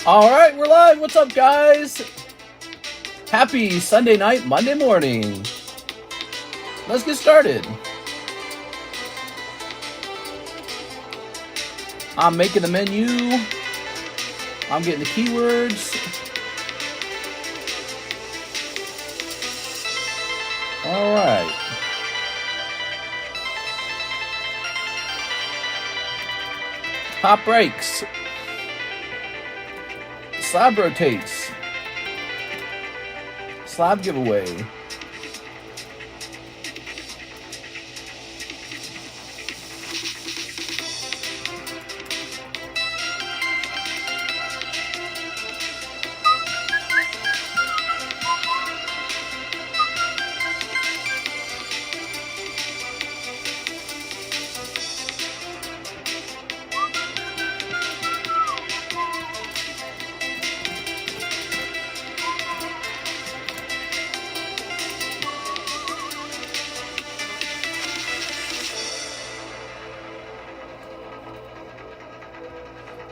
Alright, we're live. What's up, guys? Happy Sunday night, Monday morning. Let's get started. I'm making the menu. I'm getting the keywords. Alright. Pop breaks. Slab rotates. Slab giveaway.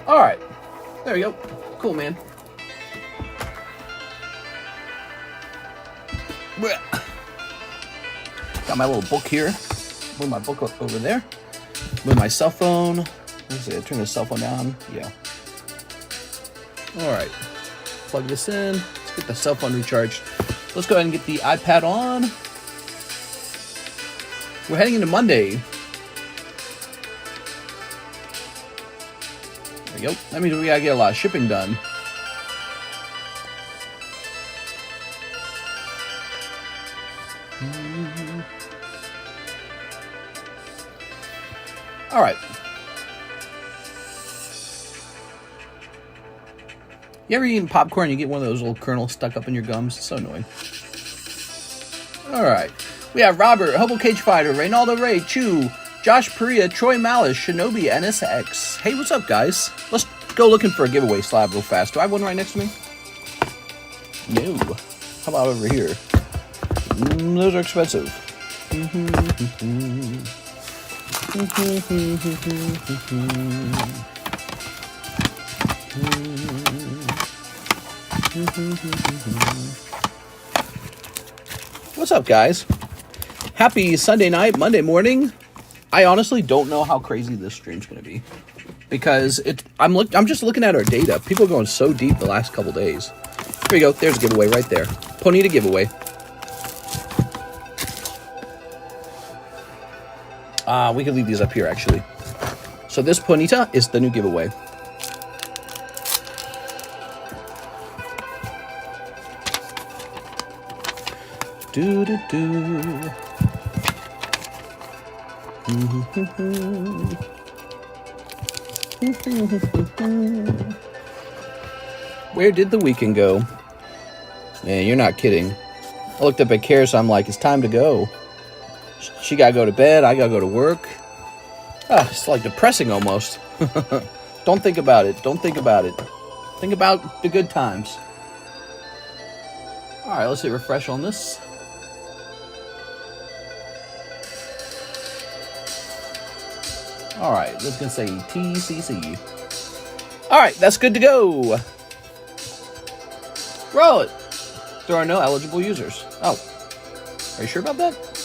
Alright, there we go. Cool, man. Got my little book here. Move my book over there. Move my cell phone. Let's see, turn the cell phone down. Yeah. Alright. Plug this in. Let's get the cell phone recharged. Let's go ahead and get the iPad on. We're heading into Monday. There we go. That means we gotta get a lot of shipping done. All right. You ever eaten popcorn? You get one of those little kernels stuck up in your gums. It's so annoying. All right. We have Robert, Hobo Cage Fighter, Reynaldo Ray, Chew, Josh Perea, Troy Malice, Shinobi, NSX. Hey, what's up, guys? Let's go looking for a giveaway slab real fast. Do I have one right next to me? No. How about over here? Those are expensive. What's up, guys? Happy Sunday night, Monday morning. I honestly don't know how crazy this stream's going to be because I'm just looking at our data. People are going so deep the last couple days. Here we go. There's a giveaway right there. Ponyta giveaway. We can leave these up here actually. So this Ponyta is the new giveaway. Where did the weekend go? Man, you're not kidding. I looked up at Karis, I'm like, it's time to go. She gotta go to bed, I gotta go to work. It's like depressing almost. Don't think about it. Don't think about it. Think about the good times. Alright, let's hit refresh on this. Alright, let's gonna say TCC. Alright, that's good to go. Roll it. There are no eligible users. Oh. Are you sure about that?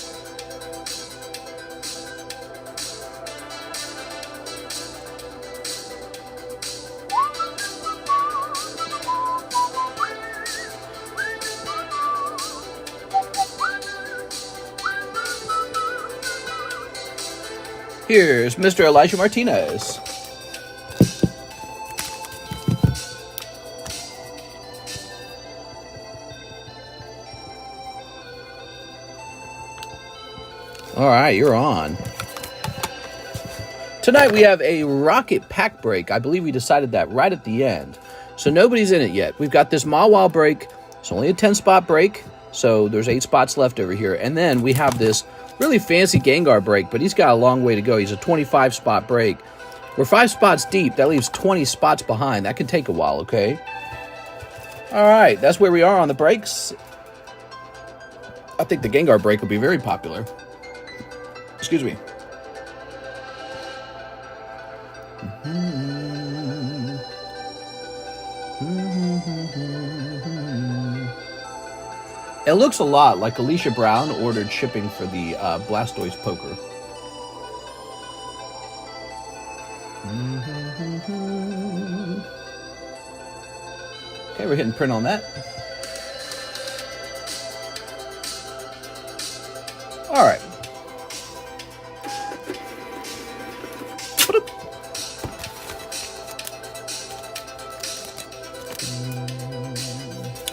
Here's Mr. Elijah Martinez. All right, you're on. Tonight we have a rocket pack break. I believe we decided that right at the end. So nobody's in it yet. We've got this Mawile break. It's only a 10-spot break. So there's 8 spots left over here. And then we have this really fancy Gengar break, but he's got a long way to go. He's a 25-spot break. We're 5 spots deep. That leaves 20 spots behind. That can take a while, okay? All right, that's where we are on the breaks. I think the Gengar break will be very popular. Excuse me. It looks a lot like Alicia Brown ordered shipping for the Blastoise poker. Okay, we're hitting print on that. All right.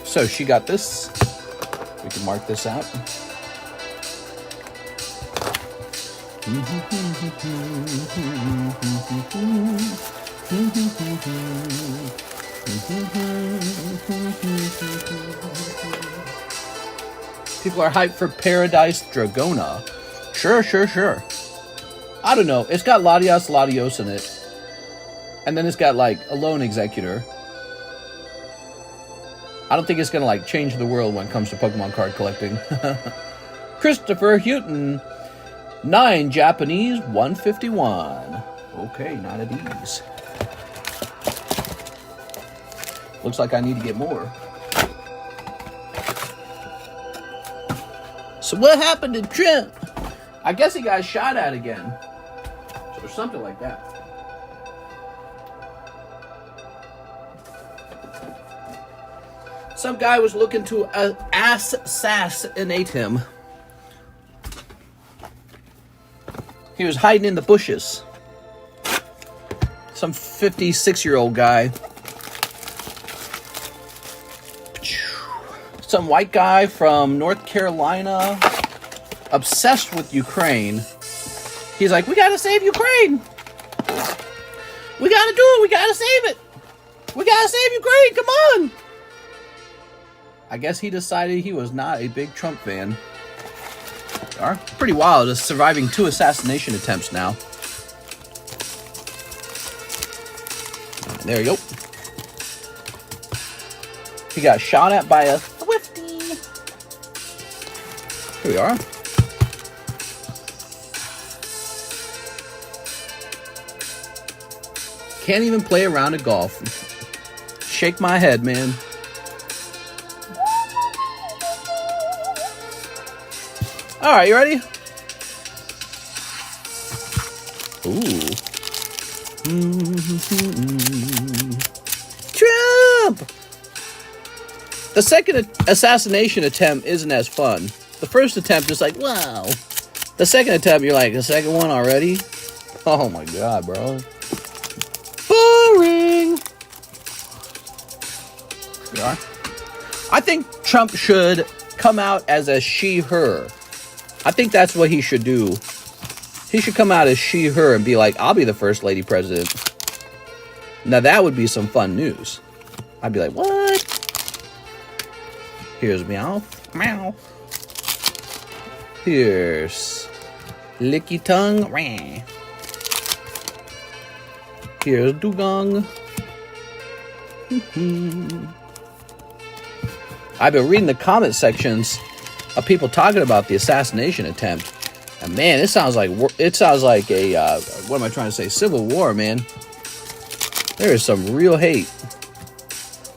So she got this. We can mark this out. People are hyped for Paradise Dragona. Sure. I don't know. It's got Latios in it. And then it's got, like, a Lone Executor. I don't think it's going to, like, change the world when it comes to Pokemon card collecting. Christopher Houghton. 9 Japanese, 151. Okay, 9 of these. Looks like I need to get more. So what happened to Trent? I guess he got shot at again. Or something like that. Some guy was looking to assassinate him. He was hiding in the bushes. Some 56-year-old guy. Some white guy from North Carolina, obsessed with Ukraine. He's like, we gotta save Ukraine. We gotta do it. We gotta save it. We gotta save Ukraine. Come on. I guess he decided he was not a big Trump fan. Are pretty wild. Is surviving 2 assassination attempts now. And there you go. He got shot at by a Swiftie. Here we are. Can't even play a round of golf. Shake my head, man. All right, you ready? Ooh. Trump! The second assassination attempt isn't as fun. The first attempt is like, wow. The second attempt, you're like, the second one already? Oh my god, bro. Boring! Yeah. I think Trump should come out as a she-her. I think that's what he should do. He should come out as she-her and be like, I'll be the first lady president. Now that would be some fun news. I'd be like, what? Here's meow. Meow. Here's licky tongue. Here's dugong. I've been reading the comment sections of people talking about the assassination attempt, and man, it sounds like a what am I trying to say? Civil war, man. There is some real hate.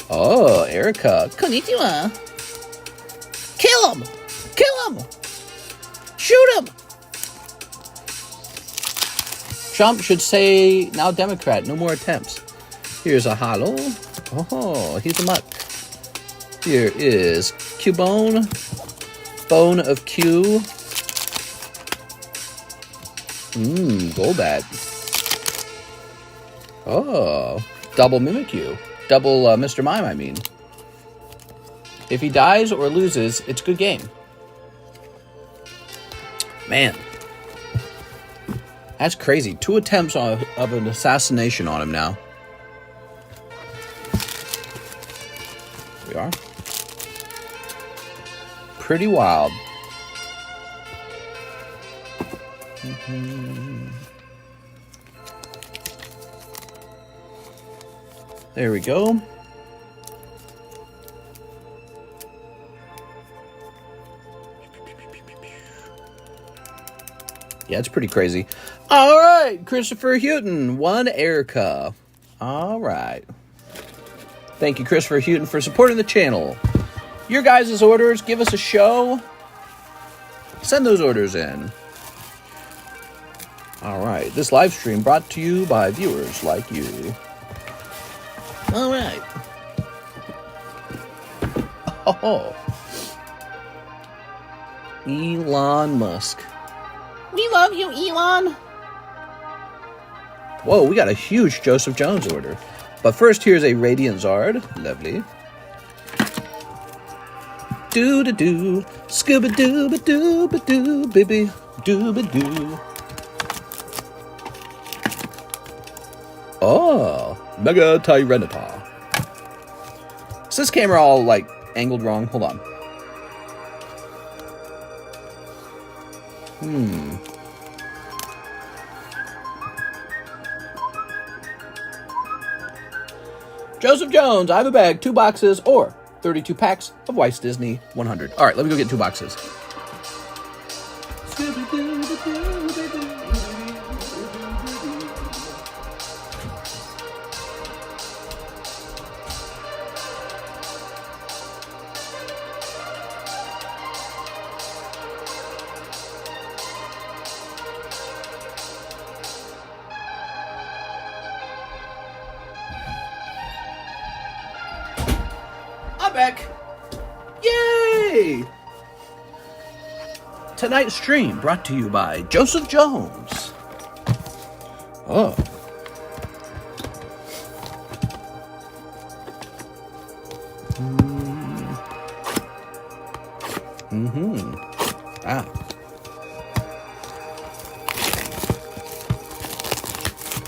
Oh, Erica, konnichiwa. Kill him! Kill him! Shoot him! Trump should say, now Democrat, no more attempts. Here's a holo. Oh, he's a mutt. Here is Cubone. Bone of Q. Golbat. Oh, double Mimikyu. Double Mr. Mime, I mean. If he dies or loses, it's a good game. Man. That's crazy. 2 attempts of an assassination on him now. Here we are. Pretty wild. There we go. Yeah, it's pretty crazy. All right, Christopher Houghton, 1 Erica. All right. Thank you, Christopher Houghton, for supporting the channel. Your guys' orders, give us a show. Send those orders in. All right, this live stream brought to you by viewers like you. All right. Oh. Elon Musk. We love you, Elon. Whoa, we got a huge Joseph Jones order. But first, here's a Radiant Zard. Lovely. Doo-da-doo. Scooba-dooba-dooba-doo, baby. Dooba-doo. Oh, Mega Tyranitar. Is this camera all, like, angled wrong? Hold on. Joseph Jones, I have a bag, 2 boxes, or 32 packs of Weiss Disney 100. All right, let me go get 2 boxes. Back. Yay! Tonight's stream brought to you by Joseph Jones. Oh. Ah.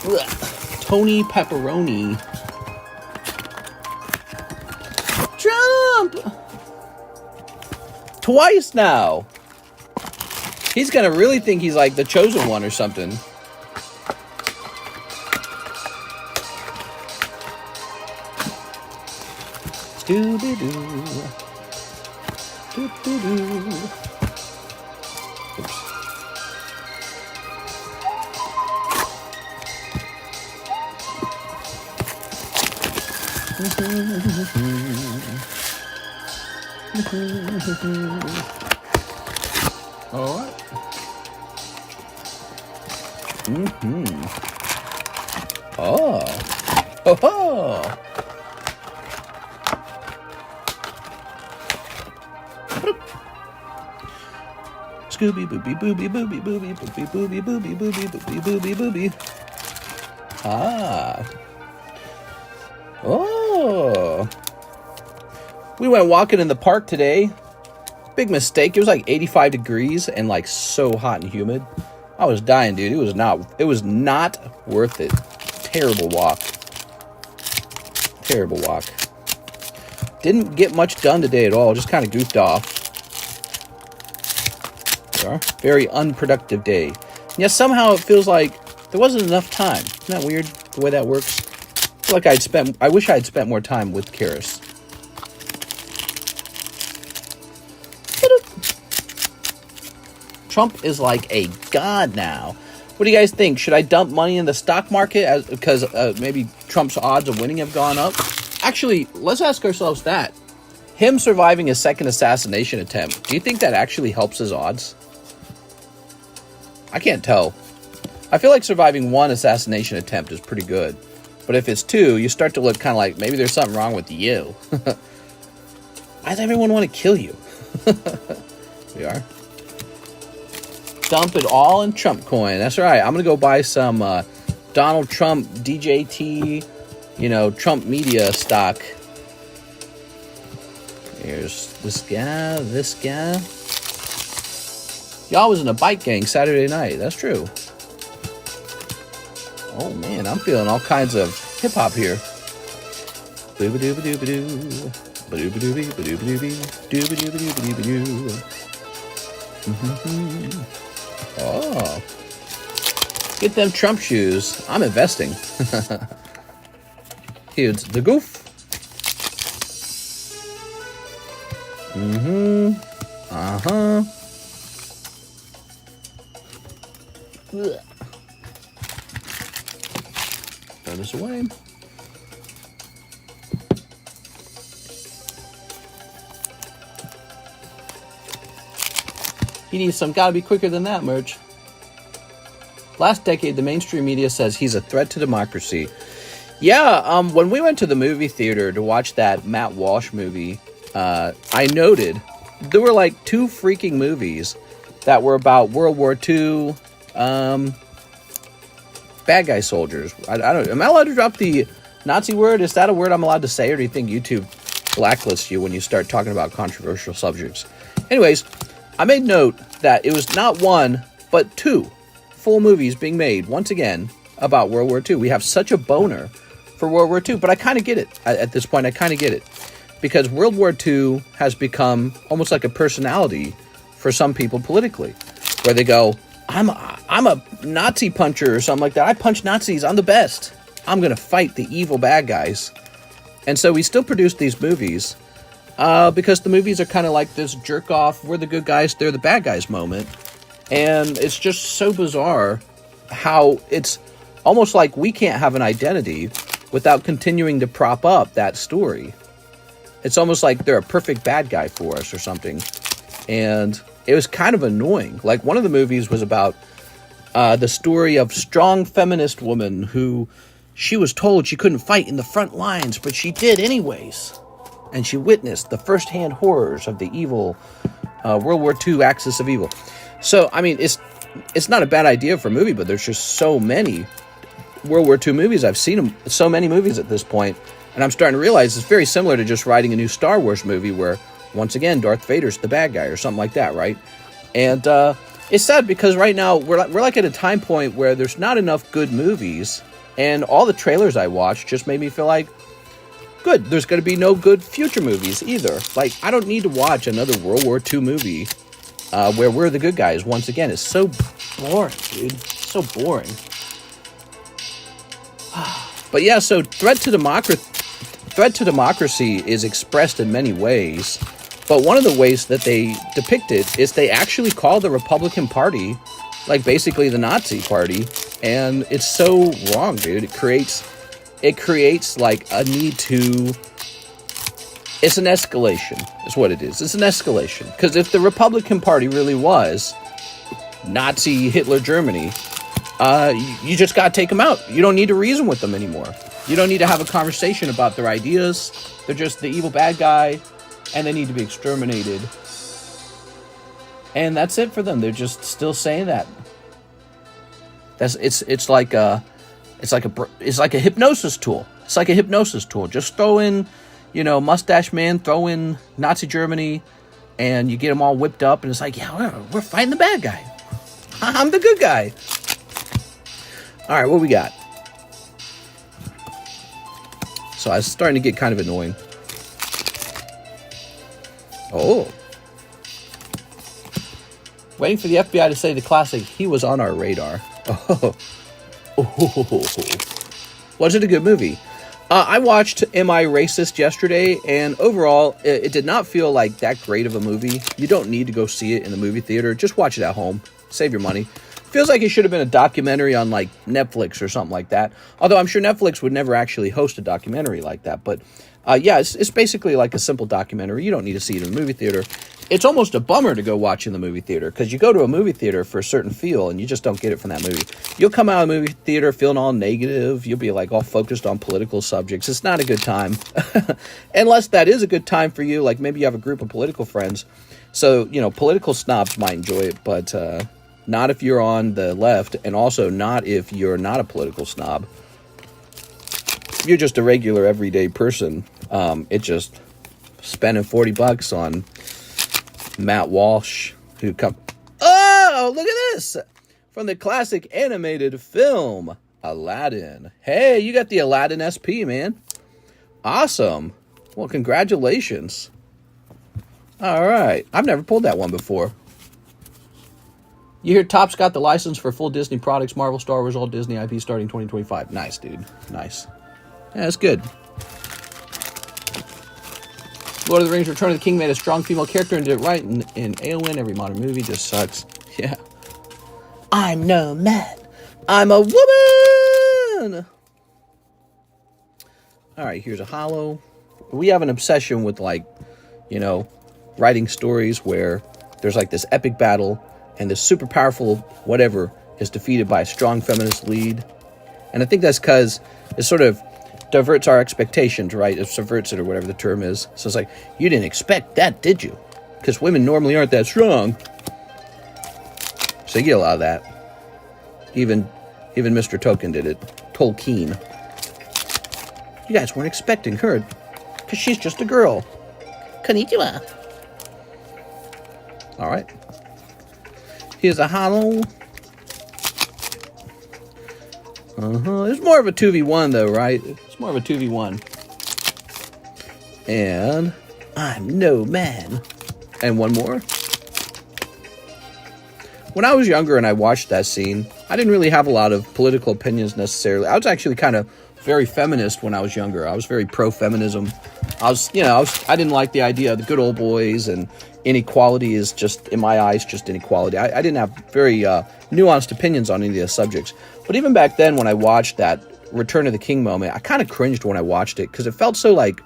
Ugh. Tony Pepperoni. Twice now. He's gonna really think he's like the chosen one or something. Scooby-Doo. Doo-doo-doo. All right. Oh. Oh. Oh. Scooby booby booby booby booby booby booby booby booby booby booby booby. Ah. Oh. We went walking in the park today. Big mistake. It was like 85 degrees and like so hot and humid. I was dying, dude. It was not worth it. Terrible walk. Terrible walk. Didn't get much done today at all. Just kind of goofed off. There are. Very unproductive day. And yet somehow it feels like there wasn't enough time. Isn't that weird the way that works? I feel like I wish I had spent more time with Karis. Trump is like a god now. What do you guys think? Should I dump money in the stock market because maybe Trump's odds of winning have gone up? Actually, let's ask ourselves that. Him surviving a second assassination attempt, do you think that actually helps his odds? I can't tell. I feel like surviving 1 assassination attempt is pretty good. But if it's 2, you start to look kind of like maybe there's something wrong with you. Why does everyone want to kill you? We are. Dump it all in Trump coin. That's right. I'm going to go buy some Donald Trump DJT, Trump media stock. Here's this guy, this guy. Y'all was in a bike gang Saturday night. That's true. Oh, man. I'm feeling all kinds of hip-hop here. Booba-dooba-dooba-doo. Ba-dooba-dooby-ba-dooba-dooby. Dooba-dooba-dooba-dooba-doo. Oh. Get them Trump shoes. I'm investing. Here's the goof. Uh-huh. Throw this away. He needs some gotta be quicker than that merch. Last decade, the mainstream media says he's a threat to democracy. Yeah, when we went to the movie theater to watch that Matt Walsh movie, I noted there were like 2 freaking movies that were about World War II, bad guy soldiers. I don't. Am I allowed to drop the Nazi word? Is that a word I'm allowed to say, or do you think YouTube blacklists you when you start talking about controversial subjects? Anyways, I made note that it was not 1, but 2 full movies being made, once again, about World War II. We have such a boner for World War II, but I kind of get it. At this point, I kind of get it. Because World War II has become almost like a personality for some people politically, where they go, I'm a Nazi puncher or something like that. I punch Nazis. I'm the best. I'm going to fight the evil bad guys. And so we still produce these movies because the movies are kind of like this jerk off, we're the good guys, they're the bad guys moment. And it's just so bizarre how it's almost like we can't have an identity without continuing to prop up that story. It's almost like they're a perfect bad guy for us or something. And it was kind of annoying. Like, one of the movies was about the story of strong feminist woman who she was told she couldn't fight in the front lines, but she did anyways. And she witnessed the first-hand horrors of the evil World War II axis of evil. So, I mean, it's not a bad idea for a movie, but there's just so many World War II movies. I've seen them, so many movies at this point, and I'm starting to realize it's very similar to just writing a new Star Wars movie where, once again, Darth Vader's the bad guy or something like that, right? And it's sad because right now we're like at a time point where there's not enough good movies, and all the trailers I watched just made me feel like, good, there's going to be no good future movies either. Like, I don't need to watch another World War II movie where we're the good guys. Once again, it's so boring, dude. So boring. But yeah, so threat to democracy is expressed in many ways. But one of the ways that they depict it is they actually call the Republican Party like basically the Nazi party. And it's so wrong, dude. It creates like a need to... It's an escalation, is what it is. It's an escalation. Because if the Republican Party really was Nazi Hitler Germany, you just got to take them out. You don't need to reason with them anymore. You don't need to have a conversation about their ideas. They're just the evil bad guy, and they need to be exterminated. And that's it for them. They're just still saying that. It's like a hypnosis tool. It's like a hypnosis tool. Just throw in, Mustache Man, throw in Nazi Germany, and you get them all whipped up, and it's like, yeah, we're fighting the bad guy. I'm the good guy. All right, what we got? So I was starting to get kind of annoying. Oh. Waiting for the FBI to say the classic, he was on our radar. Oh. Was it a good movie? I watched Am I Racist yesterday, and overall, it did not feel like that great of a movie. You don't need to go see it in the movie theater. Just watch it at home. Save your money. Feels like it should have been a documentary on, like, Netflix or something like that. Although I'm sure Netflix would never actually host a documentary like that. But, yeah, it's basically like a simple documentary. You don't need to see it in the movie theater. It's almost a bummer to go watch in the movie theater, because you go to a movie theater for a certain feel, and you just don't get it from that movie. You'll come out of the movie theater feeling all negative. You'll be, like, all focused on political subjects. It's not a good time. Unless that is a good time for you, like maybe you have a group of political friends. So, political snobs might enjoy it, but not if you're on the left, and also not if you're not a political snob. If you're just a regular, everyday person, it just spending $40 on Matt Walsh, who Oh, look at this! From the classic animated film, Aladdin. Hey, you got the Aladdin SP, man. Awesome. Well, congratulations. All right. I've never pulled that one before. You hear Topps got the license for full Disney products, Marvel, Star Wars, all Disney IP starting 2025. Nice, dude. Nice. Yeah, that's good. Lord of the Rings Return of the King made a strong female character and did it right in AON. Every modern movie just sucks. Yeah. I'm no man. I'm a woman. All right, here's a holo. We have an obsession with, writing stories where there's like this epic battle, and this super powerful whatever is defeated by a strong feminist lead. And I think that's because it sort of diverts our expectations, right? It subverts it, or whatever the term is. So it's like, you didn't expect that, did you? Because women normally aren't that strong. So you get a lot of that. Even Mr. Token did it. Tolkien. You guys weren't expecting her, because she's just a girl. Konnichiwa. Alright. Here's a holo. It's more of a 2v1 though, right? It's more of a 2v1. And I'm no man. And one more. When I was younger and I watched that scene, I didn't really have a lot of political opinions necessarily. I was actually kind of very feminist when I was younger. I was very pro-feminism. I didn't like the idea of the good old boys, and inequality is just, in my eyes, just inequality. I didn't have very nuanced opinions on any of the subjects. But even back then, when I watched that Return of the King moment, I kind of cringed when I watched it, because it felt so like,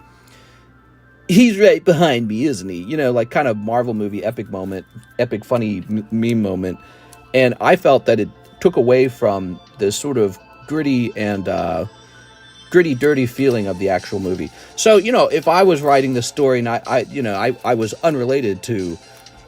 he's right behind me, isn't he? You know, like kind of Marvel movie epic moment, epic funny meme moment. And I felt that it took away from this sort of gritty and gritty, dirty feeling of the actual movie. So, you know, if I was writing this story and I was unrelated to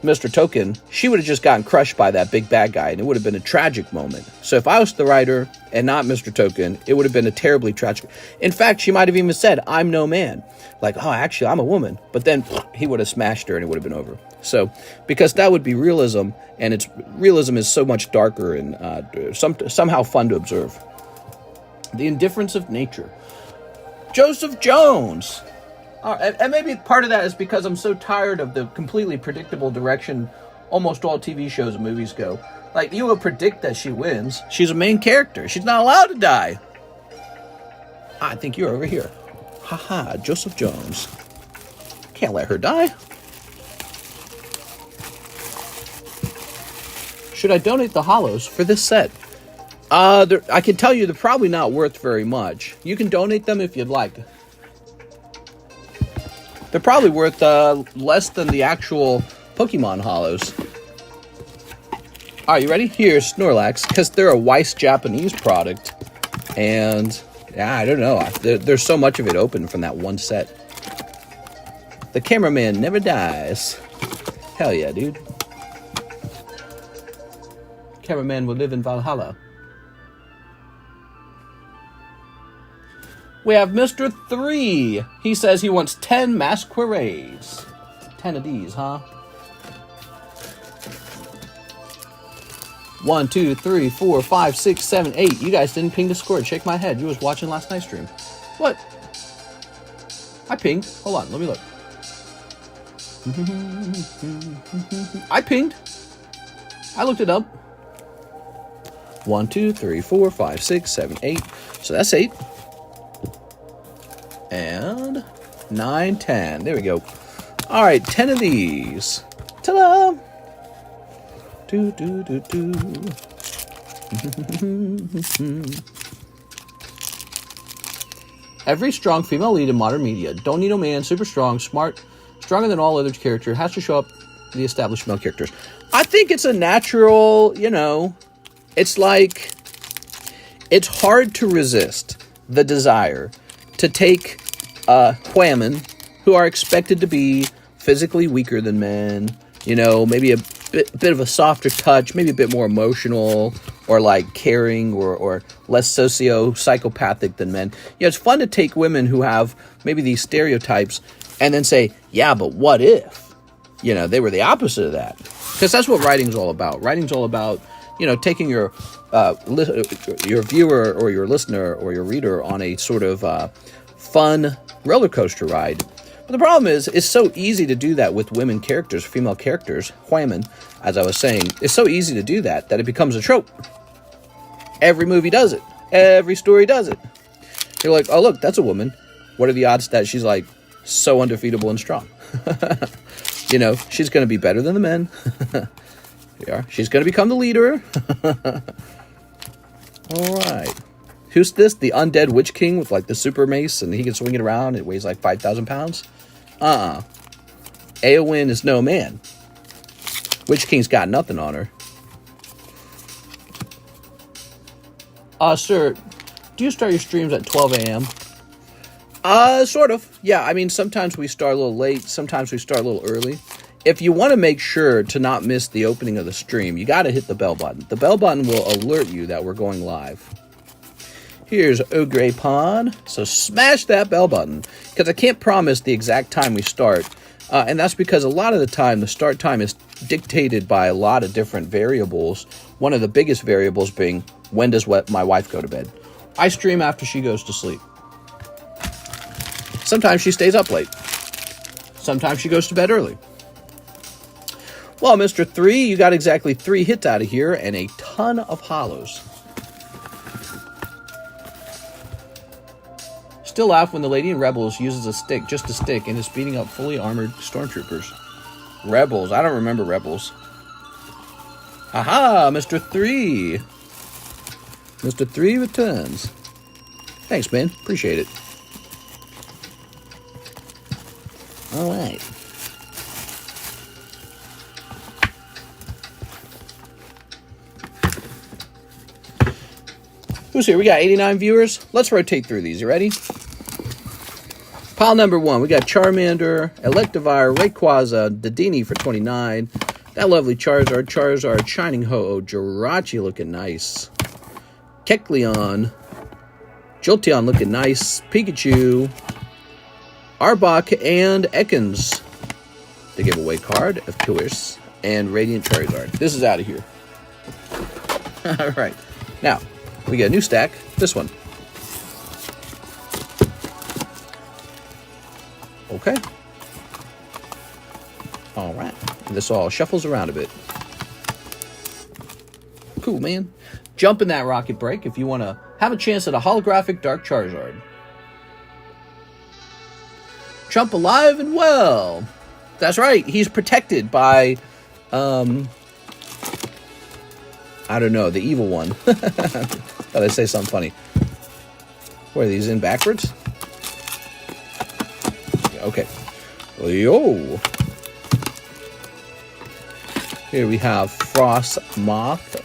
Mr. Token, she would have just gotten crushed by that big bad guy, and it would have been a tragic moment. So if I was the writer and not Mr. Token, it would have been a terribly tragic. In fact, she might have even said, I'm no man. Like, oh, actually, I'm a woman. But then he would have smashed her and it would have been over. So, because that would be realism, and realism is so much darker and somehow fun to observe. The indifference of nature. Joseph Jones. And maybe part of that is because I'm so tired of the completely predictable direction almost all TV shows and movies go. Like, you will predict that she wins. She's a main character. She's not allowed to die. I think you're over here. Haha, Joseph Jones. Can't let her die. Should I donate the holos for this set? I can tell you they're probably not worth very much. You can donate them if you'd like. They're probably worth less than the actual Pokemon holos. All right, you ready? Here's Snorlax, because they're a Weiss Japanese product. And, yeah, I don't know. There's so much of it open from that one set. The cameraman never dies. Hell yeah, dude. Cameraman will live in Valhalla. We have Mr. 3. He says he wants 10 Masquerades. 10 of these, huh? 1, 2, 3, 4, 5, 6, 7, 8. You guys didn't ping Discord. Shake my head. You was watching last night's stream. What? I pinged. Hold on. Let me look. I pinged. I looked it up. 1, 2, 3, 4, 5, 6, 7, 8. So that's 8. And 9, 10. There we go. All right, 10 of these. Ta-da! Every strong female lead in modern media. Don't need no man, super strong, smart, stronger than all other characters. Has to show up the established male characters. I think it's a natural, it's like, it's hard to resist the desire to take women who are expected to be physically weaker than men, maybe a bit of a softer touch, maybe a bit more emotional, or like caring, or less psychopathic than men. It's fun to take women who have maybe these stereotypes and then say, yeah, but what if, they were the opposite of that? Because that's what writing's all about. Writing's all about, taking your viewer or your listener or your reader on a sort of fun roller coaster ride. But the problem is, it's so easy to do that with women characters, female characters, women, as I was saying. It's so easy to do that it becomes a trope. Every movie does it. Every story does it. You're like, oh, look, that's a woman. What are the odds that she's, like, so undefeatable and strong? She's going to be better than the men. Yeah, she's going to become the leader. All right. Who's this? The undead witch king with like the super mace, and he can swing it around. It weighs like 5,000 pounds. Eowyn is no man. Witch King's got nothing on her. Sir, do you start your streams at 12 a.m.? Sort of. Yeah, I mean, sometimes we start a little late, sometimes we start a little early. If you want to make sure to not miss the opening of the stream, you got to hit the bell button. The bell button will alert you that we're going live. Here's Ogre Pond. So smash that bell button, because I can't promise the exact time we start. And that's because a lot of the time, the start time is dictated by a lot of different variables. One of the biggest variables being, when does my wife go to bed? I stream after she goes to sleep. Sometimes she stays up late. Sometimes she goes to bed early. Well, Mr. 3, you got exactly 3 hits out of here and a ton of holos. Still laugh when the lady in Rebels uses a stick, just a stick, and is beating up fully armored stormtroopers. Rebels. I don't remember Rebels. Aha, Mr. 3. Mr. 3 returns. Thanks, man. Appreciate it. All right. Who's here? We got 89 viewers. Let's rotate through these. You ready? Pile number 1. We got Charmander, Electivire, Rayquaza, Dedenne for 29. That lovely Charizard, Shining Ho-Oh, Jirachi looking nice. Kecleon, Jolteon looking nice. Pikachu, Arbok, and Ekans. The giveaway card, of course. And Radiant Charizard. This is out of here. Alright. Now, we get a new stack. This one. Okay. Alright. This all shuffles around a bit. Cool, man. Jump in that rocket break if you want to have a chance at a holographic Dark Charizard. Trump alive and well. That's right. He's protected by, I don't know, the evil one. Thought I'd say something funny. What are these in backwards? Okay. Yo. Here we have Frost Moth.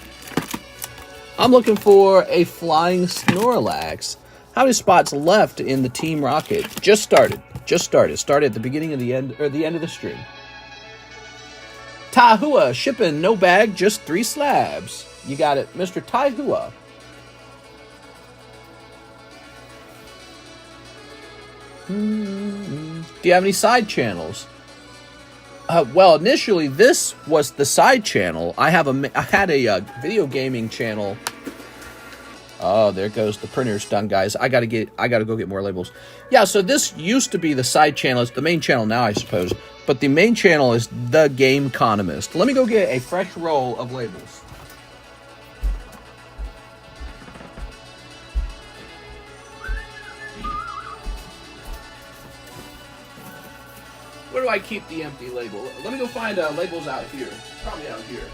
I'm looking for a Flying Snorlax. How many spots left in the Team Rocket? Just started. Started at the beginning of the end, or the end of the stream. Tahua shipping, no bag, just 3 slabs. You got it, Mr. Tahua. Do you have any side channels? Well, initially this was the side channel. I had a video gaming channel. Oh, there goes the printer's done, guys. I gotta go get more labels. Yeah, so this used to be the side channel. It's the main channel now, I suppose. But the main channel is TheCardconomist. Let me go get a fresh roll of labels. Where do I keep the empty label? Let me go find labels out here. Probably out here.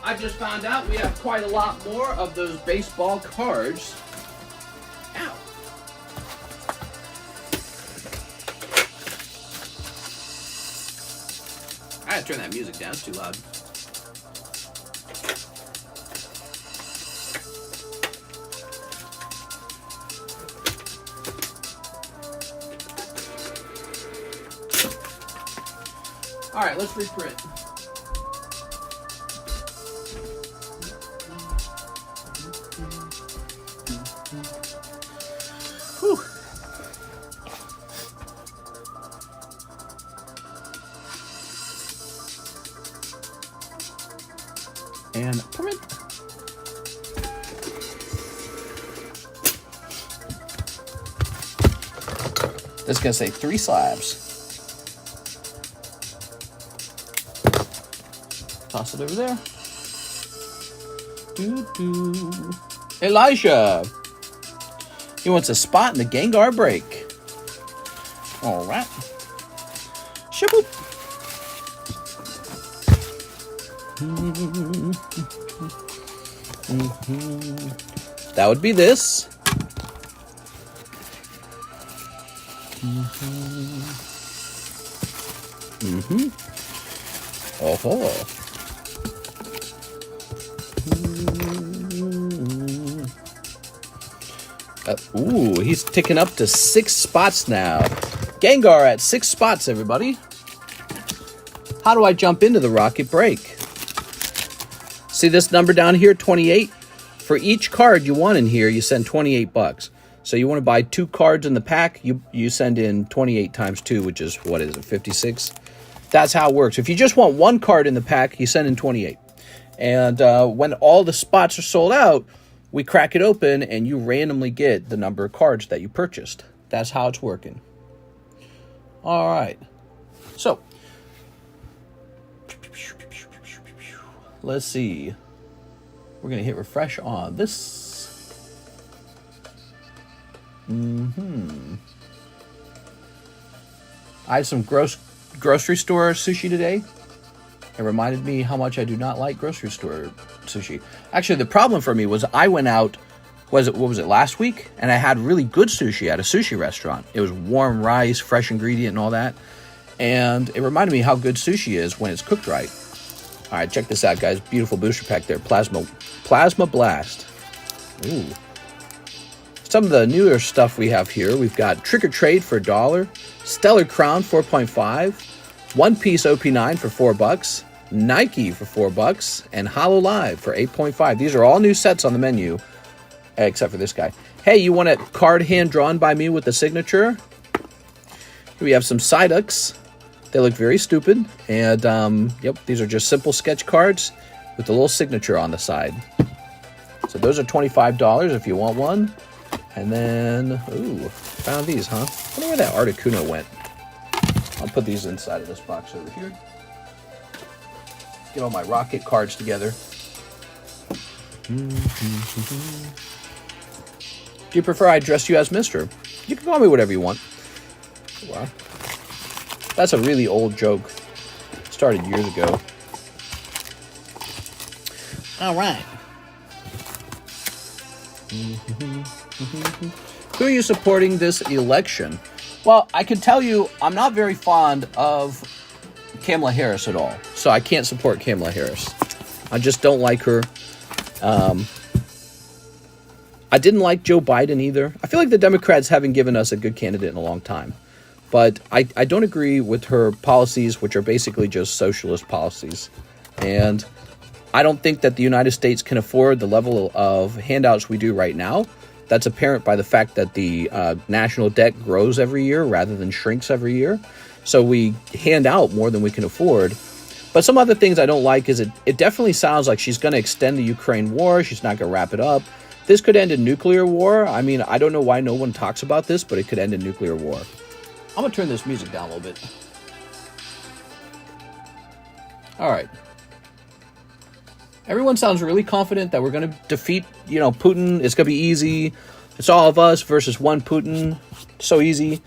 I just found out we have quite a lot more of those baseball cards. Ow. I gotta turn that music down, it's too loud. Alright, let's reprint. And print. It's going to say 3 slabs. Toss it over there. Elijah. He wants a spot in the Gengar break. All right. Shaboop. That would be this. Oh. Ooh, he's ticking up to 6 spots now. Gengar at 6 spots, everybody. How do I jump into the Rocket Break? See this number down here, 28? For each card you want in here, you send 28 bucks. So you want to buy 2 cards in the pack, you send in 28 times 2, which is, what is it, 56? That's how it works. If you just want 1 card in the pack, you send in 28. And when all the spots are sold out, we crack it open and you randomly get the number of cards that you purchased. That's how it's working. All right. So, let's see. We're going to hit refresh on this. I had some grocery store sushi today. It reminded me how much I do not like grocery store sushi. Actually, the problem for me was I went out, what was it, last week? And I had really good sushi at a sushi restaurant. It was warm rice, fresh ingredient and all that. And it reminded me how good sushi is when it's cooked right. All right, check this out, guys. Beautiful booster pack there. Plasma Blast. Ooh. Some of the newer stuff we have here. We've got Trick or Trade for $1. Stellar Crown 4.5. One Piece OP9 for $4. Nike for $4. And Holo Live for 8.5. These are all new sets on the menu, except for this guy. Hey, you want a card hand drawn by me with the signature? Here we have some Psyducks. They look very stupid. And, yep, these are just simple sketch cards with a little signature on the side. So those are $25 if you want one. And then, ooh, found these, huh? I wonder where that Articuno went. I'll put these inside of this box over here. Get all my Rocket cards together. Do you prefer I address you as Mr.? You can call me whatever you want. Wow. That's a really old joke. Started years ago. All right. Who are you supporting this election? Well, I can tell you I'm not very fond of Kamala Harris at all. So I can't support Kamala Harris. I just don't like her. I didn't like Joe Biden either. I feel like the Democrats haven't given us a good candidate in a long time. But I don't agree with her policies, which are basically just socialist policies. And I don't think that the United States can afford the level of handouts we do right now. That's apparent by the fact that the national debt grows every year rather than shrinks every year. So we hand out more than we can afford. But some other things I don't like is it definitely sounds like she's going to extend the Ukraine war. She's not going to wrap it up. This could end in nuclear war. I mean, I don't know why no one talks about this, but it could end in nuclear war. I'm going to turn this music down a little bit. All right. Everyone sounds really confident that we're going to defeat, Putin. It's going to be easy. It's all of us versus one Putin. So easy.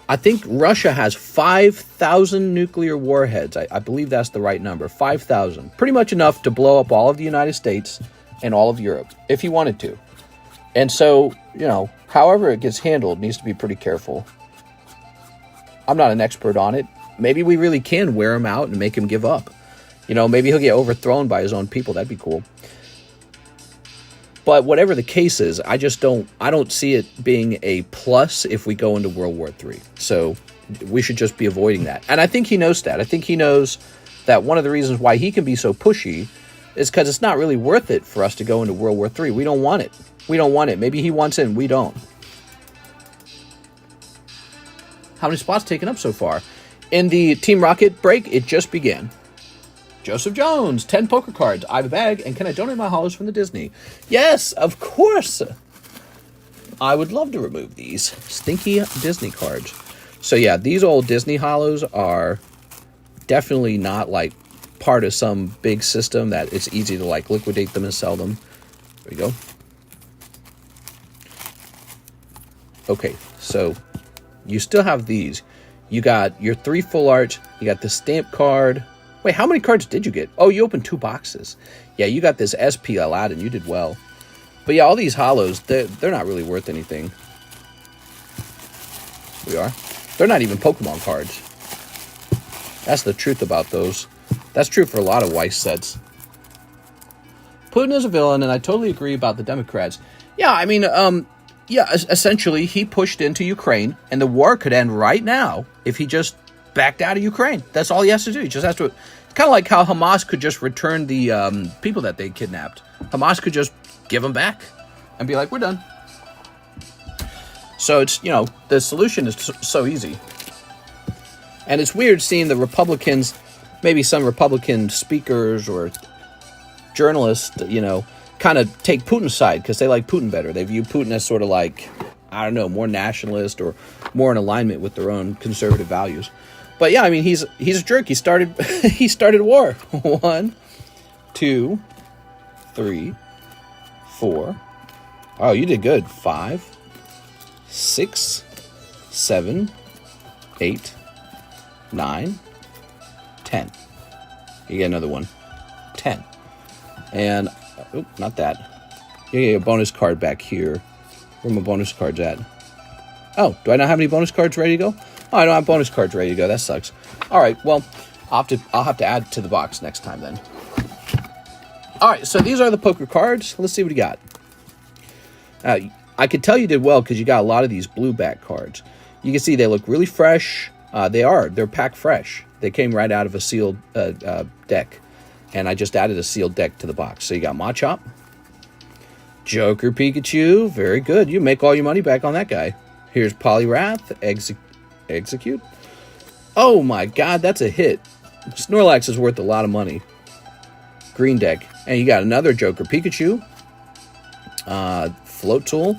I think Russia has 5,000 nuclear warheads. I believe that's the right number. 5,000. Pretty much enough to blow up all of the United States and all of Europe, if he wanted to. And so, however it gets handled needs to be pretty careful. I'm not an expert on it. Maybe we really can wear him out and make him give up. Maybe he'll get overthrown by his own people. That'd be cool. But whatever the case is, I don't see it being a plus if we go into World War III. So we should just be avoiding that. And I think he knows that. I think he knows that one of the reasons why he can be so pushy is because it's not really worth it for us to go into World War III. We don't want it. We don't want it. Maybe he wants it and we don't. How many spots taken up so far? In the Team Rocket break, it just began. Joseph Jones, 10 poker cards. I have a bag, and can I donate my holos from the Disney? Yes, of course. I would love to remove these stinky Disney cards. So yeah, these old Disney holos are definitely not like part of some big system that it's easy to like liquidate them and sell them. There we go. Okay, so you still have these. You got your 3 full art. You got the stamp card. Wait, how many cards did you get? Oh, you opened 2 boxes. Yeah, you got this SP Aladdin. You did well. But yeah, all these holos, they're not really worth anything. We are. They're not even Pokemon cards. That's the truth about those. That's true for a lot of Weiss sets. Putin is a villain, and I totally agree about the Democrats. Yeah, I mean, yeah, essentially, he pushed into Ukraine, and the war could end right now if he just backed out of Ukraine. That's all he has to do. He just has to... It's kind of like how Hamas could just return the people that they kidnapped. Hamas could just give them back and be like, we're done. So it's, you know, the solution is so easy. And it's weird seeing the Republicans, maybe some Republican speakers or journalists, you know, kind of take Putin's side because they like Putin better. They view Putin as sort of like, I don't know, more nationalist or more in alignment with their own conservative values. But yeah, I mean, he's a jerk. He started he started war. 1, 2, 3, 4. Oh, you did good. 5, 6, 7, 8, 9, 10. You get another one. 10. And oh, not that. You get a bonus card back here. Where are my bonus cards at? Oh, do I not have any bonus cards ready to go? Oh, I don't have bonus cards ready to go. That sucks. All right, well, I'll have to add to the box next time then. All right, so these are the poker cards. Let's see what you got. I could tell you did well because you got a lot of these blue back cards. You can see they look really fresh. They're packed fresh. They came right out of a sealed deck. And I just added a sealed deck to the box. So you got Machop, Joker Pikachu, very good. You make all your money back on that guy. Here's Poliwrath, Execute. Oh my god, that's a hit. Snorlax is worth a lot of money. Green deck. And you got another Joker Pikachu. Float Tool.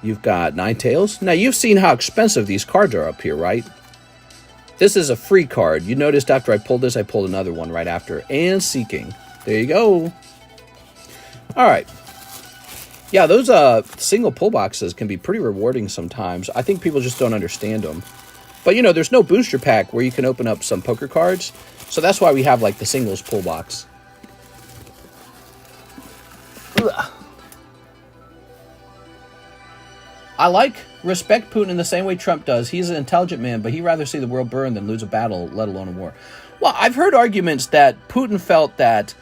You've got Ninetales. Now, you've seen how expensive these cards are up here, right? This is a free card. You noticed after I pulled this, I pulled another one right after. And Seeking. There you go. All right. Yeah, those single pull boxes can be pretty rewarding sometimes. I think people just don't understand them. But, you know, there's no booster pack where you can open up some poker cards. So that's why we have, like, the singles pull box. Ugh. I respect Putin in the same way Trump does. He's an intelligent man, but he'd rather see the world burn than lose a battle, let alone a war. Well, I've heard arguments that Putin felt that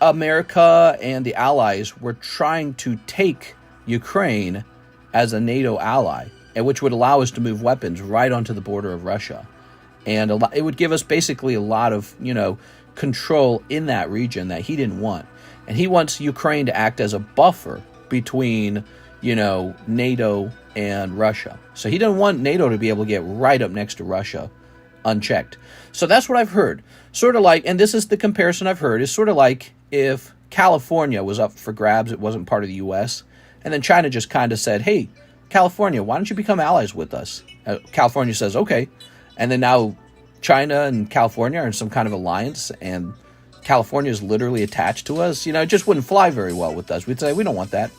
America and the allies were trying to take Ukraine as a NATO ally, and which would allow us to move weapons right onto the border of Russia. And it would give us basically a lot of, you know, control in that region that he didn't want. And he wants Ukraine to act as a buffer between, you know, NATO and Russia. So he doesn't want NATO to be able to get right up next to Russia unchecked. So that's what I've heard. Sort of like, and this is the comparison I've heard, is sort of like if California was up for grabs, it wasn't part of the U.S., and then China just kind of said, hey, California, why don't you become allies with us? California says, okay. And then now China and California are in some kind of alliance, and California is literally attached to us. You know, it just wouldn't fly very well with us. We'd say, we don't want that.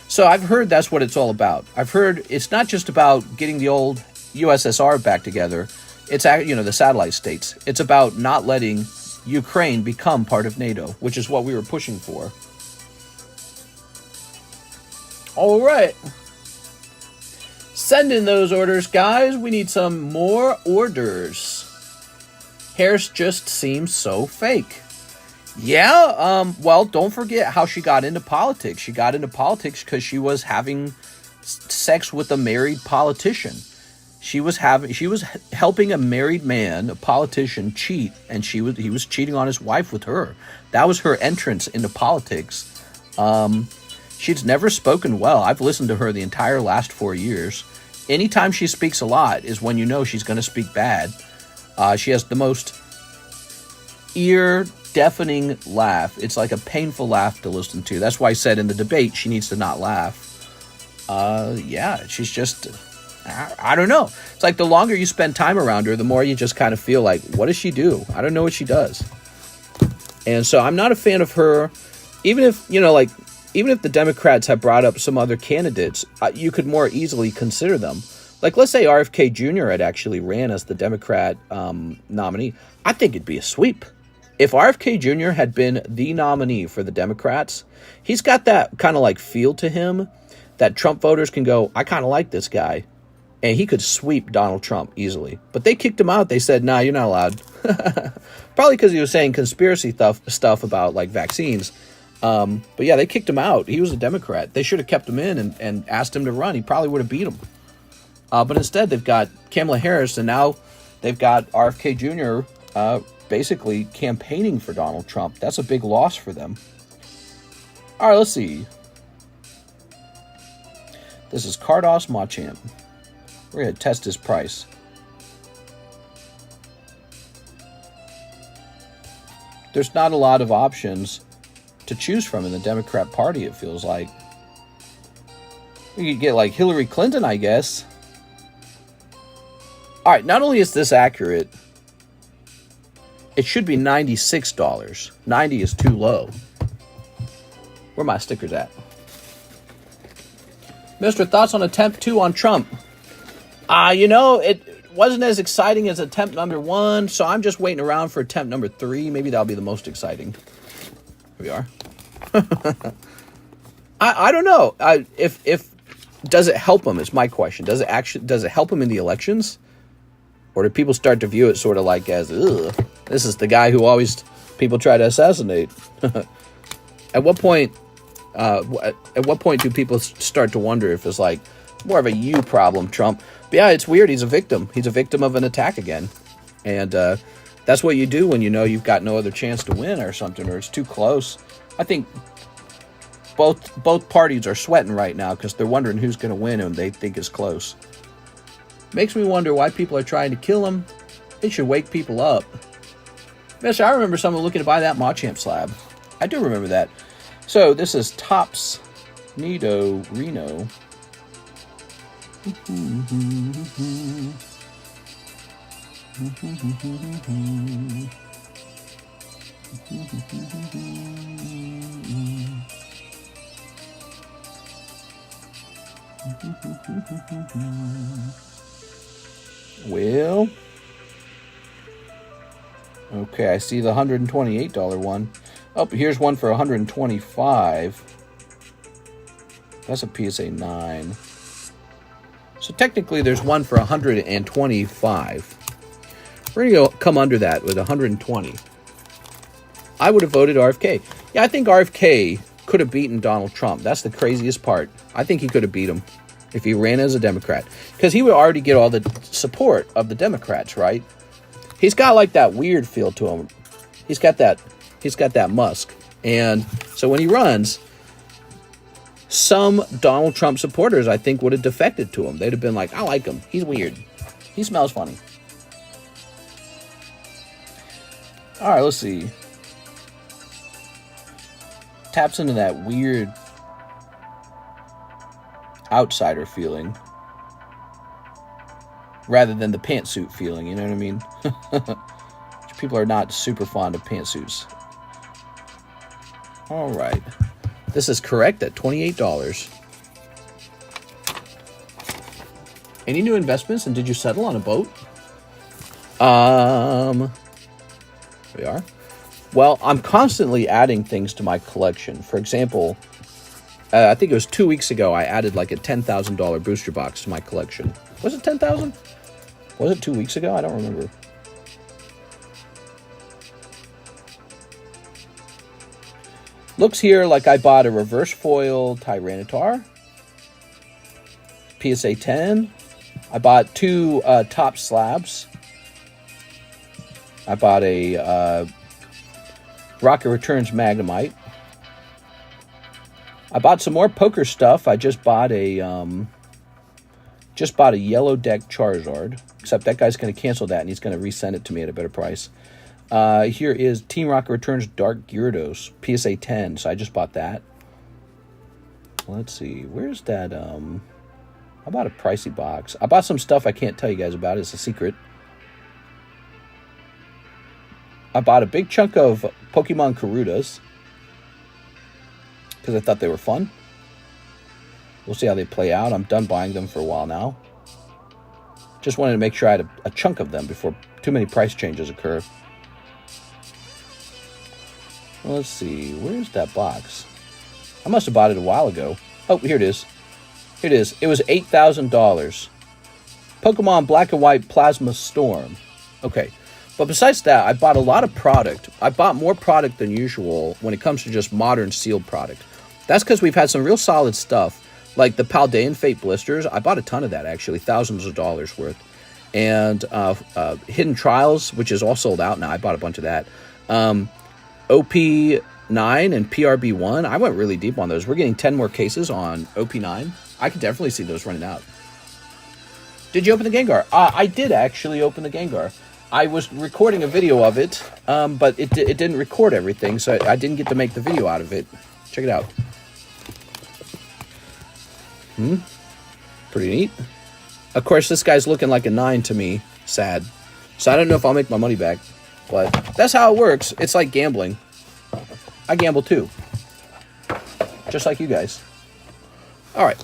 So I've heard that's what it's all about. I've heard it's not just about getting the old USSR back together. It's, you know, the satellite states. It's about not letting Ukraine become part of NATO, which is what we were pushing for. All right. Send in those orders, guys. We need some more orders. Harris just seems so fake. Yeah, well, don't forget how she got into politics. She got into politics because she was having sex with a married politician. She was helping a married man, a politician, cheat, and he was cheating on his wife with her. That was her entrance into politics. She's never spoken well. I've listened to her the entire last 4 years. Anytime she speaks a lot is when you know she's going to speak bad. She has the most ear-deafening laugh. It's like a painful laugh to listen to. That's why I said in the debate she needs to not laugh. Yeah, she's just, I don't know. It's like the longer you spend time around her, the more you just kind of feel like, what does she do? I don't know what she does. And so I'm not a fan of her, even if, you know, like, even if the Democrats have brought up some other candidates, you could more easily consider them. Like, let's say RFK Jr. had actually ran as the Democrat nominee. I think it'd be a sweep. If RFK Jr. had been the nominee for the Democrats, he's got that kind of like feel to him that Trump voters can go, I kind of like this guy. And he could sweep Donald Trump easily. But they kicked him out. They said, nah, you're not allowed. Probably because he was saying conspiracy stuff about like vaccines. But yeah, they kicked him out. He was a Democrat. They should have kept him in and asked him to run. He probably would have beat him. But instead, they've got Kamala Harris, and now they've got RFK Jr. Basically campaigning for Donald Trump. That's a big loss for them. All right, let's see. This is Carddass Machamp. We're going to test his price. There's not a lot of options to choose from in the Democrat Party, it feels like. We could get like Hillary Clinton, I guess. All right, not only is this accurate, it should be $96. 90 is too low. Where are my stickers at? Mr. Thoughts on attempt 2 on Trump? You know, it wasn't as exciting as attempt number 1, so I'm just waiting around for attempt number 3. Maybe that'll be the most exciting. Here we are. I don't know. If does it help him is my question. Does it help him in the elections? Or do people start to view it sort of like as, ugh, this is the guy who always people try to assassinate? At what point do people start to wonder if it's like more of a you problem, Trump? But yeah, it's weird. He's a victim. He's a victim of an attack again. And that's what you do when you know you've got no other chance to win or something, or it's too close. I think both parties are sweating right now because they're wondering who's going to win and they think it's close. Makes me wonder why people are trying to kill him. It should wake people up. Mister, I remember someone looking to buy that Machamp slab. I do remember that. So this is Tops Nido Reno. Well, okay, I see the $128 one. Oh, here's one for $125. That's a PSA 9. So technically there's one for $125. We're going to come under that with $120. I would have voted RFK. Yeah, I think RFK could have beaten Donald Trump. That's the craziest part. I think he could have beat him if he ran as a Democrat. Because he would already get all the support of the Democrats, right? He's got like that weird feel to him. He's got that Musk. And so when he runs, some Donald Trump supporters, I think, would have defected to him. They'd have been like, I like him. He's weird. He smells funny. All right, let's see. Taps into that weird outsider feeling rather than the pantsuit feeling, you know what I mean? People are not super fond of pantsuits. All right. This is correct at $28. Any new investments, and did you settle on a boat? Here we are. Well, I'm constantly adding things to my collection. For example, I think it was 2 weeks ago, I added like a $10,000 booster box to my collection. Was it 10,000? Was it 2 weeks ago? I don't remember. Looks here like I bought a reverse foil Tyranitar. PSA 10. I bought 2 top slabs. I bought a Rocket Returns Magnemite. I bought some more poker stuff. I just bought a yellow deck Charizard. Except that guy's going to cancel that and he's going to resend it to me at a better price. Here is Team Rocket Returns Dark Gyarados, PSA 10. So I just bought that. Let's see. Where's that? I bought a pricey box. I bought some stuff I can't tell you guys about. It's a secret. I bought a big chunk of Pokemon Karutas because I thought they were fun. We'll see how they play out. I'm done buying them for a while now. Just wanted to make sure I had a chunk of them before too many price changes occur. Let's see. Where's that box? I must have bought it a while ago. Oh, here it is. Here it is. It was $8,000. Pokemon Black and White Plasma Storm. Okay. But besides that, I bought a lot of product. I bought more product than usual when it comes to just modern sealed product. That's because we've had some real solid stuff. Like the Paldean Fate blisters. I bought a ton of that, actually. Thousands of dollars worth. And Hidden Trials, which is all sold out now. I bought a bunch of that. OP9 and PRB1. I went really deep on those. We're getting 10 more cases on OP9. I could definitely see those running out. Did you open the Gengar? I did actually open the Gengar. I was recording a video of it, but it didn't record everything, so I didn't get to make the video out of it. Check it out. Pretty neat. Of course, this guy's looking like a 9 to me. Sad. So I don't know if I'll make my money back, but that's how it works. It's like gambling. I gamble too. Just like you guys. All right.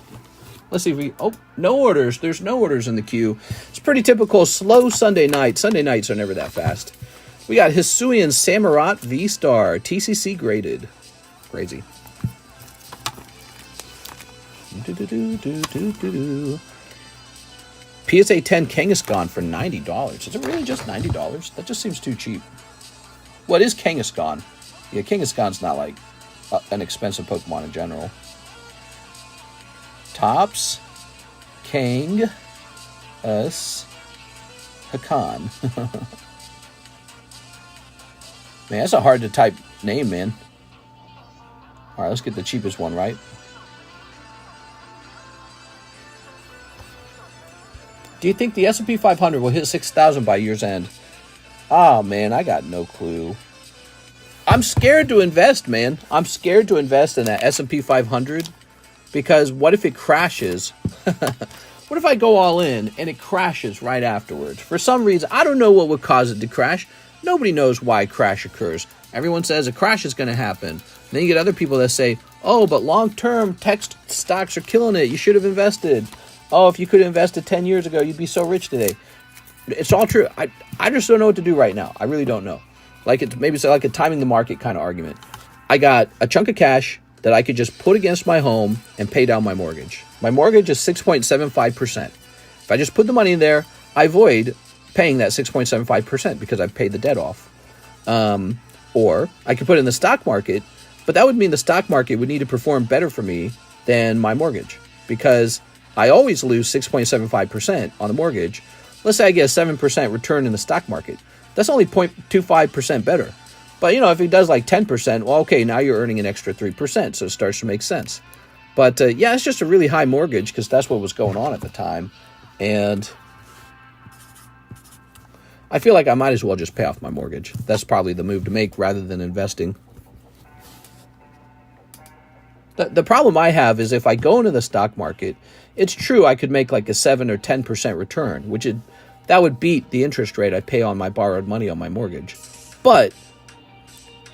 Let's see if we... Oh, no orders. There's no orders in the queue. It's pretty typical slow Sunday night. Sunday nights are never that fast. We got Hisuian Samurott V-Star. TCC graded. Crazy. PSA 10 Kangaskhan for $90. Is it really just $90? That just seems too cheap. What is Kangaskhan? Yeah, Kangaskhan's not like an expensive Pokemon in general. Tops, Kang, Us, Hakan. Man, that's a hard to type name, man. All right, let's get the cheapest one, right? Do you think the S&P 500 will hit 6,000 by year's end? Oh, man, I got no clue. I'm scared to invest, man. I'm scared to invest in that S&P 500. Because what if it crashes? What if I go all in and it crashes right afterwards? For some reason, I don't know what would cause it to crash. Nobody knows why a crash occurs. Everyone says a crash is going to happen. And then you get other people that say, oh, but long-term tech stocks are killing it. You should have invested. Oh, if you could have invested 10 years ago, you'd be so rich today. It's all true. I just don't know what to do right now. I really don't know. Maybe it's like a timing the market kind of argument. I got a chunk of cash that I could just put against my home and pay down my mortgage. My mortgage is 6.75%. If I just put the money in there, I avoid paying that 6.75% because I've paid the debt off. Or I could put it in the stock market, but that would mean the stock market would need to perform better for me than my mortgage because I always lose 6.75% on the mortgage. Let's say I get a 7% return in the stock market. That's only 0.25% better. But, if he does like 10%, well, okay, now you're earning an extra 3%, so it starts to make sense. But, yeah, it's just a really high mortgage because that's what was going on at the time. And I feel like I might as well just pay off my mortgage. That's probably the move to make rather than investing. The problem I have is if I go into the stock market, it's true I could make like a 7 or 10% return, that would beat the interest rate I pay on my borrowed money on my mortgage. But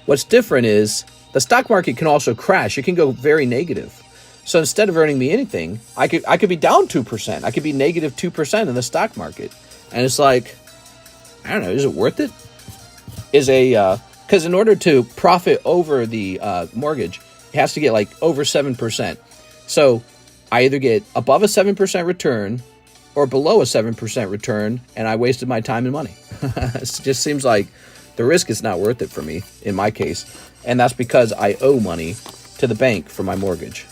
what's different is the stock market can also crash. It can go very negative. So instead of earning me anything, I could be down 2%. I could be negative 2% in the stock market. And it's like, I don't know, is it worth it? Because in order to profit over the mortgage, it has to get like over 7%. So I either get above a 7% return or below a 7% return, and I wasted my time and money. It just seems like the risk is not worth it for me, in my case. And that's because I owe money to the bank for my mortgage.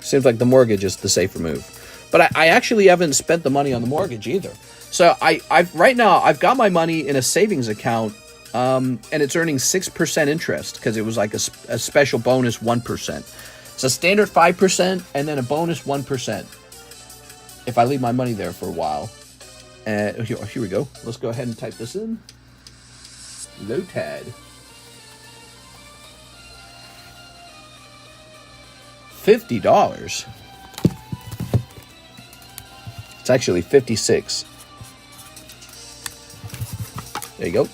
Seems like the mortgage is the safer move. But I actually haven't spent the money on the mortgage either. So right now, I've got my money in a savings account, and it's earning 6% interest because it was like a special bonus 1%. It's a standard 5% and then a bonus 1% if I leave my money there for a while. Here we go. Let's go ahead and type this in. Lotad. $50. It's actually 56. There you go.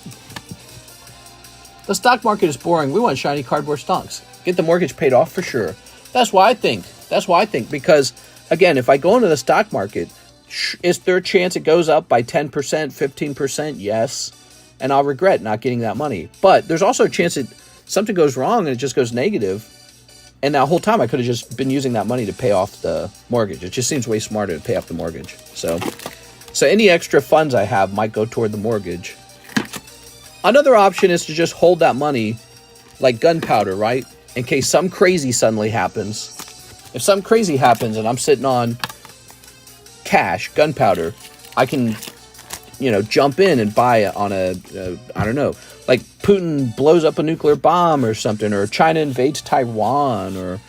The stock market is boring. We want shiny cardboard stonks. Get the mortgage paid off for sure. That's why I think. That's why I think. Because, again, if I go into the stock market, is there a chance it goes up by 10%, 15%? Yes. And I'll regret not getting that money. But there's also a chance that something goes wrong and it just goes negative. And that whole time I could have just been using that money to pay off the mortgage. It just seems way smarter to pay off the mortgage. So any extra funds I have might go toward the mortgage. Another option is to just hold that money like gunpowder, right? In case something crazy suddenly happens. If something crazy happens and I'm sitting on cash, gunpowder, I can, jump in and buy it on I don't know, like Putin blows up a nuclear bomb or something, or China invades Taiwan, or...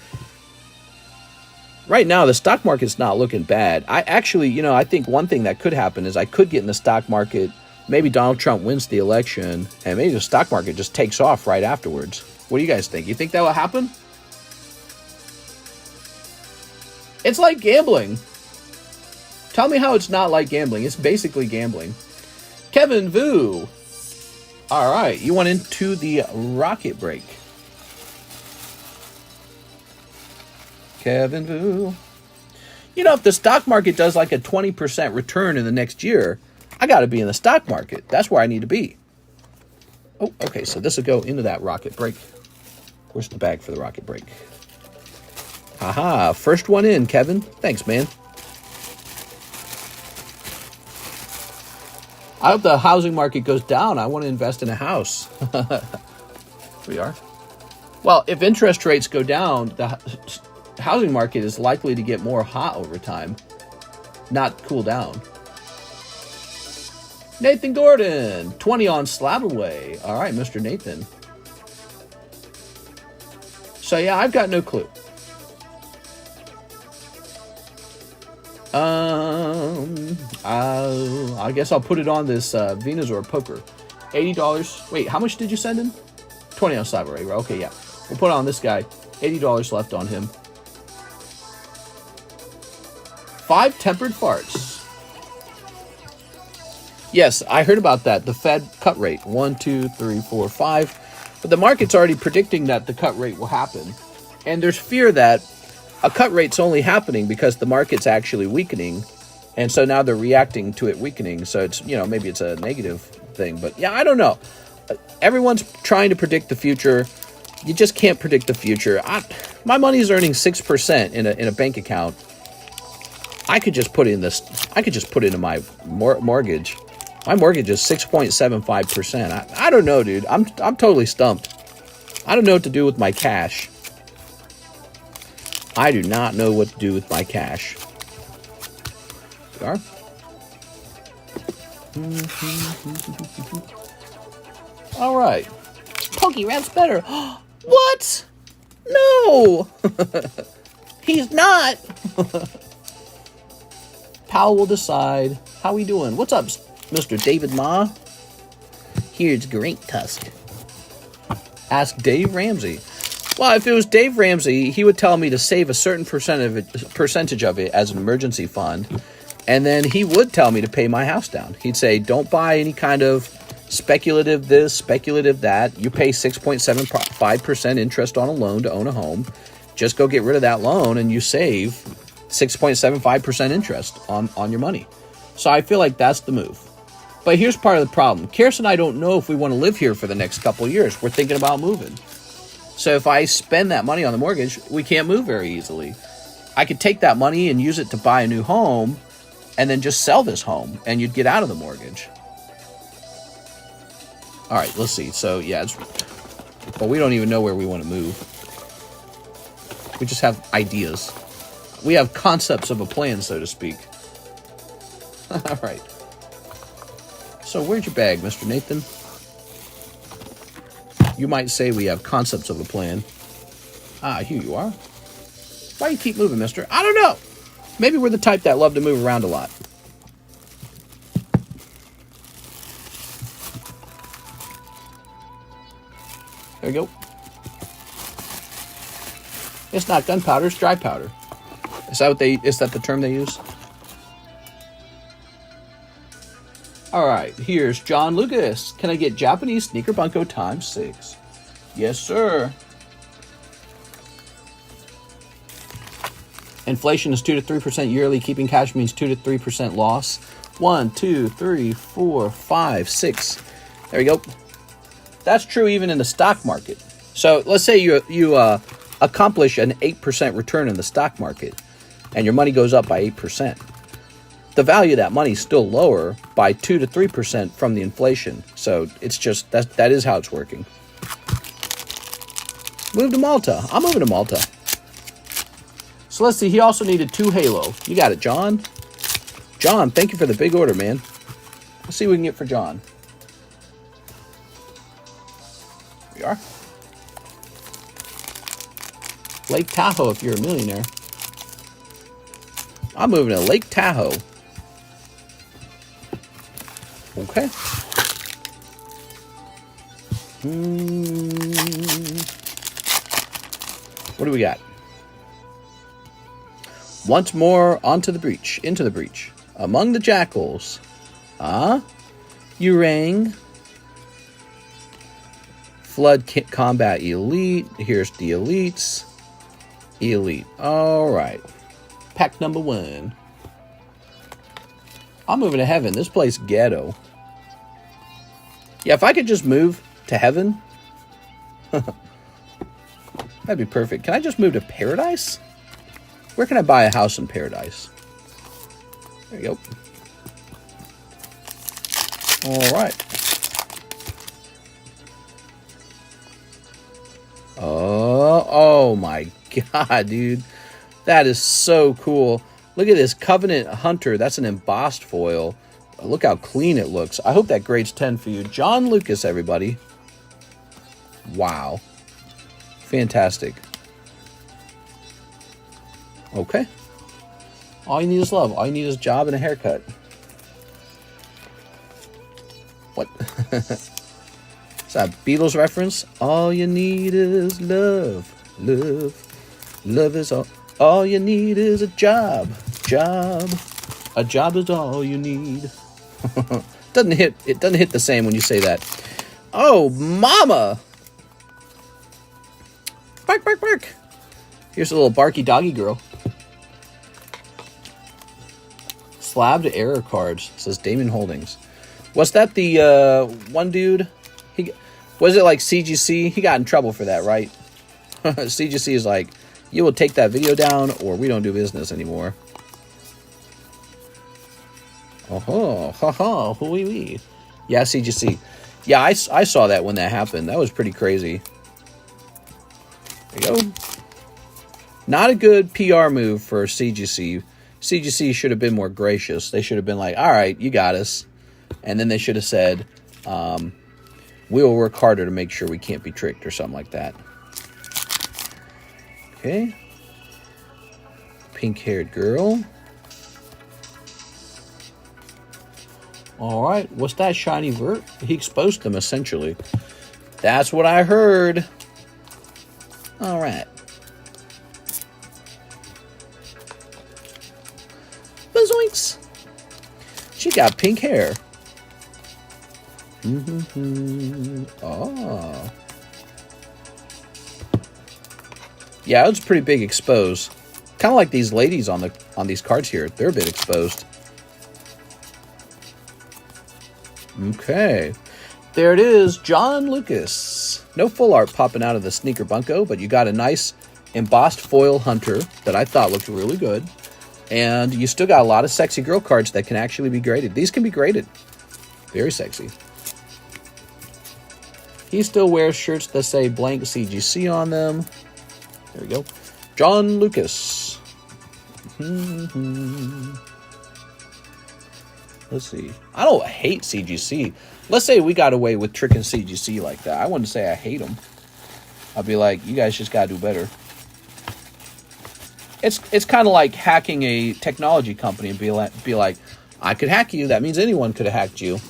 Right now, the stock market's not looking bad. I actually, I think one thing that could happen is I could get in the stock market. Maybe Donald Trump wins the election, and maybe the stock market just takes off right afterwards. What do you guys think? You think that will happen? It's like gambling. Tell me how it's not like gambling. It's basically gambling. Kevin Vu. All right, you went into the rocket break. Kevin Vu. If the stock market does like a 20% return in the next year, I got to be in the stock market. That's where I need to be. Oh, okay, so this will go into that rocket break. Where's the bag for the rocket break? Aha, first one in, Kevin. Thanks, man. I hope the housing market goes down. I want to invest in a house. We are. Well, if interest rates go down, the housing market is likely to get more hot over time, not cool down. Nathan Gordon, 20 on slab away. All right, Mr. Nathan. So, yeah, I've got no clue. I guess I'll put it on this Venusaur poker. $80. Wait, how much did you send in? 20 on slab array. Okay, yeah. We'll put it on this guy. $80 left on him. 5 tempered farts. Yes, I heard about that. The Fed cut rate. 1, 2, 3, 4, 5. But the market's already predicting that the cut rate will happen. And there's fear that a cut rate's only happening because the market's actually weakening. And so now they're reacting to it weakening. So it's, maybe it's a negative thing. But yeah, I don't know. Everyone's trying to predict the future. You just can't predict the future. My money's earning 6% in a bank account. I could just put in this. I could just put into my mortgage. My mortgage is 6.75%. I don't know, dude. I'm totally stumped. I don't know what to do with my cash. I do not know what to do with my cash. We are. All right. Pokerap's better. What? No. He's not. Powell will decide. How we doing? What's up, Mr. David Ma? Here's Great Tusk. Ask Dave Ramsey. Well, if it was Dave Ramsey, he would tell me to save a certain percentage of it as an emergency fund, and then he would tell me to pay my house down. He'd say, don't buy any kind of speculative this, speculative that. You pay 6.75% interest on a loan to own a home. Just go get rid of that loan, and you save 6.75% interest on your money. So I feel like that's the move. But here's part of the problem. Karis and I don't know if we want to live here for the next couple of years. We're thinking about moving. So if I spend that money on the mortgage, we can't move very easily. I could take that money and use it to buy a new home and then just sell this home and you'd get out of the mortgage. All right, let's see. So, yeah, but we don't even know where we want to move. We just have ideas. We have concepts of a plan, so to speak. All right. So where's your bag, Mr. Nathan? You might say we have concepts of a plan. Ah, here you are. Why do you keep moving, mister? I don't know. Maybe we're the type that love to move around a lot. There we go. It's not gunpowder, it's dry powder. Is that the term they use? Alright, here's John Lucas. Can I get Japanese sneaker bunko times 6? Yes, sir. Inflation is 2 to 3% yearly. Keeping cash means 2 to 3% loss. 1, 2, 3, 4, 5, 6. There we go. That's true even in the stock market. So let's say you accomplish an 8% return in the stock market, and your money goes up by 8%. The value of that money is still lower by 2 to 3% from the inflation. So it's just that is how it's working. Move to Malta. I'm moving to Malta. So let's see. He also needed 2 Halo. You got it, John. John, thank you for the big order, man. Let's see what we can get for John. Here we are. Lake Tahoe if you're a millionaire. I'm moving to Lake Tahoe. Okay. What do we got? Once more into the breach. Among the jackals. You rang. Flood combat elite. Here's the elites. Elite. Alright. Pack number 1. I'm moving to heaven. This place ghetto. Yeah, if I could just move to heaven. That'd be perfect. Can I just move to paradise? Where can I buy a house in paradise? There you go. Alright. Oh my god, dude. That is so cool. Look at this Covenant Hunter. That's an embossed foil. Look how clean it looks. I hope that grades 10 for you. John Lucas, everybody. Wow. Fantastic. Okay. All you need is love. All you need is a job and a haircut. What? Is that a Beatles reference? All you need is love. Love. Love is all you need is a job. Job. A job is all you need. It doesn't hit the same when you say that. Oh, mama. Bark, bark, bark. Here's a little barky doggy girl. Slab to error cards, says Damon Holdings. Was that the one dude? Was it like CGC? He got in trouble for that, right? CGC is like, you will take that video down or we don't do business anymore. Oh, haha, wee. Yeah, CGC. Yeah, I saw that when that happened. That was pretty crazy. There you go. Not a good PR move for CGC. CGC should have been more gracious. They should have been like, all right, you got us. And then they should have said, we will work harder to make sure we can't be tricked or something like that. Okay. Pink-haired girl. All right. What's that shiny vert? He exposed them, essentially. That's what I heard. All right. Bazoinks. She got pink hair. Oh. Yeah, it was pretty big exposed. Kind of like these ladies on these cards here. They're a bit exposed. Okay. There it is, John Lucas. No full art popping out of the sneaker bunko, but you got a nice embossed foil hunter that I thought looked really good. And you still got a lot of sexy girl cards that can actually be graded. These can be graded. Very sexy. He still wears shirts that say blank CGC on them. There we go. John Lucas. Let's see. I don't hate CGC. Let's say we got away with tricking CGC like that. I wouldn't say I hate them. I'd be like, you guys just got to do better. It's kind of like hacking a technology company and be like, I could hack you. That means anyone could have hacked you.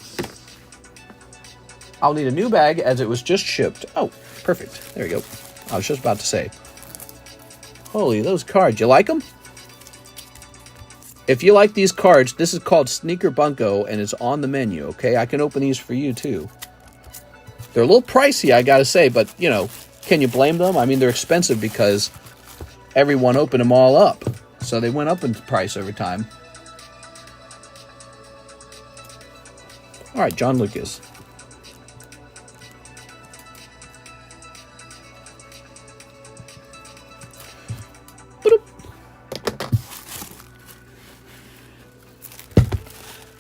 I'll need a new bag as it was just shipped. Oh, perfect. There we go. I was just about to say. Holy, those cards. You like them? If you like these cards, this is called Sneaker Bunko, and it's on the menu, okay? I can open these for you, too. They're a little pricey, I gotta say, but, you know, can you blame them? I mean, they're expensive because everyone opened them all up. So they went up in price over time. All right, John Lucas.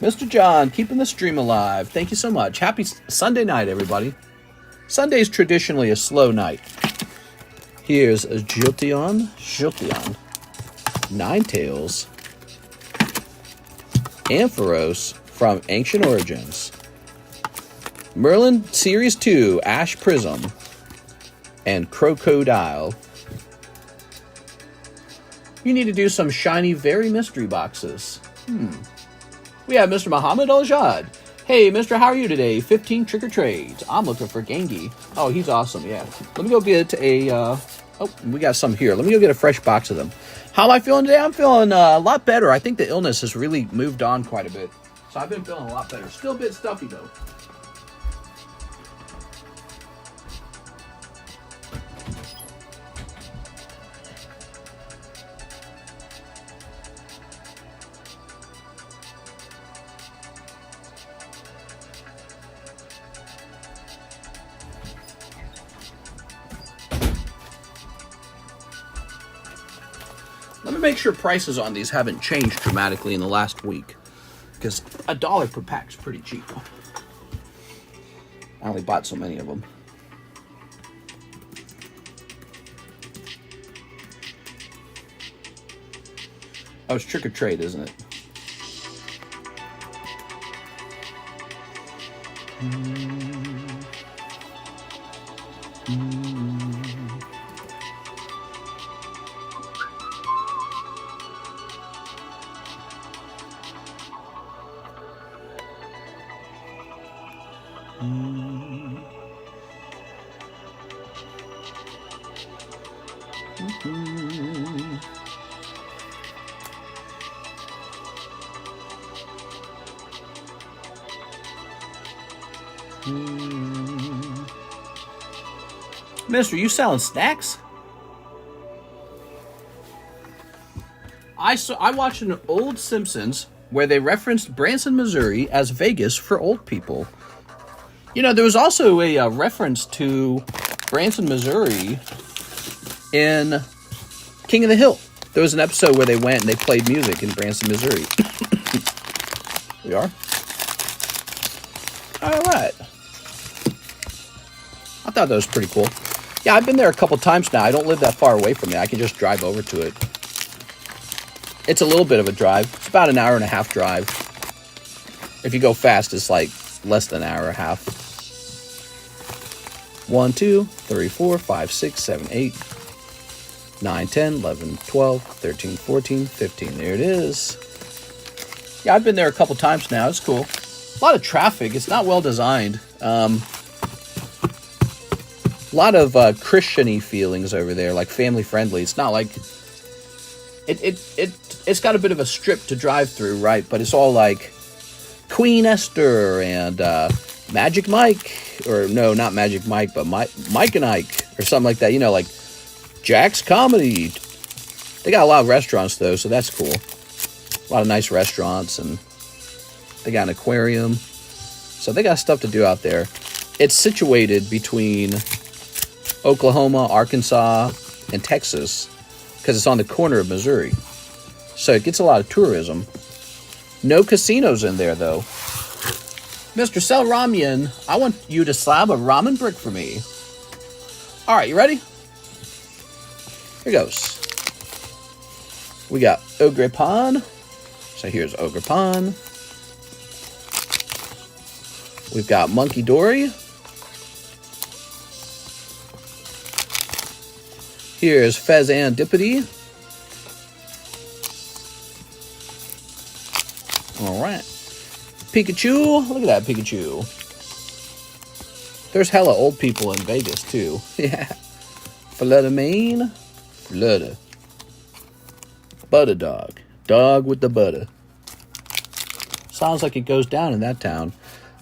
Mr. John, keeping the stream alive. Thank you so much. Happy Sunday night, everybody. Sunday's traditionally a slow night. Here's a Jilteon, Ninetales, Ampharos from Ancient Origins, Merlin Series 2, Ash Prism, and Crocodile. You need to do some shiny, very mystery boxes. We have Mr. Muhammad Al-Jad. Hey, mister, how are you today? 15 trick or trades. I'm looking for Gengi. Oh, he's awesome, yeah. Let me go get a, oh, we got some here. Let me go get a fresh box of them. How am I feeling today? I'm feeling a lot better. I think the illness has really moved on quite a bit. So I've been feeling a lot better. Still a bit stuffy, though. Let me make sure prices on these haven't changed dramatically in the last week, because $1 per pack is pretty cheap. I only bought so many of them. Oh, it's trick or trade, isn't it? Mister, you selling snacks? I watched an old Simpsons where they referenced Branson, Missouri as Vegas for old people. You know, there was also a reference to Branson, Missouri in King of the Hill. There was an episode where they went and they played music in Branson, Missouri. We are? All right. I thought that was pretty cool. Yeah, I've been there a couple times now. I don't live that far away from it. I can just drive over to it. It's a little bit of a drive. It's about an hour and a half drive. If you go fast, it's like less than an hour and a half. 1, 2, 3, 4, 5, 6, 7, 8, 9, 10, 11, 12, 13, 14, 15. There it is. Yeah, I've been there a couple times now. It's cool. A lot of traffic. It's not well designed. A lot of Christian-y feelings over there, like family friendly. It's not like it's got a bit of a strip to drive through, right? But it's all like Queen Esther and Magic Mike, or no, not Magic Mike, but Mike and Ike or something like that. You know, like Jack's Comedy. They got a lot of restaurants though, so that's cool. A lot of nice restaurants, and they got an aquarium. So they got stuff to do out there. It's situated between Oklahoma, Arkansas, and Texas, because it's on the corner of Missouri. So it gets a lot of tourism. No casinos in there, though. Mr. Sell Ramen, I want you to slab a ramen brick for me. All right, you ready? Here goes. We got Ogrepan. So here's Ogrepan. We've got Monkey Dory. Here's Fezandipity. All right. Pikachu. Look at that Pikachu. There's hella old people in Vegas, too. Yeah. Fluttermane. Flutter. Butter dog. Dog with the butter. Sounds like it goes down in that town.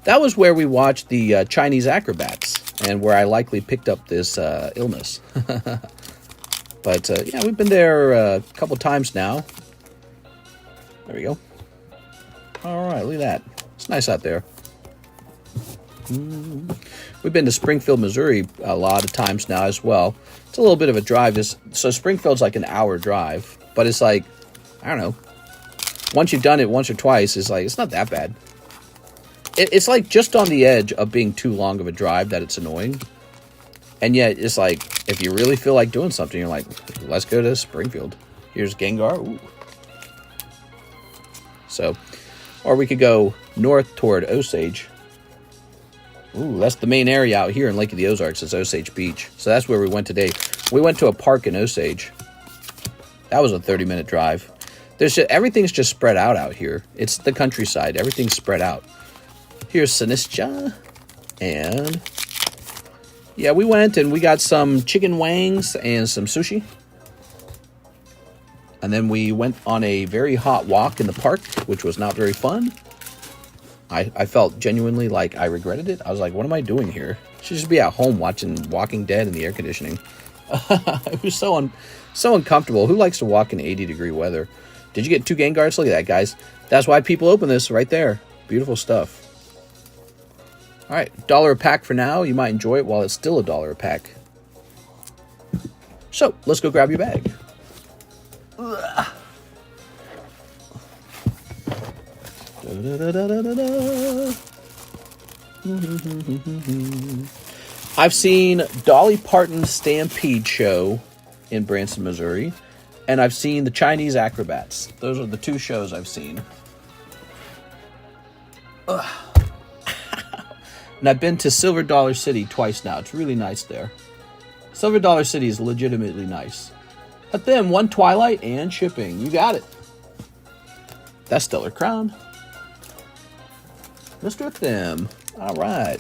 That was where we watched the Chinese acrobats, and where I likely picked up this illness. But yeah, we've been there a couple times now. There we go. All right, look at that. It's nice out there. We've been to Springfield, Missouri a lot of times now as well. It's a little bit of a drive. So Springfield's like an hour drive, but it's like, I don't know. Once you've done it once or twice, it's not that bad. It's like just on the edge of being too long of a drive that it's annoying. And yet it's like, if you really feel like doing something, you're like, let's go to Springfield. Here's Gengar. Ooh. So, or we could go north toward Osage. Ooh, that's the main area out here in Lake of the Ozarks is Osage Beach. So that's where we went today. We went to a park in Osage. That was a 30-minute drive. Everything's just spread out here. It's the countryside. Everything's spread out. Here's Sinistra. And yeah, we went and we got some chicken wangs and some sushi. And then we went on a very hot walk in the park, which was not very fun. I felt genuinely like I regretted it. I was like, what am I doing here? I should just be at home watching Walking Dead in the air conditioning. It was so uncomfortable. Who likes to walk in 80-degree weather? Did you get 2 Gengars? Look at that, guys. That's why people open this right there. Beautiful stuff. All right, $1 a pack for now. You might enjoy it while it's still $1 a pack. So, let's go grab your bag. Ugh. I've seen Dolly Parton's Stampede show in Branson, Missouri, and I've seen the Chinese acrobats. Those are the 2 shows I've seen. And I've been to Silver Dollar City twice now. It's really nice there. Silver Dollar City is legitimately nice. But then 1 Twilight and shipping. You got it. That's Stellar Crown. Mr. Thim. All right.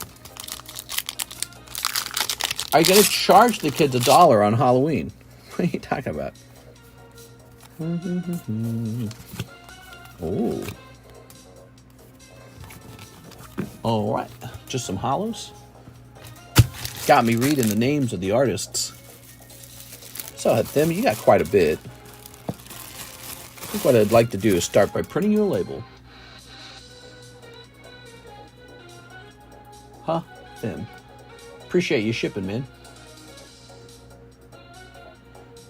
Are you going to charge the kids $1 on Halloween? What are you talking about? Oh. All right. Just some hollows. Got me reading the names of the artists. So, Thim, you got quite a bit. I think what I'd like to do is start by printing you a label. Huh, Thim. Appreciate you shipping, man.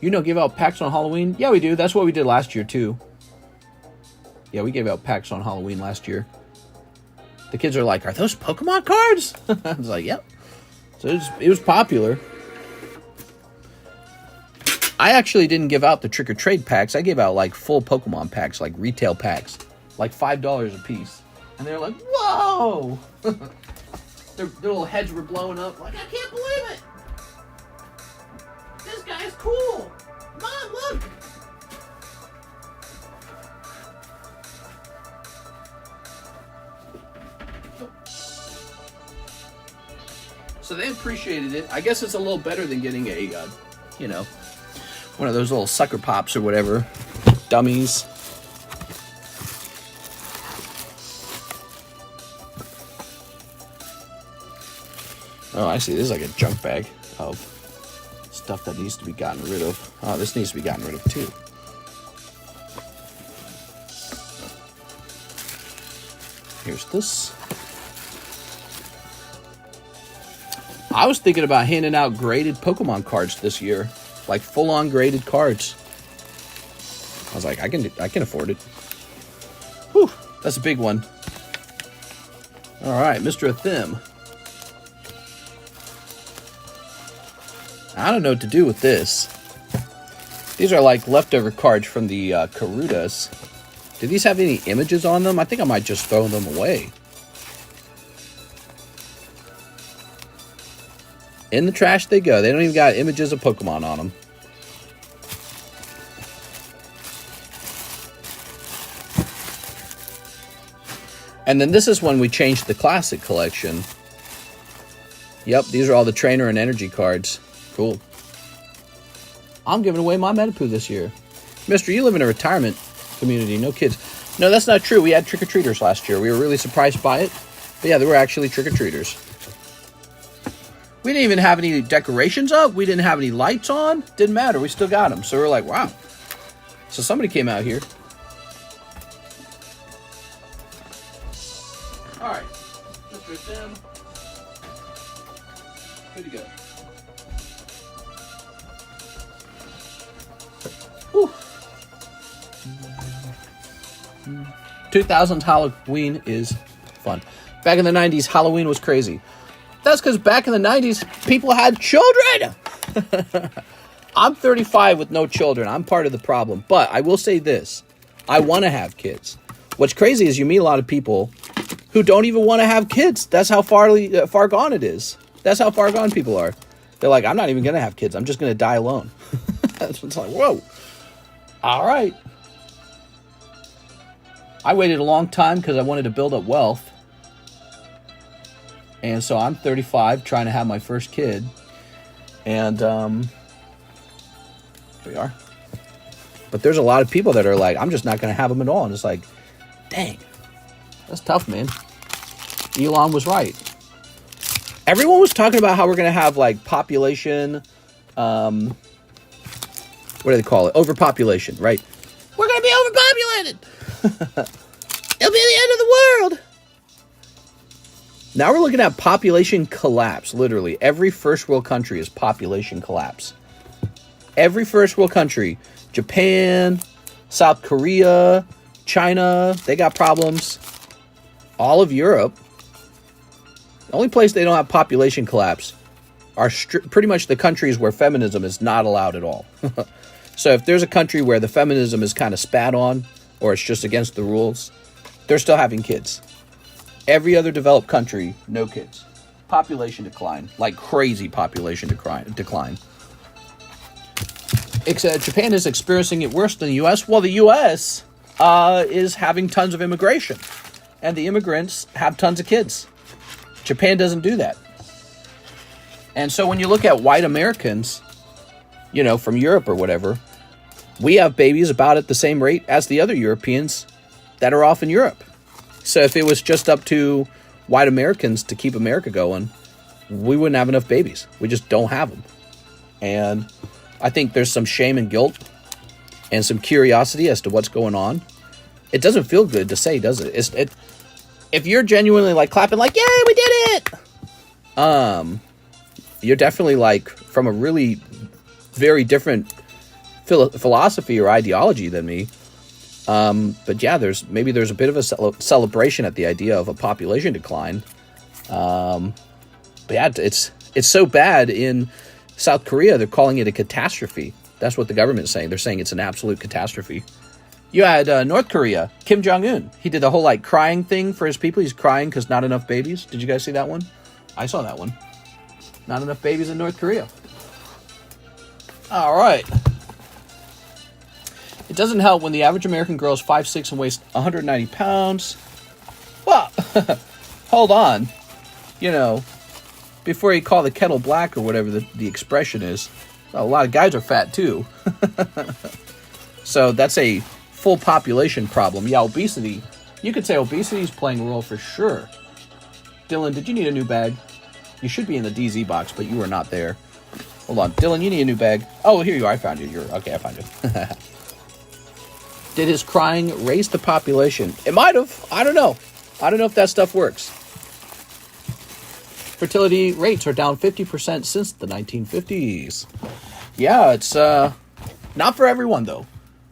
You know, give out packs on Halloween? Yeah, we do. That's what we did last year, too. Yeah, we gave out packs on Halloween last year. The kids are like, are those Pokemon cards? I was like, yep. So it was popular. I actually didn't give out the trick-or-trade packs. I gave out, like, full Pokemon packs, like retail packs. Like $5 a piece. And they're like, whoa! Their little heads were blowing up. Like, I can't believe it! This guy's cool! Mom, look! So they appreciated it. I guess it's a little better than getting a, you know, one of those little sucker pops or whatever. Dummies. Oh, I see. This is like a junk bag of stuff that needs to be gotten rid of. Oh, this needs to be gotten rid of too. Here's this. I was thinking about handing out graded Pokemon cards this year. Like full-on graded cards. I was like, I can afford it. Whew, that's a big one. All right, Mr. Thim. I don't know what to do with this. These are like leftover cards from the Karutas. Do these have any images on them? I think I might just throw them away. In the trash they go. They don't even got images of Pokemon on them. And then this is when we changed the Classic collection. Yep, these are all the trainer and energy cards. Cool. I'm giving away my Metapoo this year. Mister, you live in a retirement community, no kids. No, that's not true. We had trick-or-treaters last year. We were really surprised by it. But yeah, there were actually trick-or-treaters. We didn't even have any decorations up. We didn't have any lights on. Didn't matter. We still got them. So we're like, wow. So somebody came out here. All right. Let's put them. Good to go. Whew. 2000s Halloween is fun. Back in the 90s, Halloween was crazy. That's because back in the 90s, people had children. I'm 35 with no children. I'm part of the problem. But I will say this. I want to have kids. What's crazy is you meet a lot of people who don't even want to have kids. That's how far gone it is. That's how far gone people are. They're like, I'm not even going to have kids. I'm just going to die alone. It's like, whoa. All right. I waited a long time because I wanted to build up wealth. And so I'm 35 trying to have my first kid. And here we are. But there's a lot of people that are like, I'm just not going to have them at all. And it's like, dang, that's tough, man. Elon was right. Everyone was talking about how we're going to have like population, what do they call it? Overpopulation, right? We're going to be overpopulated. It'll be the end of the world. Now we're looking at population collapse, literally. Every first world country is population collapse. Every first world country, Japan, South Korea, China, they got problems. All of Europe. The only place they don't have population collapse are pretty much the countries where feminism is not allowed at all. So if there's a country where the feminism is kind of spat on, or it's just against the rules, they're still having kids. Every other developed country, no kids. Population decline, like crazy population decline. Except Japan is experiencing it worse than the U.S. Well, the U.S. Is having tons of immigration, and the immigrants have tons of kids. Japan doesn't do that. And so when you look at white Americans, you know, from Europe or whatever, we have babies about at the same rate as the other Europeans that are off in Europe. So if it was just up to white Americans to keep America going, we wouldn't have enough babies. We just don't have them. And I think there's some shame and guilt and some curiosity as to what's going on. It doesn't feel good to say, does it? If you're genuinely like clapping like, yay, we did it! You're definitely like from a really very different philosophy or ideology than me. But yeah, there's a bit of a celebration at the idea of a population decline. But yeah, it's so bad in South Korea, they're calling it a catastrophe. That's what the government's saying. They're saying it's an absolute catastrophe. You had North Korea, Kim Jong-un. He did the whole like crying thing for his people. He's crying because not enough babies. Did you guys see that one? I saw that one. Not enough babies in North Korea. All right. It doesn't help when the average American girl is 5'6" and weighs 190 pounds. Well, hold on. You know, before you call the kettle black or whatever the expression is, a lot of guys are fat too. So that's a full population problem. Yeah, obesity. You could say obesity is playing a role for sure. Dylan, did you need a new bag? You should be in the DZ box, but you were not there. Hold on. Dylan, you need a new bag. Oh, here you are. I found you. Okay, I found you. Did his crying raise the population? It might have. I don't know. I don't know if that stuff works. Fertility rates are down 50% since the 1950s. Yeah, it's not for everyone, though.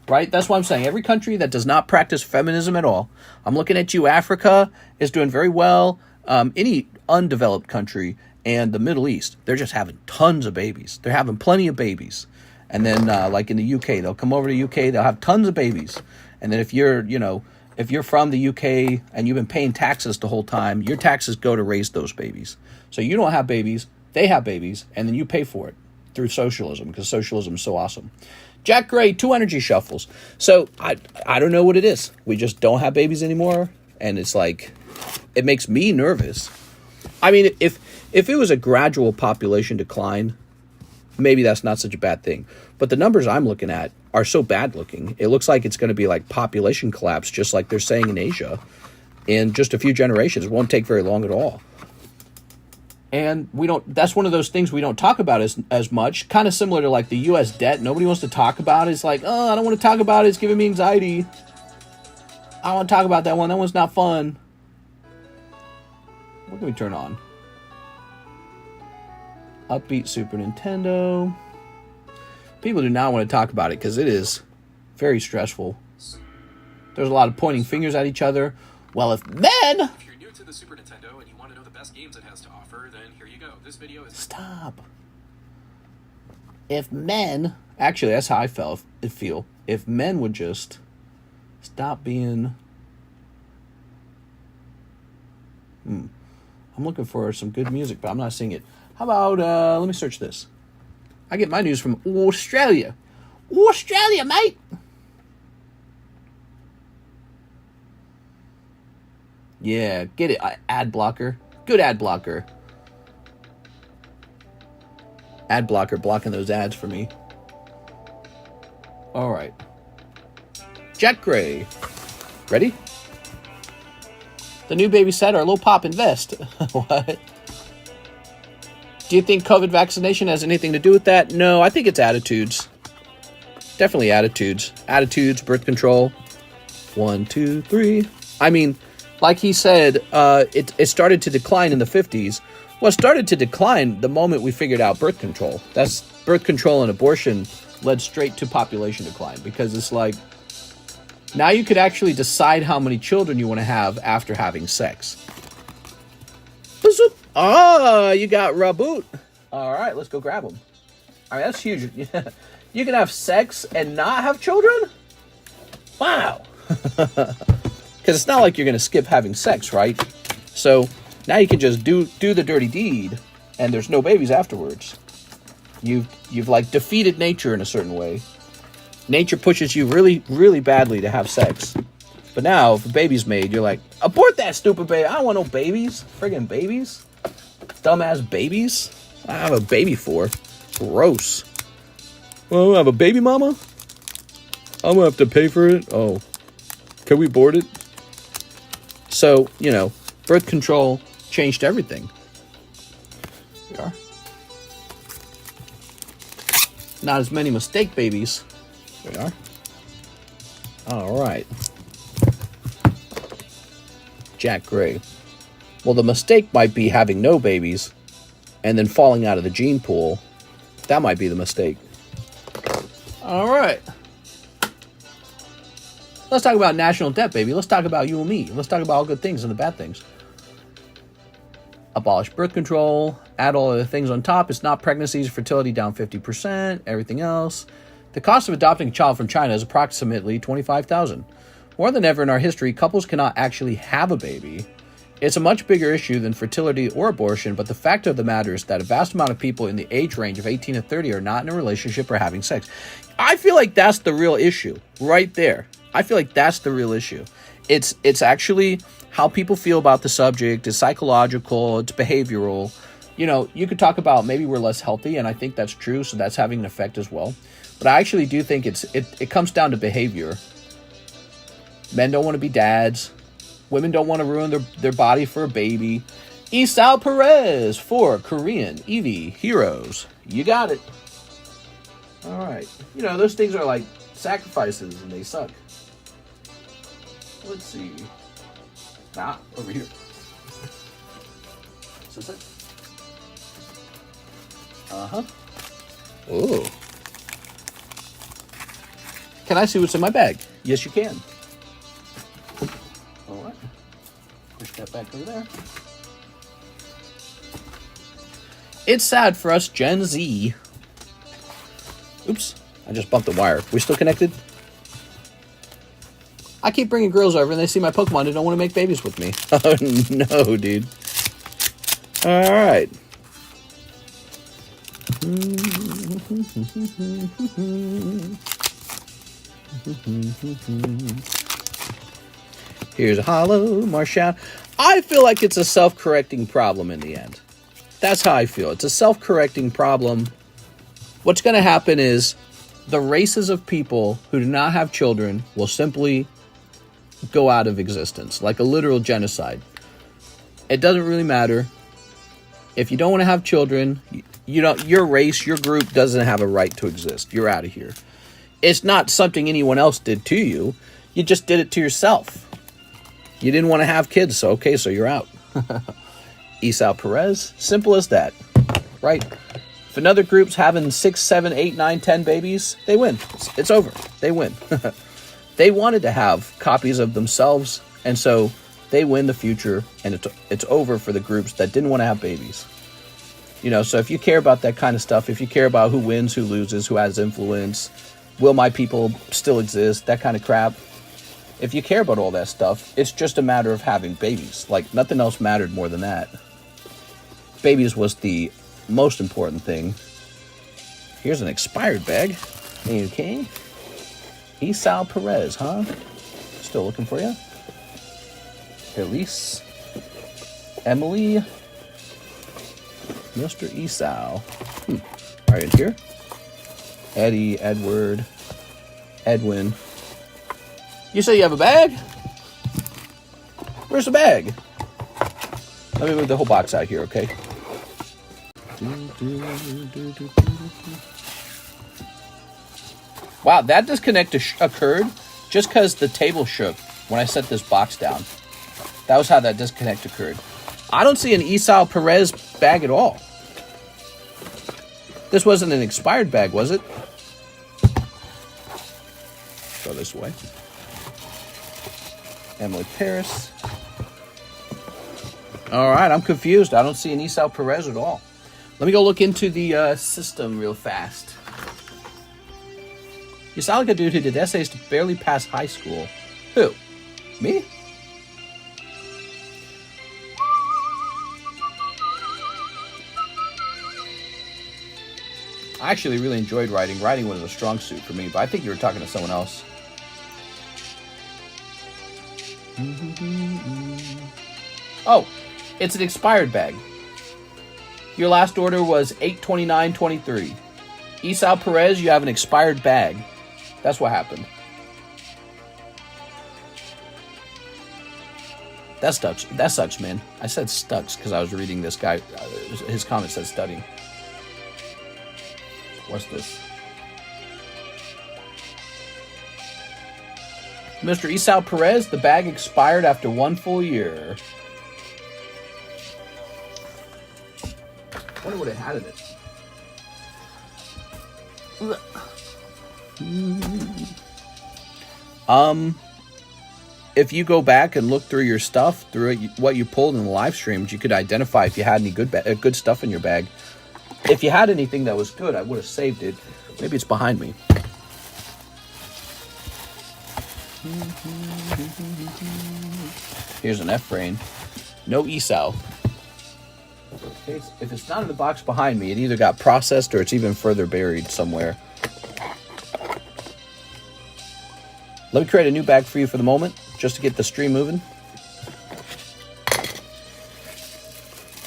Right? That's what I'm saying. Every country that does not practice feminism at all. I'm looking at you. Africa is doing very well. Any undeveloped country and the Middle East, they're just having tons of babies. They're having plenty of babies. And then, like in the UK, they'll come over to the UK, they'll have tons of babies. And then if you're from the UK and you've been paying taxes the whole time, your taxes go to raise those babies. So you don't have babies, they have babies, and then you pay for it through socialism, because socialism is so awesome. Jack Gray, 2 energy shuffles. So I don't know what it is. We just don't have babies anymore. And it's like, it makes me nervous. I mean, if it was a gradual population decline, maybe that's not such a bad thing. But the numbers I'm looking at are so bad looking. It looks like it's going to be like population collapse, just like they're saying in Asia, in just a few generations. It won't take very long at all. And that's one of those things we don't talk about as much, kind of similar to like the U.S. debt. Nobody wants to talk about it. It's like, oh, I don't want to talk about it. It's giving me anxiety. I don't want to talk about that one. That one's not fun. What can we turn on? Upbeat Super Nintendo. People do not want to talk about it because it is very stressful. There's a lot of pointing fingers at each other. Well, if men... If you're new to the Super Nintendo and you want to know the best games it has to offer, then here you go. This video is... Stop. If men... Actually, that's how I feel. If men would just stop being... I'm looking for some good music, but I'm not seeing it. How about, let me search this. I get my news from Australia. Australia, mate! Yeah, get it. Ad blocker. Good ad blocker. Ad blocker blocking those ads for me. All right. Jack Gray. Ready? The new baby said, our little pop invest. What? Do you think COVID vaccination has anything to do with that? No, I think it's attitudes. Definitely attitudes. Attitudes, birth control. 1, 2, 3. I mean, like he said, it started to decline in the 50s. Well, it started to decline the moment we figured out birth control. That's birth control and abortion led straight to population decline, because it's like, now you could actually decide how many children you want to have after having sex. Oh, you got Raboot. All right, let's go grab them. All right, that's huge. You can have sex and not have children? Wow. Because it's not like you're going to skip having sex, right? So now you can just do the dirty deed, and there's no babies afterwards. You've like defeated nature in a certain way. Nature pushes you really, really badly to have sex. But now, if a baby's made, you're like, abort that stupid baby. I don't want no babies. Friggin' babies. Dumbass babies. I have a baby for. Gross. Well, I have a baby mama? I'm gonna have to pay for it? Oh. Can we board it? So, birth control changed everything. Here we are. Not as many mistake babies. Here we are. All right. Jack Gray. Well, the mistake might be having no babies and then falling out of the gene pool. That might be the mistake. All right. Let's talk about national debt, baby. Let's talk about you and me. Let's talk about all good things and the bad things. Abolish birth control. Add all other things on top. It's not pregnancies, fertility down 50%, everything else. The cost of adopting a child from China is approximately $25,000. More than ever in our history, couples cannot actually have a baby. It's a much bigger issue than fertility or abortion, but the fact of the matter is that a vast amount of people in the age range of 18 to 30 are not in a relationship or having sex. I feel like that's the real issue right there. I feel like that's the real issue. It's actually how people feel about the subject. It's psychological. It's behavioral. You could talk about maybe we're less healthy, and I think that's true, so that's having an effect as well. But I actually do think it comes down to behavior. Men don't want to be dads. Women don't want to ruin their body for a baby. Isao Perez for Korean Eevee Heroes. You got it. All right. Those things are like sacrifices, and they suck. Let's see. Over here. Is this it? Uh-huh. Oh. Can I see what's in my bag? Yes, you can. All right. Push that back over there. It's sad for us Gen Z. Oops. I just bumped the wire. We still connected? I keep bringing girls over and they see my Pokemon and don't want to make babies with me. Oh, no, dude. All right. Here's a Holo Marshall. I feel like it's a self-correcting problem in the end. That's how I feel. It's a self-correcting problem. What's going to happen is the races of people who do not have children will simply go out of existence, like a literal genocide. It doesn't really matter. If you don't want to have children, your race, your group doesn't have a right to exist. You're out of here. It's not something anyone else did to you. You just did it to yourself. You didn't want to have kids, so okay, so you're out. Isao Perez, simple as that, right? If another group's having 6, 7, 8, 9, 10 babies, they win. It's over. They win. They wanted to have copies of themselves, and so they win the future, and it's over for the groups that didn't want to have babies. You know, so if you care about that kind of stuff, if you care about who wins, who loses, who has influence, will my people still exist, that kind of crap, if you care about all that stuff, it's just a matter of having babies. Like, nothing else mattered more than that. Babies was the most important thing. Here's an expired bag. Okay. Isao Perez, huh? Still looking for you. Elise. Emily. Mr. Isao. Right in here. Eddie, Edward, Edwin. You say you have a bag? Where's the bag? Let me move the whole box out here, okay? Wow, that disconnect occurred just because the table shook when I set this box down. That was how that disconnect occurred. I don't see an Isao Perez bag at all. This wasn't an expired bag, was it? Go this way. Emily Paris. All right, I'm confused. I don't see an Isao Perez at all. Let me go look into the system real fast. You sound like a dude who did essays to barely pass high school. Who? Me? I actually really enjoyed writing. Writing was a strong suit for me, but I think you were talking to someone else. Oh, it's an expired bag. Your last order was 8/29/23. Isao Perez, you have an expired bag. That's what happened. That sucks, man. I said stucks because I was reading this guy. His comment said studying. What's this? Mr. Isao Perez, the bag expired after 1 full year. I wonder what it had in it. If you go back and look through your stuff, through what you pulled in the live streams, you could identify if you had any good stuff in your bag. If you had anything that was good, I would have saved it. Maybe it's behind me. Here's an F-Rain. No Isao. If it's not in the box behind me, it either got processed or it's even further buried somewhere. Let me create a new bag for you for the moment, just to get the stream moving.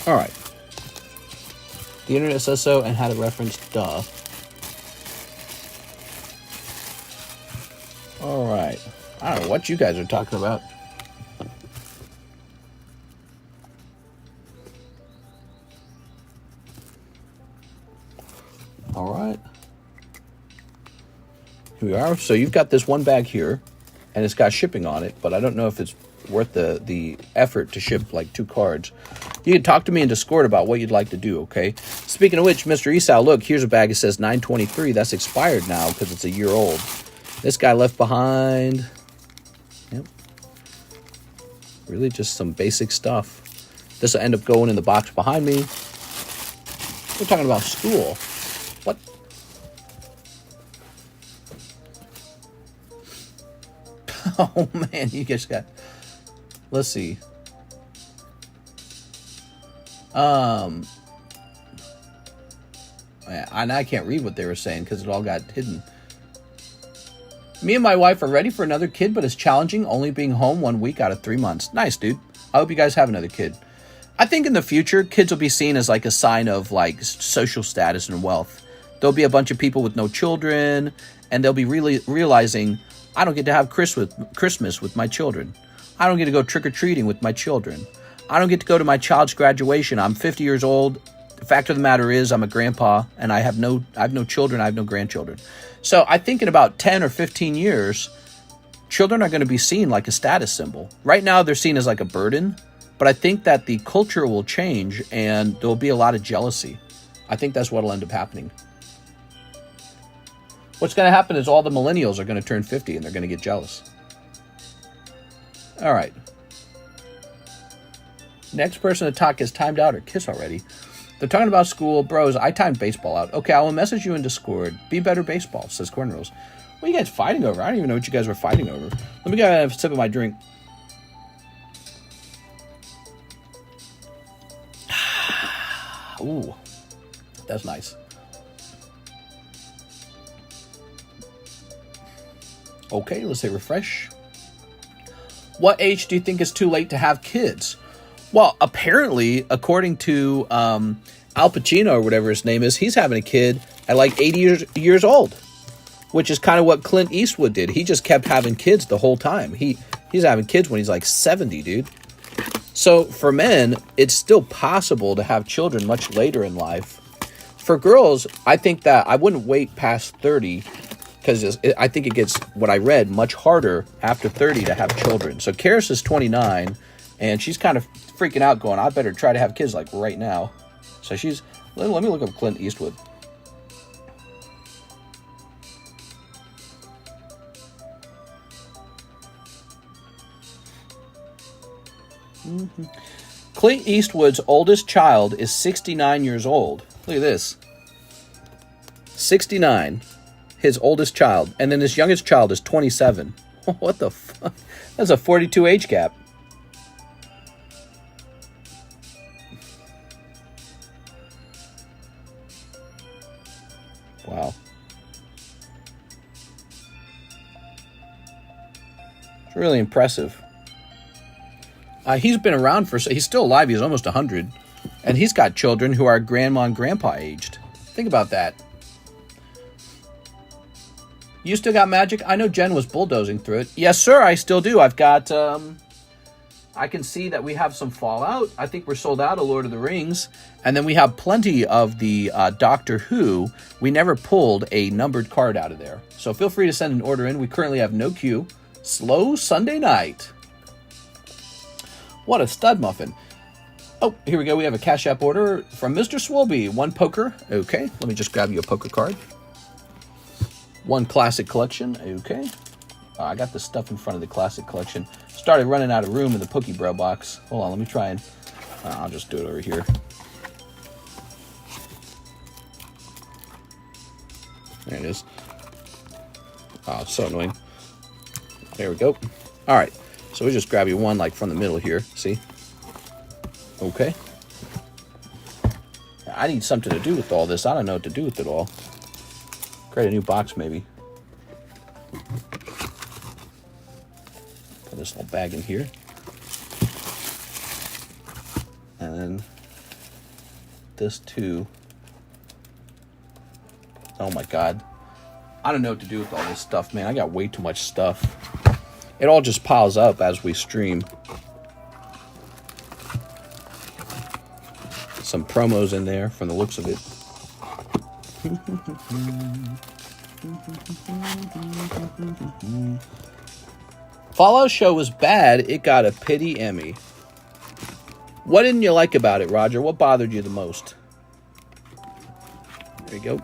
Alright. The internet says so and had a reference, duh. Alright. I don't know what you guys are talking about. Alright. Here we are. So you've got this one bag here, and it's got shipping on it, but I don't know if it's worth the effort to ship like 2 cards. You can talk to me in Discord about what you'd like to do, okay? Speaking of which, Mr. Isao, look, here's a bag that says 9/23. That's expired now because it's a year old. This guy left behind. Yep. Really just some basic stuff. This will end up going in the box behind me. We're talking about school. What? Oh, man, you just got... Let's see. And I can't read what they were saying because it all got hidden. Me and my wife are ready for another kid, but it's challenging only being home 1 week out of 3 months. Nice, dude. I hope you guys have another kid. I think in the future, kids will be seen as like a sign of like social status and wealth. there'll be a bunch of people with no children, and they'll be really realizing, I don't get to have Christmas with my children. I don't get to go trick-or-treating with my children. I don't get to go to my child's graduation. I'm 50 years old. The fact of the matter is I'm a grandpa, and I have no children. I have no grandchildren. So I think in about 10 or 15 years, children are going to be seen like a status symbol. Right now, they're seen as like a burden, but I think that the culture will change, and there'll be a lot of jealousy. I think that's what will end up happening. What's going to happen is all the millennials are going to turn 50 and they're going to get jealous. All right. Next person to talk is timed out or kiss already. They're talking about school. Bros, I timed baseball out. Okay, I will message you in Discord. Be better baseball, says Cornrows. What are you guys fighting over? I don't even know what you guys were fighting over. Let me go have a sip of my drink. Ooh, that's nice. Okay, let's say refresh. What age do you think is too late to have kids? Well, apparently, according to Al Pacino or whatever his name is, he's having a kid at like 80 years old, which is kind of what Clint Eastwood did. He just kept having kids the whole time. He's having kids when he's like 70, dude. So for men, it's still possible to have children much later in life. For girls, I think that I wouldn't wait past 30 because I think it gets, what I read, much harder after 30 to have children. So Karis is 29, and she's kind of freaking out going, I better try to have kids like right now. So she's, let me look up Clint Eastwood. Clint Eastwood's oldest child is 69 years old. Look at this. 69. His oldest child. And then his youngest child is 27. What the fuck? That's a 42 age gap. Wow. It's really impressive. He's been around he's still alive. He's almost 100. And he's got children who are grandma and grandpa aged. Think about that. You still got Magic? I know Jen was bulldozing through it. Yes, sir, I still do. I've got, I can see that we have some Fallout. I think we're sold out of Lord of the Rings. And then we have plenty of the Doctor Who. We never pulled a numbered card out of there. So feel free to send an order in. We currently have no queue. Slow Sunday night. What a stud muffin. Oh, here we go. We have a CASHAPP order from Mr. Swilby. 1 poker. Okay, let me just grab you a poker card. 1 classic collection. Okay. I got the stuff in front of the classic collection. Started running out of room in the PokeBruh box. Hold on, let me try and... I'll just do it over here. There it is. Oh, it's so annoying. There we go. All right. So we just grab you one like from the middle here. See? Okay. I need something to do with all this. I don't know what to do with it all. Create a new box, maybe. Put this little bag in here. And then this too. Oh my God. I don't know what to do with all this stuff, man. I got way too much stuff. It all just piles up as we stream. Some promos in there from the looks of it. Fallout show was bad. It got a pity Emmy. What didn't you like about it, Roger? What bothered you the most? There you go.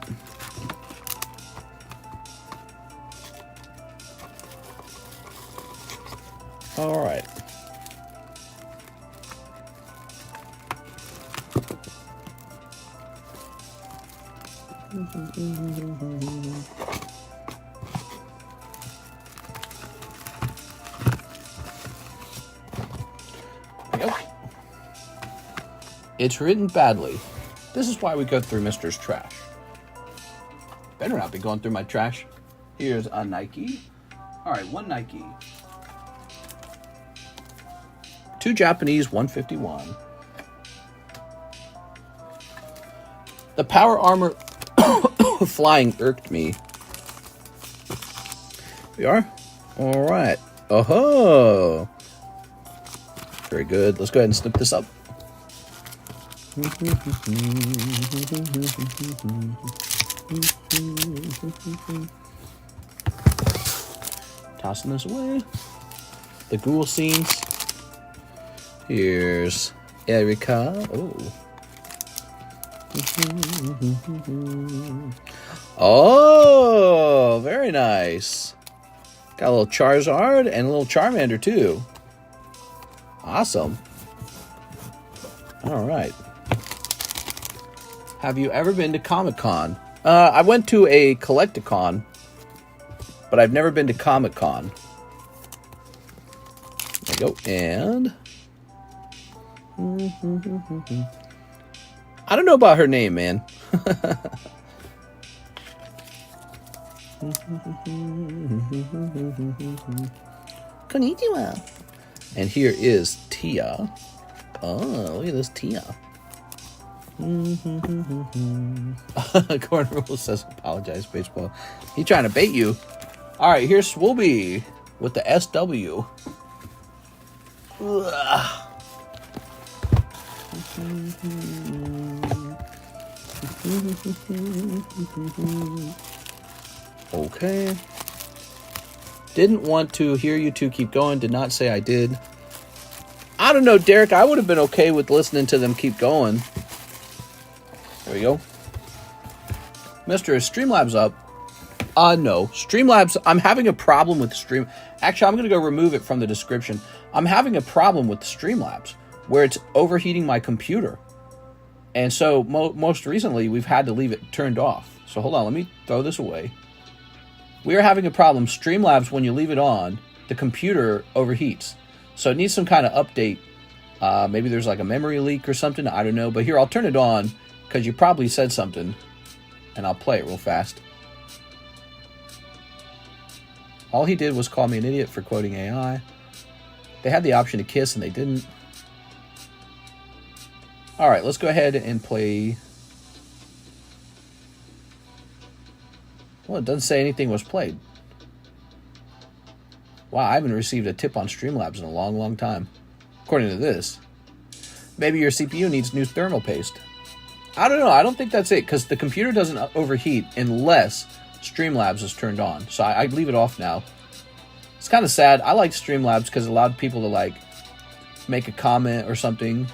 All right. Yep. It's written badly. This is why we go through Mr.'s trash. Better not be going through my trash. Here's a Nike. All right, 1 Nike. 2 Japanese, 151. The power armor Flying irked me. We are? All right. Oh-ho. Very good. Let's go ahead and snip this up. Tossing this away. The ghoul scenes. Here's Erika. Oh. Oh, very nice. Got a little Charizard and a little Charmander too. Awesome. All right. Have you ever been to Comic-Con? I went to a Collecticon, but I've never been to Comic-Con. There you go. And I don't know about her name, man. Konnichiwa. And here is Tia. Oh, look at this Tia. Corner Rule says apologize, baseball. He's trying to bait you. All right, here's Swoby with the SW. Okay. Didn't want to hear you two keep going. Did not say I did. I don't know, Derek. I would have been okay with listening to them keep going. There we go. Mr. Is Streamlabs up? No. Streamlabs, I'm having a problem with Stream. Actually, I'm going to go remove it from the description. I'm having a problem with Streamlabs where it's overheating my computer. And so most recently, we've had to leave it turned off. So hold on, let me throw this away. We are having a problem. Streamlabs, when you leave it on, the computer overheats. So it needs some kind of update. Maybe there's like a memory leak or something. I don't know. But here, I'll turn it on because you probably said something. And I'll play it real fast. All he did was call me an idiot for quoting AI. They had the option to kiss and they didn't. All right, let's go ahead and play. Well, it doesn't say anything was played. Wow, I haven't received a tip on Streamlabs in a long, long time. According to this. Maybe your CPU needs new thermal paste. I don't know. I don't think that's it, because the computer doesn't overheat unless Streamlabs is turned on. So I'd leave it off now. It's kind of sad. I like Streamlabs because it allowed people to, like, make a comment or something.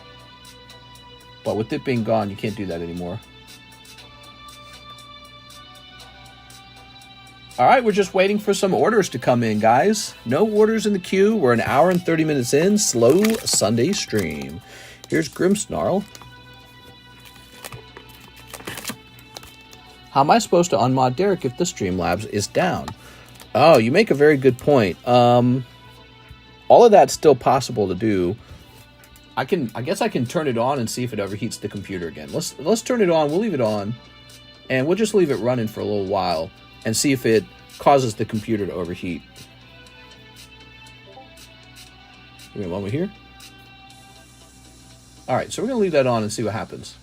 But with it being gone, you can't do that anymore. All right, we're just waiting for some orders to come in, guys. No orders in the queue. We're an hour and 30 minutes in. Slow Sunday stream. Here's Grimmsnarl. How am I supposed to unmod Derek if the Streamlabs is down? Oh, you make a very good point. All of that's still possible to do. I guess I can turn it on and see if it overheats the computer again. Let's turn it on. We'll leave it on, and we'll just leave it running for a little while and see if it causes the computer to overheat. Give me a moment here. All right, so we're gonna leave that on and see what happens.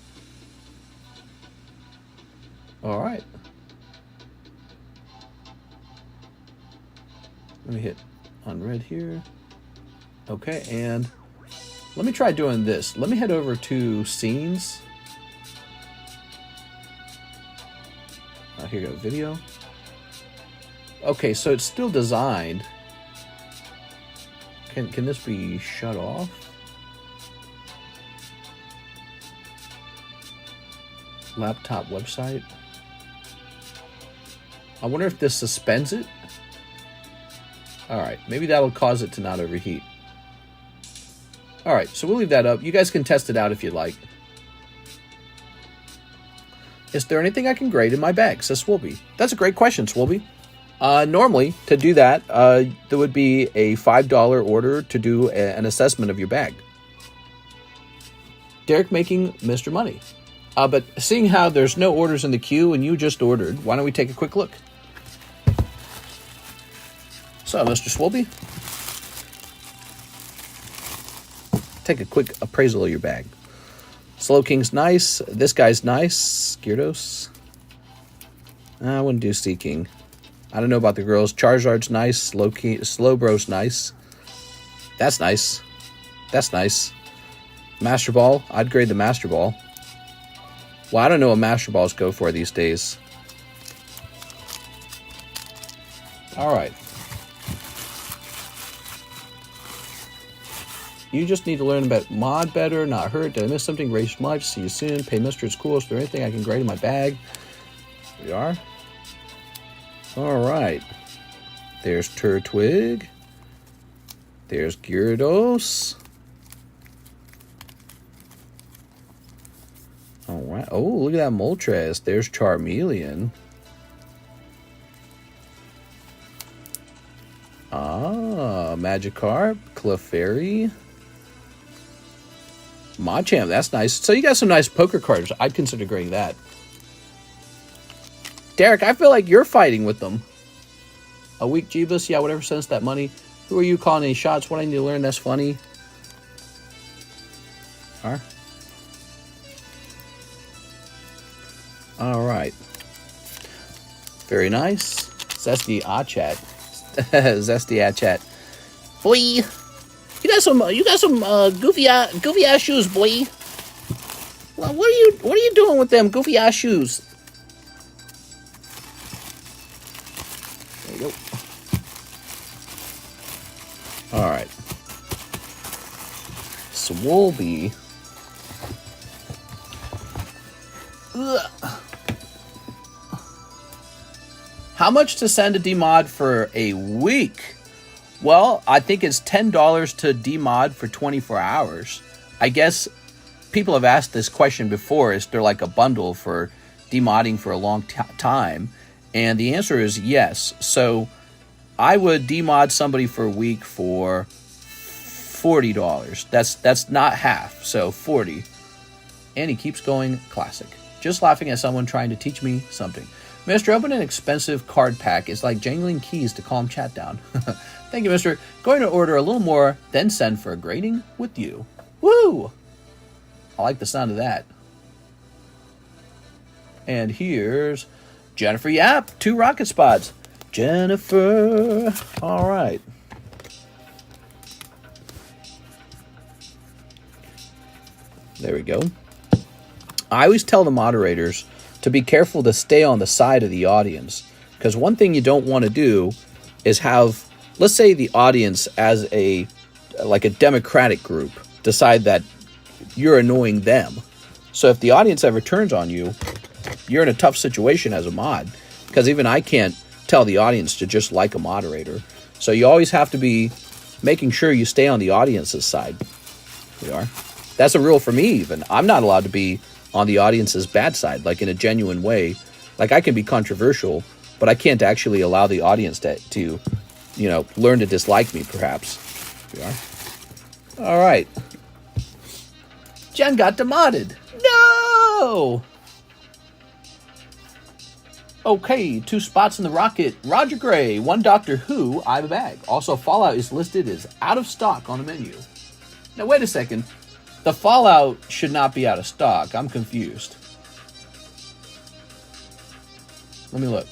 All right. Let me hit on red here. Okay, and let me try doing this. Let me head over to scenes. Here you go, video. Okay, so it's still designed. Can this be shut off? Laptop website. I wonder if this suspends it. Alright, maybe that'll cause it to not overheat. Alright, so we'll leave that up. You guys can test it out if you'd like. Is there anything I can grade in my bag? Says Swolby. That's a great question, Swolby. Normally, to do that, there would be a $5 order to do an assessment of your bag. Derek making Mr. Money. But seeing how there's no orders in the queue and you just ordered, why don't we take a quick look? So, Mr. Swolby, take a quick appraisal of your bag. Slow King's nice. This guy's nice. Gyarados. I wouldn't do Seeking. I don't know about the girls. Charizard's nice. Slowbro's nice. That's nice. That's nice. Master Ball. I'd grade the Master Ball. Well, I don't know what Master Balls go for these days. Alright. You just need to learn about mod better, not hurt. Did I miss something? Race much. See you soon. Pay Mr. It's cool. Is there anything I can grade in my bag? Here we are. Alright. There's Turtwig. There's Gyarados. Alright. Oh, look at that Moltres. There's Charmeleon. Ah, Magikarp. Clefairy. Machamp, that's nice. So you got some nice poker cards. I'd consider grading that. Derek, I feel like you're fighting with them. A weak Jeebus? Yeah, whatever sends that money. Who are you calling any shots? What I need to learn that's funny? Alright. Alright. Very nice. Zesty Achat. Zesty Achat. Boy! You got some goofy ass shoes, boy. Well, what are you doing with them goofy ass shoes? There you go. All right. Swolby. Ugh. How much to send a demod for a week? Well, I think it's $10 to demod for 24 hours. I guess people have asked this question before. Is there like a bundle for demodding for a long time? And the answer is yes. So I would demod somebody for a week for $40. That's not half, so 40. And he keeps going, classic. Just laughing at someone trying to teach me something. Mr. Open an expensive card pack is like jangling keys to calm chat down. Thank you, Mr. Going to order a little more, then send for a grading with you. Woo! I like the sound of that. And here's Jennifer Yap, 2 rocket spots. Jennifer. All right. There we go. I always tell the moderators to be careful to stay on the side of the audience. Because one thing you don't want to do is have, let's say the audience as a democratic group decide that you're annoying them. So if the audience ever turns on you, you're in a tough situation as a mod. Because even I can't tell the audience to just like a moderator. So you always have to be making sure you stay on the audience's side. Here we are. That's a rule for me even. I'm not allowed to be on the audience's bad side, like in a genuine way. Like I can be controversial, but I can't actually allow the audience to learn to dislike me, perhaps. Here we are. All right. Jen got demodded. No! Okay, 2 spots in the rocket. Roger Gray, 1 Doctor Who, I have a bag. Also, Fallout is listed as out of stock on the menu. Now, wait a second. The Fallout should not be out of stock. I'm confused. Let me look.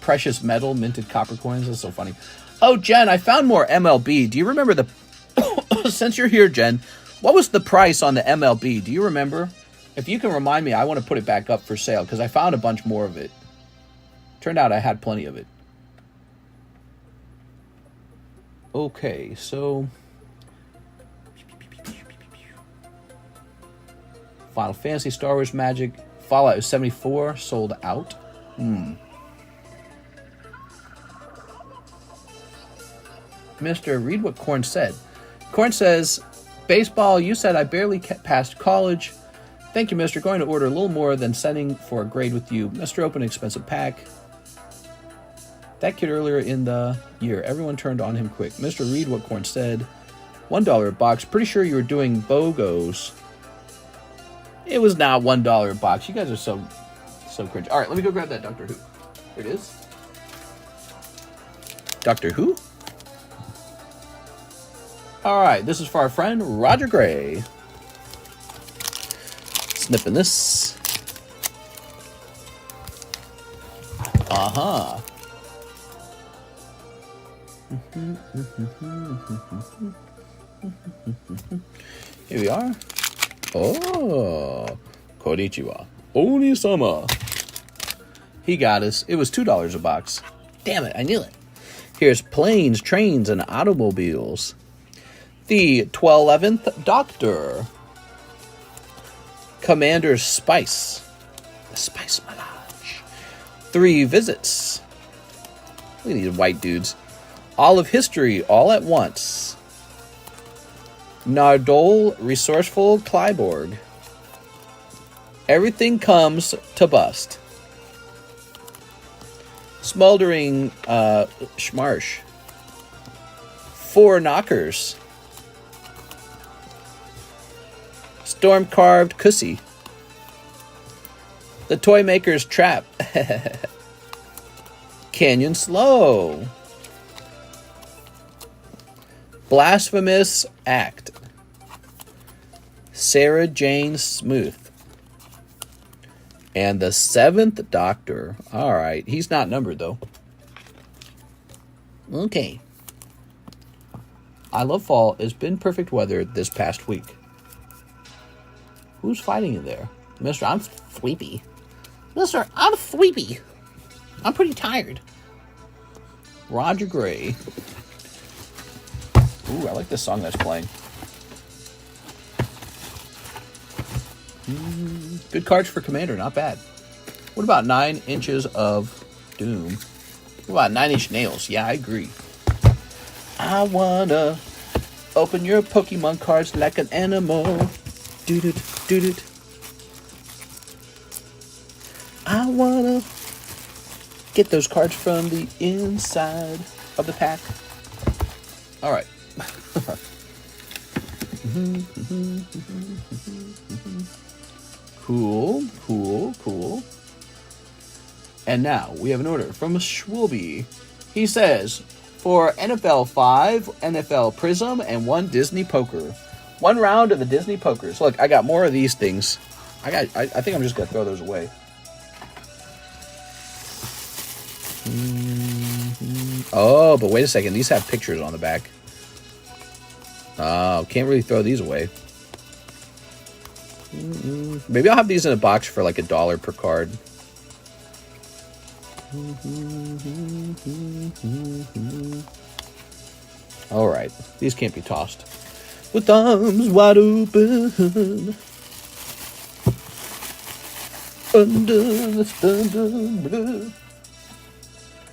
Precious metal, minted copper coins. That's so funny. Oh, Jen, I found more MLB. Do you remember the... Since you're here, Jen, what was the price on the MLB? Do you remember? If you can remind me, I want to put it back up for sale because I found a bunch more of it. Turned out I had plenty of it. Okay, so... Final Fantasy, Star Wars Magic, Fallout 74, sold out. Mr. Read what Corn said. Corn says, baseball, you said I barely passed college. Thank you, Mr. Going to order a little more than sending for a grade with you. Mr. Open an expensive pack. That kid earlier in the year, everyone turned on him quick. Mr. Read what Corn said. $1 a box. Pretty sure you were doing BOGOs. It was not $1 a box. You guys are so cringe. All right, let me go grab that Doctor Who. Here it is. Doctor Who? All right, this is for our friend Roger Gray. Snipping this. Uh-huh. Here we are. Oh, konnichiwa. Oni-sama. He got us. It was $2 a box. Damn it, I knew it. Here's planes, trains, and automobiles. The 11th Doctor. Commander Spice. The Spice Melange. 3 visits. Look at these white dudes. All of history, all at once. Nardole, resourceful Clyborg. Everything comes to bust. Smoldering Schmarsh. 4 knockers. Storm carved Cussy. The toy maker's trap. Canyon Slow. Blasphemous Act. Sarah Jane Smooth. And the 7th Doctor. Alright, he's not numbered though. Okay. I Love Fall has been perfect weather this past week. Who's fighting in there? Mister, I'm sleepy. Mister, I'm sleepy. I'm pretty tired. Roger Gray. Ooh, I like this song that's playing. Good cards for Commander, not bad. What about 9 inches of Doom? What about 9-inch nails? Yeah, I agree. I wanna open your Pokemon cards like an animal. Doot doot. I wanna get those cards from the inside of the pack. All right. Cool. And now we have an order from Schwilby. He says, for NFL 5, NFL Prism, and 1 Disney Poker. 1 round of the Disney Pokers. Look, I got more of these things. I think I'm just going to throw those away. Oh, but wait a second. These have pictures on the back. Can't really throw these away. Maybe I'll have these in a box for like $1 per card. Alright, these can't be tossed. With arms wide open under the thunder blue,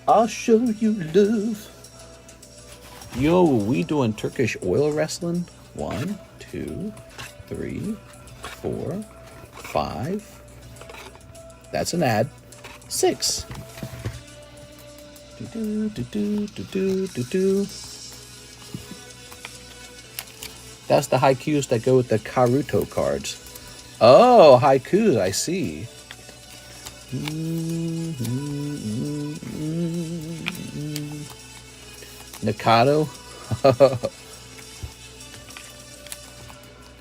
I'll show you love. Yo, we doing Turkish oil wrestling? 1, 2, 3, 4, 5. That's an ad. 6. That's the haikus that go with the Karuto cards. Oh, haikus, I see. Nikado.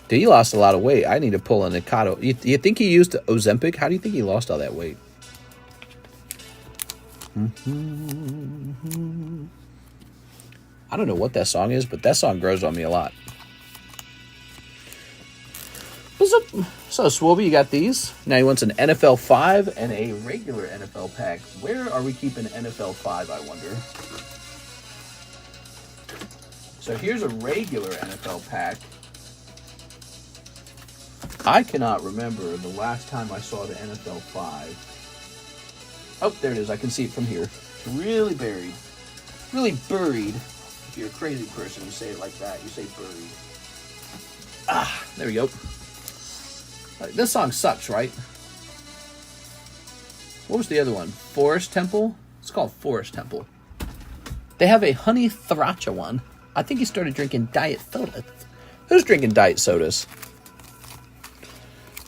Dude, he lost a lot of weight. I need to pull a Nikado. You think he used Ozempic? How do you think he lost all that weight? I don't know what that song is, but that song grows on me a lot. What's up? So, Swoby, you got these. Now he wants an NFL 5 and a regular NFL pack. Where are we keeping NFL 5, I wonder? So here's a regular NFL pack. I cannot remember the last time I saw the NFL 5. Oh, there it is. I can see it from here. It's really buried. Really buried. If you're a crazy person, you say it like that. You say buried. Ah, there we go. This song sucks, right? What was the other one? Forest Temple? It's called Forest Temple. They have a Honey Thracha one. I think he started drinking diet soda. Who's drinking diet sodas?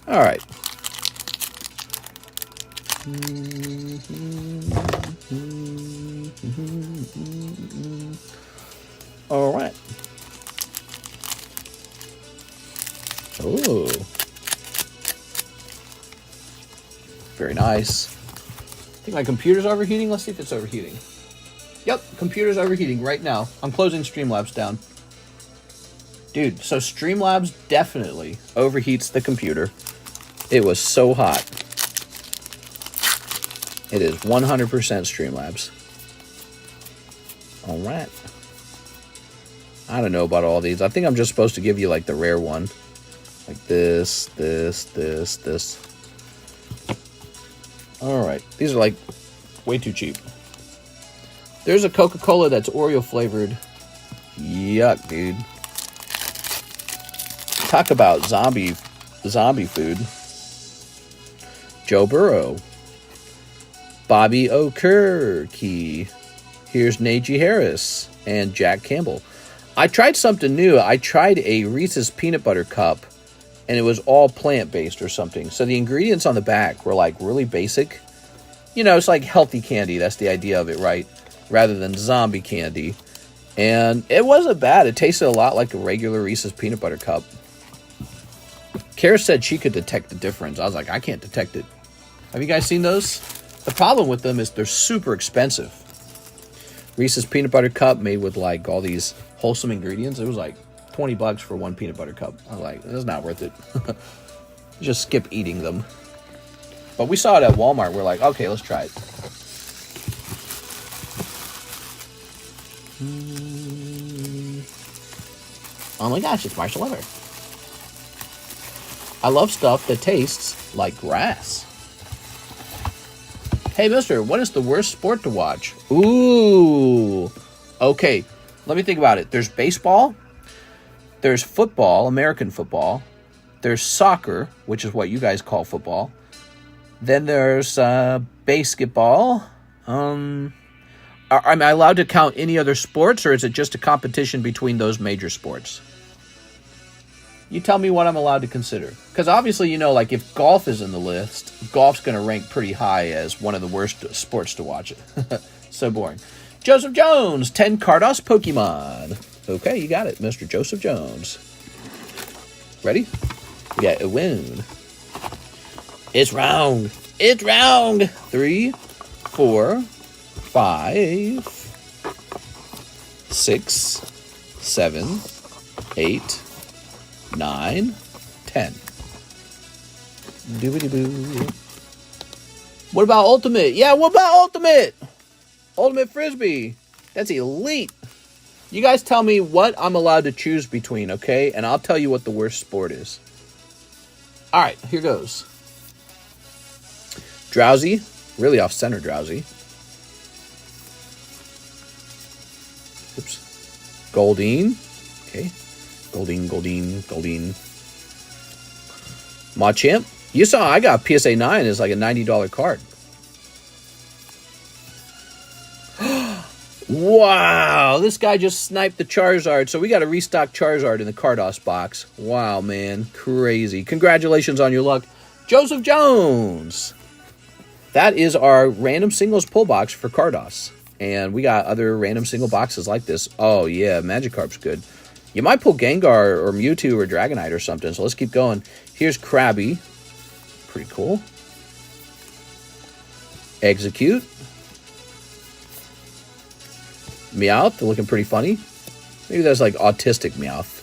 All right. All right. Oh. Very nice. I think my computer's overheating. Let's see if it's overheating. Yep, computer's overheating right now. I'm closing Streamlabs down. Dude, so Streamlabs definitely overheats the computer. It was so hot. It is 100% Streamlabs. All right. I don't know about all these. I think I'm just supposed to give you like the rare one. Like this. All right. These are like way too cheap. There's a Coca-Cola that's Oreo flavored. Yuck, dude. Talk about zombie food. Joe Burrow. Bobby Okerke. Here's Najee Harris and Jack Campbell. I tried something new. I tried a Reese's Peanut Butter Cup, and it was all plant-based or something. So the ingredients on the back were like really basic. You know, it's like healthy candy. That's the idea of it, right? Rather than zombie candy. And it wasn't bad. It tasted a lot like a regular Reese's Peanut Butter Cup. Kara said she could detect the difference. I was like, I can't detect it. Have you guys seen those? The problem with them is they're super expensive. Reese's Peanut Butter Cup made with like all these wholesome ingredients. It was like $20 for one peanut butter cup. I was like, this is not worth it. Just skip eating them. But we saw it at Walmart. We're like, okay, let's try it. Oh my gosh, it's Marshall Weber. I love stuff that tastes like grass. Hey, mister, what is the worst sport to watch? Ooh. Okay, let me think about it. There's baseball. There's football, American football. There's soccer, which is what you guys call football. Then there's basketball. Am I allowed to count any other sports, or is it just a competition between those major sports? You tell me what I'm allowed to consider. Because obviously, you know, like if golf is in the list, golf's going to rank pretty high as one of the worst sports to watch. So boring. Joseph Jones, 10 Carddass Pokemon. Okay, you got it, Mr. Joseph Jones. Ready? We got a wound. It's round. It's round. 3, 4, 5, 6, 7, 8, 9, 10. Doobity-boo. What about Ultimate? Yeah, what about Ultimate? Ultimate Frisbee. That's elite. You guys tell me what I'm allowed to choose between, okay? And I'll tell you what the worst sport is. All right, here goes. Drowsy. Really off-center Drowsy. Oops. Goldeen. Okay. Goldeen. Machamp. You saw I got PSA 9 is like a $90 card. Wow, this guy just sniped the Charizard. So we got to restock Charizard in the Carddass box. Wow, man. Crazy. Congratulations on your luck. Joseph Jones. That is our random singles pull box for Carddass. And we got other random single boxes like this. Oh, yeah. Magikarp's good. You might pull Gengar or Mewtwo or Dragonite or something. So let's keep going. Here's Krabby. Pretty cool. Execute. Meowth, looking pretty funny. Maybe that's like autistic Meowth.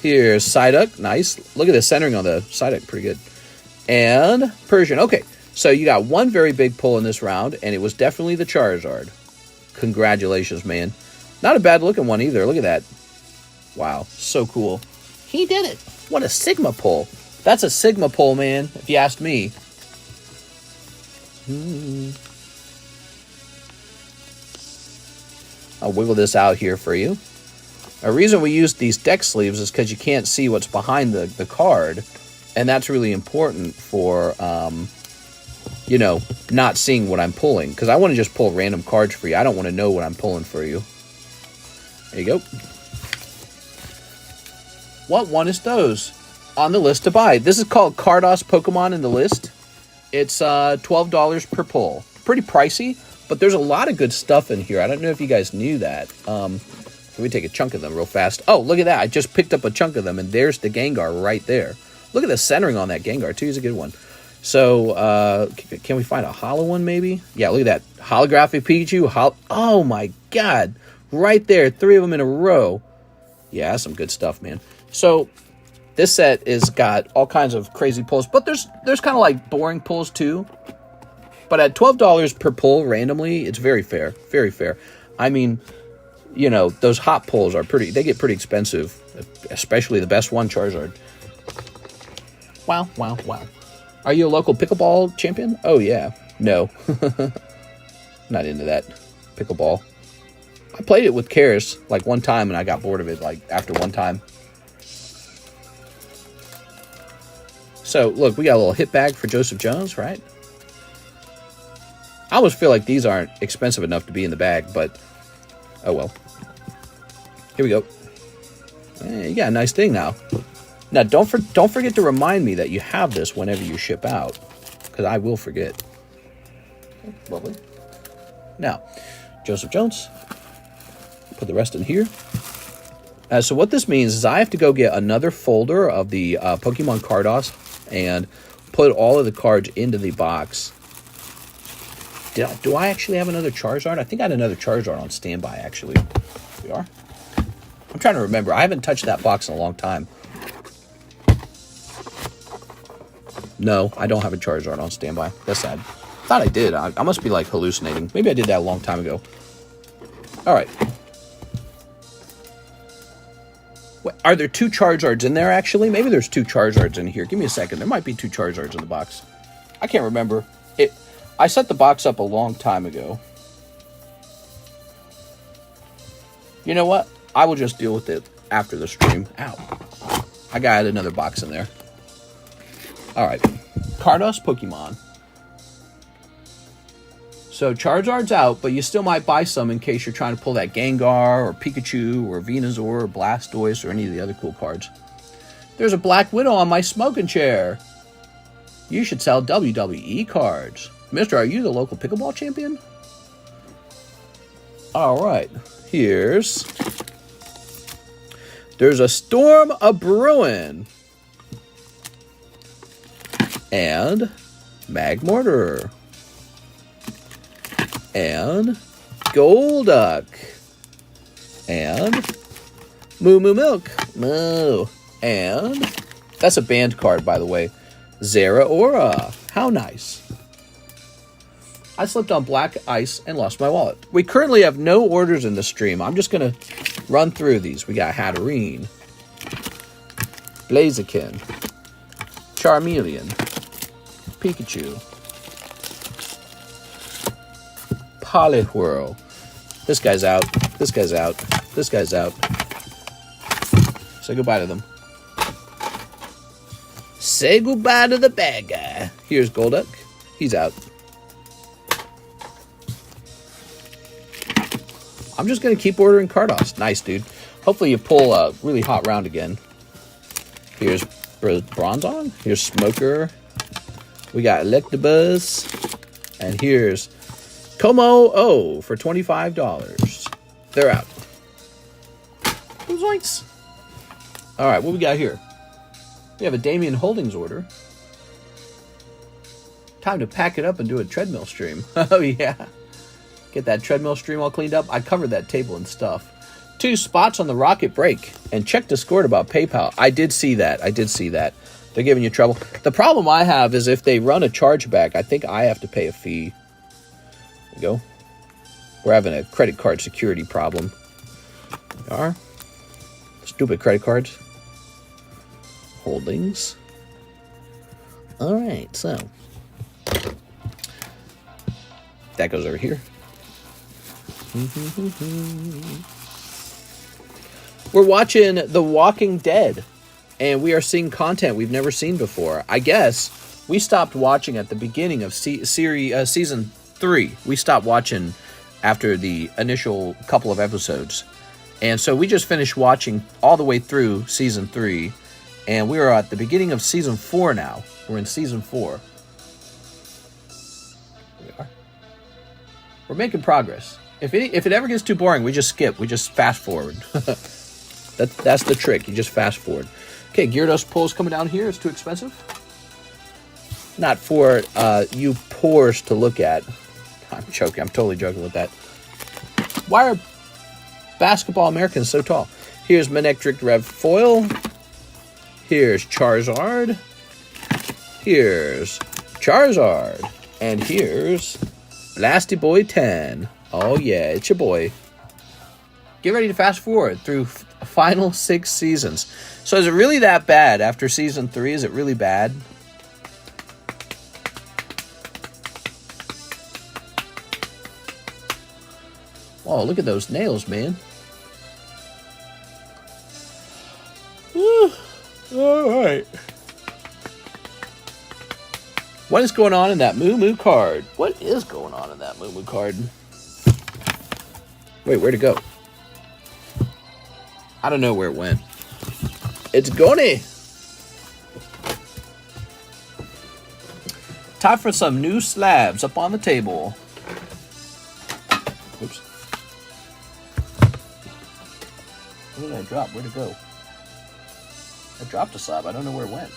Here's Psyduck, nice. Look at the centering on the Psyduck, pretty good. And Persian. Okay, so you got one very big pull in this round, and it was definitely the Charizard. Congratulations, man. Not a bad looking one either. Look at that. Wow, so cool. He did it. What a Sigma pull. That's a Sigma pull, man, if you asked me. I'll wiggle this out here for you. A reason we use these deck sleeves is because you can't see what's behind the card. And that's really important for, you know, not seeing what I'm pulling. Because I want to just pull random cards for you. I don't want to know what I'm pulling for you. There you go. What one is those? On the list to buy. This is called Carddass Pokemon in the list. It's $12 per pull. Pretty pricey. But there's a lot of good stuff in here. I don't know if you guys knew that. Let me take a chunk of them real fast. Oh, look at that. I just picked up a chunk of them, and there's the Gengar right there. Look at the centering on that Gengar, too. He's a good one. So, can we find a holo one maybe? Yeah, look at that. Holographic Pikachu. Oh my god. Right there. 3 of them in a row. Yeah, that's some good stuff, man. So, this set is got all kinds of crazy pulls. But there's kind of like boring pulls too. But at $12 per pull randomly, it's very fair. Very fair. I mean, you know, those hot pulls are they get pretty expensive. Especially the best one, Charizard. Wow, wow, wow. Are you a local pickleball champion? Oh, yeah. No. Not into that. Pickleball. I played it with Karis like one time and I got bored of it like after one time. So, look, we got a little hit bag for Joseph Jones, right? I almost feel like these aren't expensive enough to be in the bag, but oh well. Here we go. Hey, you got a nice thing now. Now, don't forget to remind me that you have this whenever you ship out, because I will forget. Okay, lovely. Now, Joseph Jones. Put the rest in here. So what this means is I have to go get another folder of the Pokemon Carddass and put all of the cards into the box. Do I actually have another Charizard? I think I had another Charizard on standby, actually. Here we are. I'm trying to remember. I haven't touched that box in a long time. No, I don't have a Charizard on standby. That's sad. Thought I did. I must be, like, hallucinating. Maybe I did that a long time ago. All right. Wait, are there 2 Charizards in there, actually? Maybe there's 2 Charizards in here. Give me a second. There might be 2 Charizards in the box. I can't remember. I set the box up a long time ago. You know what? I will just deal with it after the stream. Ow. I got another box in there. All right. Carddass Pokemon. So Charizard's out, but you still might buy some in case you're trying to pull that Gengar or Pikachu or Venusaur or Blastoise or any of the other cool cards. There's a Black Widow on my smoking chair. You should sell WWE cards. Mister, are you the local pickleball champion? All right. There's a storm a-brewing. And Magmortar. And Golduck. And Moo Moo Milk. Moo. And that's a banned card, by the way. Zeraora. How nice. I slipped on black ice and lost my wallet. We currently have no orders in the stream. I'm just going to run through these. We got Hatterene, Blaziken, Charmeleon, Pikachu, Poliwhirl. This guy's out. This guy's out. This guy's out. Say goodbye to them. Say goodbye to the bad guy. Here's Golduck. He's out. I'm just going to keep ordering Carddass. Nice, dude. Hopefully you pull a really hot round again. Here's Bronzong. Here's Smoker. We got Electabuzz. And here's Como O for $25. They're out. Zoinks. All right, what we got here? We have a Damien Holdings order. Time to pack it up and do a treadmill stream. Oh, yeah. Get that treadmill stream all cleaned up. I covered that table and stuff. 2 spots on the Rocket Break. And check Discord about PayPal. I did see that. They're giving you trouble. The problem I have is if they run a chargeback, I think I have to pay a fee. There we go. We're having a credit card security problem. We are. Stupid credit cards. Holdings. All right, so. That goes over here. We're watching The Walking Dead, and we are seeing content we've never seen before. I guess we stopped watching at the beginning of season 3. We stopped watching after the initial couple of episodes, and so we just finished watching all the way through season 3, and we are at the beginning of season 4 now. We're in season 4. Here we are. We're making progress. If it ever gets too boring, we just skip. We just fast forward. That's the trick. You just fast forward. Okay, Gyarados pulls coming down here. It's too expensive. not for you poors to look at. I'm joking. I'm totally joking with that. Why are basketball Americans so tall? Here's Manectric Rev Foil. Here's Charizard. Here's Charizard. And here's Blasty Boy 10. Oh yeah, it's your boy. Get ready to fast forward through final 6 seasons. So is it really that bad after season 3? Is it really bad? Oh, look at those nails, man. All right. What is going on in that Moo Moo card? What is going on in that Moo Moo card? Wait, where'd it go? I don't know where it went. It's gone. Time for some new slabs up on the table. Oops. What did I drop? Where'd it go? I dropped a slab. I don't know where it went.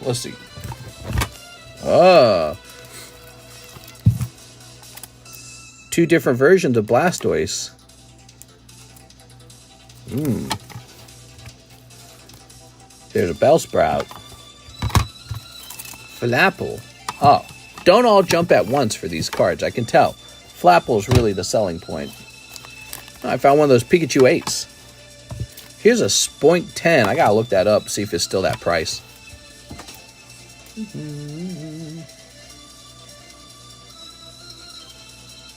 Let's see. Ah. 2 different versions of Blastoise. There's a Bellsprout. Flapple. Oh, don't all jump at once for these cards. I can tell. Flapple's really the selling point. I found one of those Pikachu 8s. Here's a Spoink 10. I gotta look that up, see if it's still that price.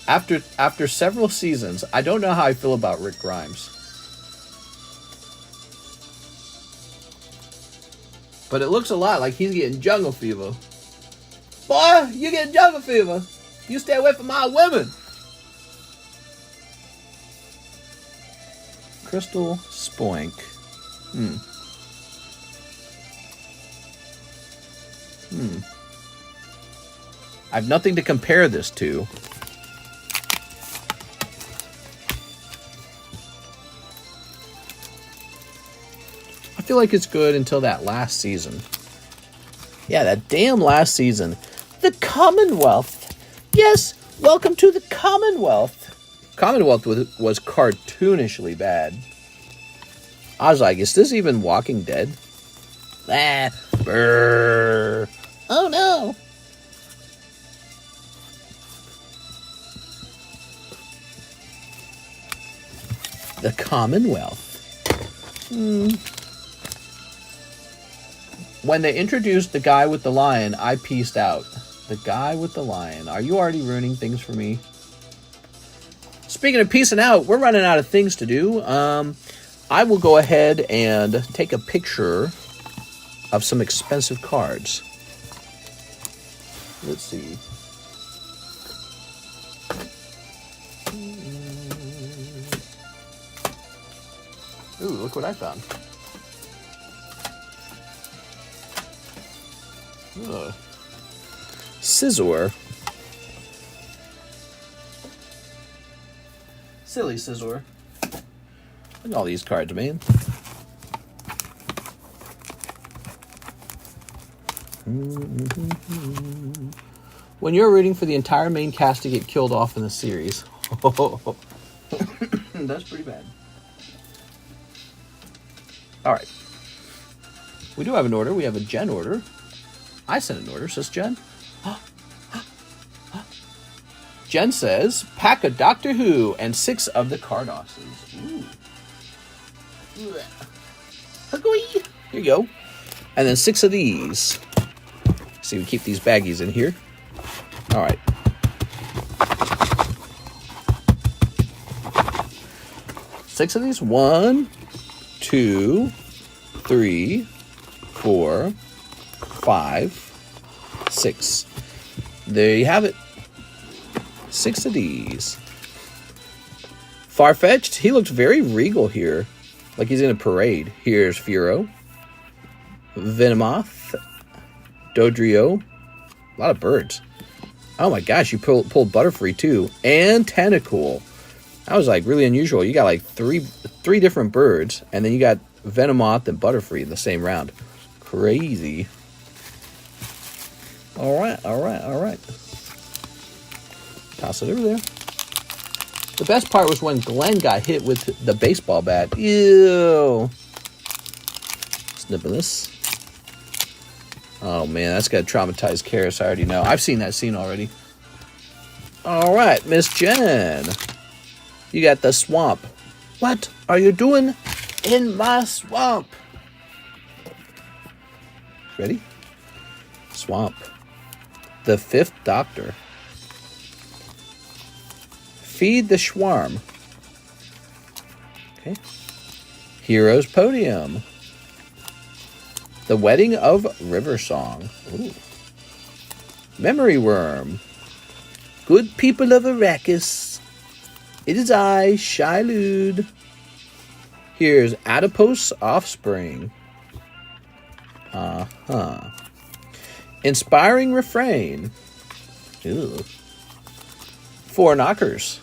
After several seasons, I don't know how I feel about Rick Grimes. But it looks a lot like he's getting jungle fever. Boy, you getting jungle fever. You stay away from my women. Crystal Spoink. I have nothing to compare this to. I feel like it's good until that last season. Yeah, that damn last season. The Commonwealth. Yes, welcome to the Commonwealth. Commonwealth was cartoonishly bad. I was like, is this even Walking Dead? Ah, brrr. Oh no. The Commonwealth. When they introduced the guy with the lion, I peaced out. The guy with the lion. Are you already ruining things for me? Speaking of peacing out, we're running out of things to do. I will go ahead and take a picture of some expensive cards. Let's see. Ooh, look what I found. Ugh. Scizor. Silly Scizor. Look at all these cards, man. When you're rooting for the entire main cast to get killed off in the series. That's pretty bad. Alright. We do have an order. We have a Jen order. I sent an order, says Jen. Jen says, pack of Doctor Who and 6 of the Cardasses. Ooh. Here you go. And then 6 of these. See, we keep these baggies in here. All right. Six of these. 1, 2, 3, 4, 5, 6. There you have it. 6 of these. Farfetch'd, he looks very regal here. Like he's in a parade. Here's Furo. Venomoth. Dodrio. A lot of birds. Oh my gosh, you pulled Butterfree too. And Tentacool. That was like really unusual. You got like three different birds. And then you got Venomoth and Butterfree in the same round. Crazy. All right. Toss it over there. The best part was when Glenn got hit with the baseball bat. Ew. Snipping this. Oh, man, that's got to traumatize Karis. I already know. I've seen that scene already. All right, Miss Jen. You got the swamp. What are you doing in my swamp? Ready? Swamp. The Fifth Doctor. Feed the Schwarm. Okay. Heroes Podium. The Wedding of River Song. Ooh. Memory Worm. Good people of Arrakis. It is I, Shailude. Here's Adipose Offspring. Inspiring Refrain. Ew. 4 knockers.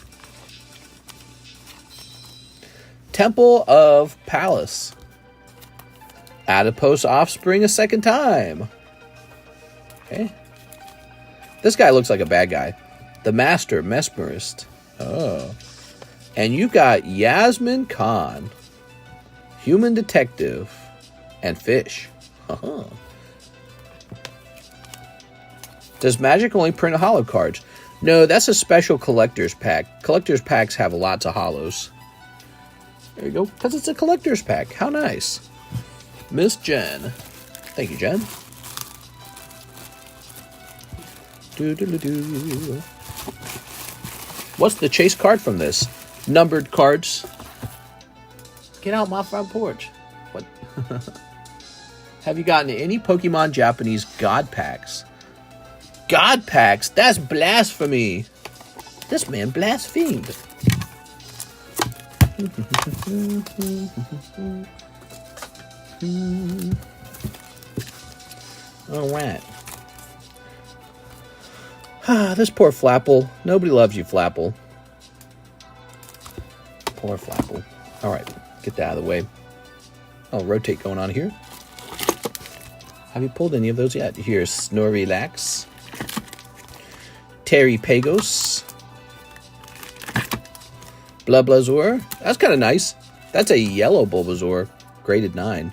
Temple of Palace. Adipose Offspring a second time. Okay. This guy looks like a bad guy. The Master Mesmerist. Oh. And you got Yasmin Khan. Human Detective. And Fish. Uh-huh. Does Magic only print holo cards? No, that's a special collector's pack. Collector's packs have lots of holos. There you go. Because it's a collector's pack. How nice. Miss Jen. Thank you, Jen. What's the chase card from this? Numbered cards. Get out my front porch. What? Have you gotten any Pokemon Japanese God Packs? God Packs? That's blasphemy. This man blasphemed. All right. This poor Flapple. Nobody loves you, Flapple. Poor Flapple. All right, get that out of the way. Oh, rotate going on here. Have you pulled any of those yet? Here's Snorlax. Terry Pagos. Bulbasaur. That's kind of nice. That's a yellow Bulbasaur. Graded 9.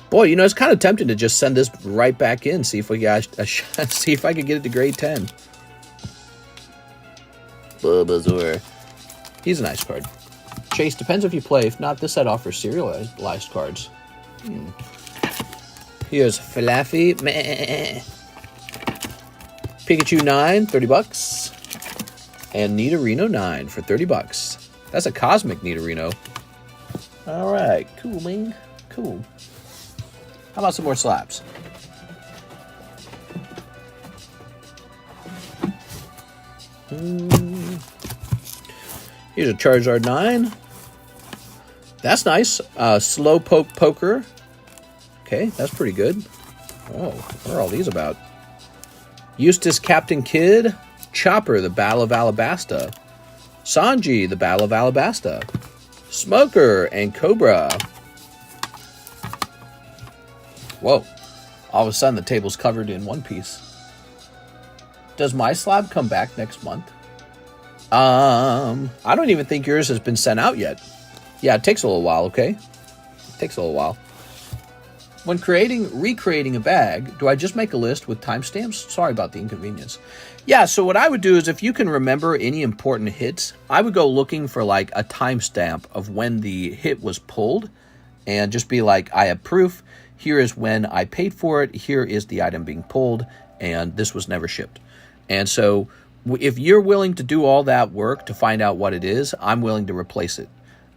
Boy, you know, it's kind of tempting to just send this right back in. See if we got see if I could get it to grade 10. Bulbasaur. He's a nice card. Chase, depends if you play. If not, this set offers serialized cards. Here's Fluffy. Meh. Pikachu 9, $30. And Nidorino 9 for $30. That's a cosmic Nidorino. Alright, cool, man. Cool. How about some more slabs? Here's a Charizard 9. That's nice. Slowpoke Poker. Okay, that's pretty good. Oh, what are all these about? Eustace Captain Kidd. Chopper, the Battle of Alabasta. Sanji, the Battle of Alabasta. Smoker and Cobra. Whoa. All of a sudden, the table's covered in one piece. Does my slab come back next month? I don't even think yours has been sent out yet. Yeah, it takes a little while, okay? It takes a little while. When recreating a bag, do I just make a list with timestamps? Sorry about the inconvenience. Yeah, so what I would do is if you can remember any important hits, I would go looking for like a timestamp of when the hit was pulled and just be like, I have proof. Here is when I paid for it. Here is the item being pulled, and this was never shipped. And so if you're willing to do all that work to find out what it is, I'm willing to replace it.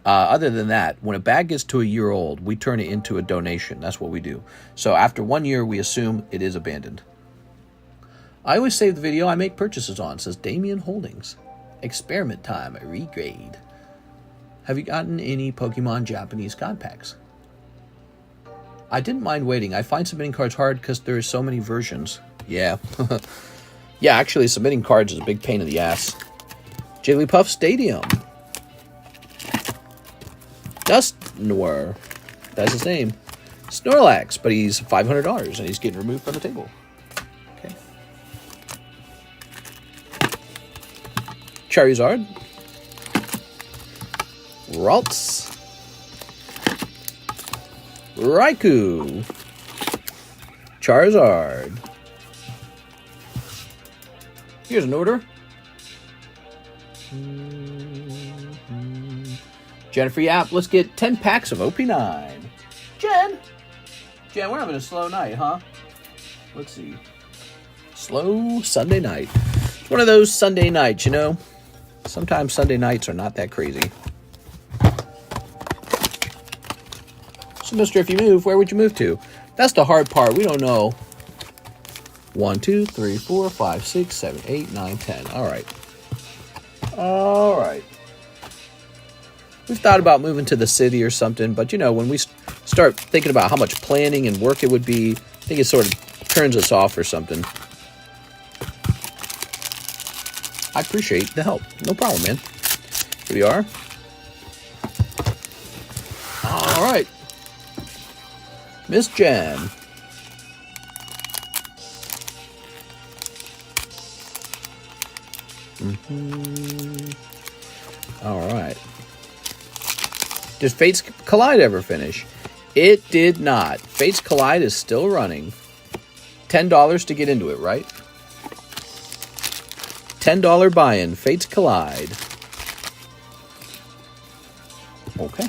Other than that, when a bag gets to a year old, we turn it into a donation. That's what we do. So after 1 year, we assume it is abandoned. I always save the video I make purchases on, says Damien Holdings. Experiment time, regrade. Have you gotten any Pokemon Japanese God Packs? I didn't mind waiting. I find submitting cards hard because there are so many versions. Yeah. Yeah, actually, submitting cards is a big pain in the ass. Jigglypuff Stadium. Dust Noir. That's his name. Snorlax, but he's $500 and he's getting removed from the table. Okay. Charizard. Ralts. Raikou. Charizard. Here's an order. Jennifer Yap, let's get 10 packs of OP9. Jen, we're having a slow night, huh? Let's see. Slow Sunday night. It's one of those Sunday nights, you know? Sometimes Sunday nights are not that crazy. So, mister, if you move, where would you move to? That's the hard part. We don't know. 1, 2, 3, 4, 5, 6, 7, 8, 9, 10. All right. All right. We've thought about moving to the city or something, but, you know, when we start thinking about how much planning and work it would be, I think it sort of turns us off or something. I appreciate the help. No problem, man. Here we are. All right. Miss Jen. All right. Did Fates Collide ever finish? It did not. Fates Collide is still running. $10 to get into it, right? $10 buy-in. Fates Collide. Okay.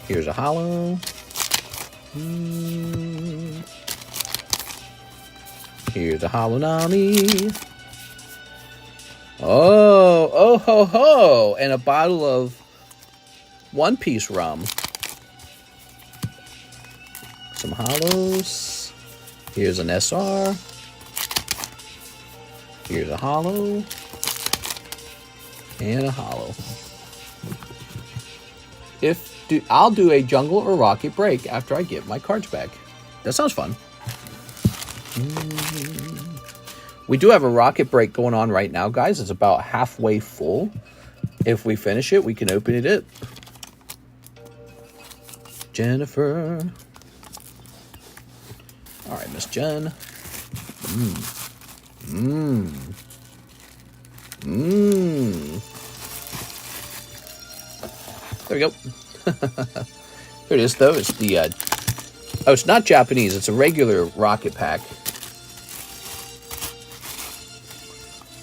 Here's a holo. Here's a holo Nami. Oh ho ho! And a bottle of One Piece rum. Some holos. Here's an SR. Here's a holo. And a holo. I'll do a jungle or rocket break after I get my cards back. That sounds fun. We do have a rocket break going on right now, guys. It's about halfway full. If we finish it, we can open it up. Jennifer. All right, Miss Jen. There we go. Here it is, though. It's the... oh, it's not Japanese. It's a regular rocket pack.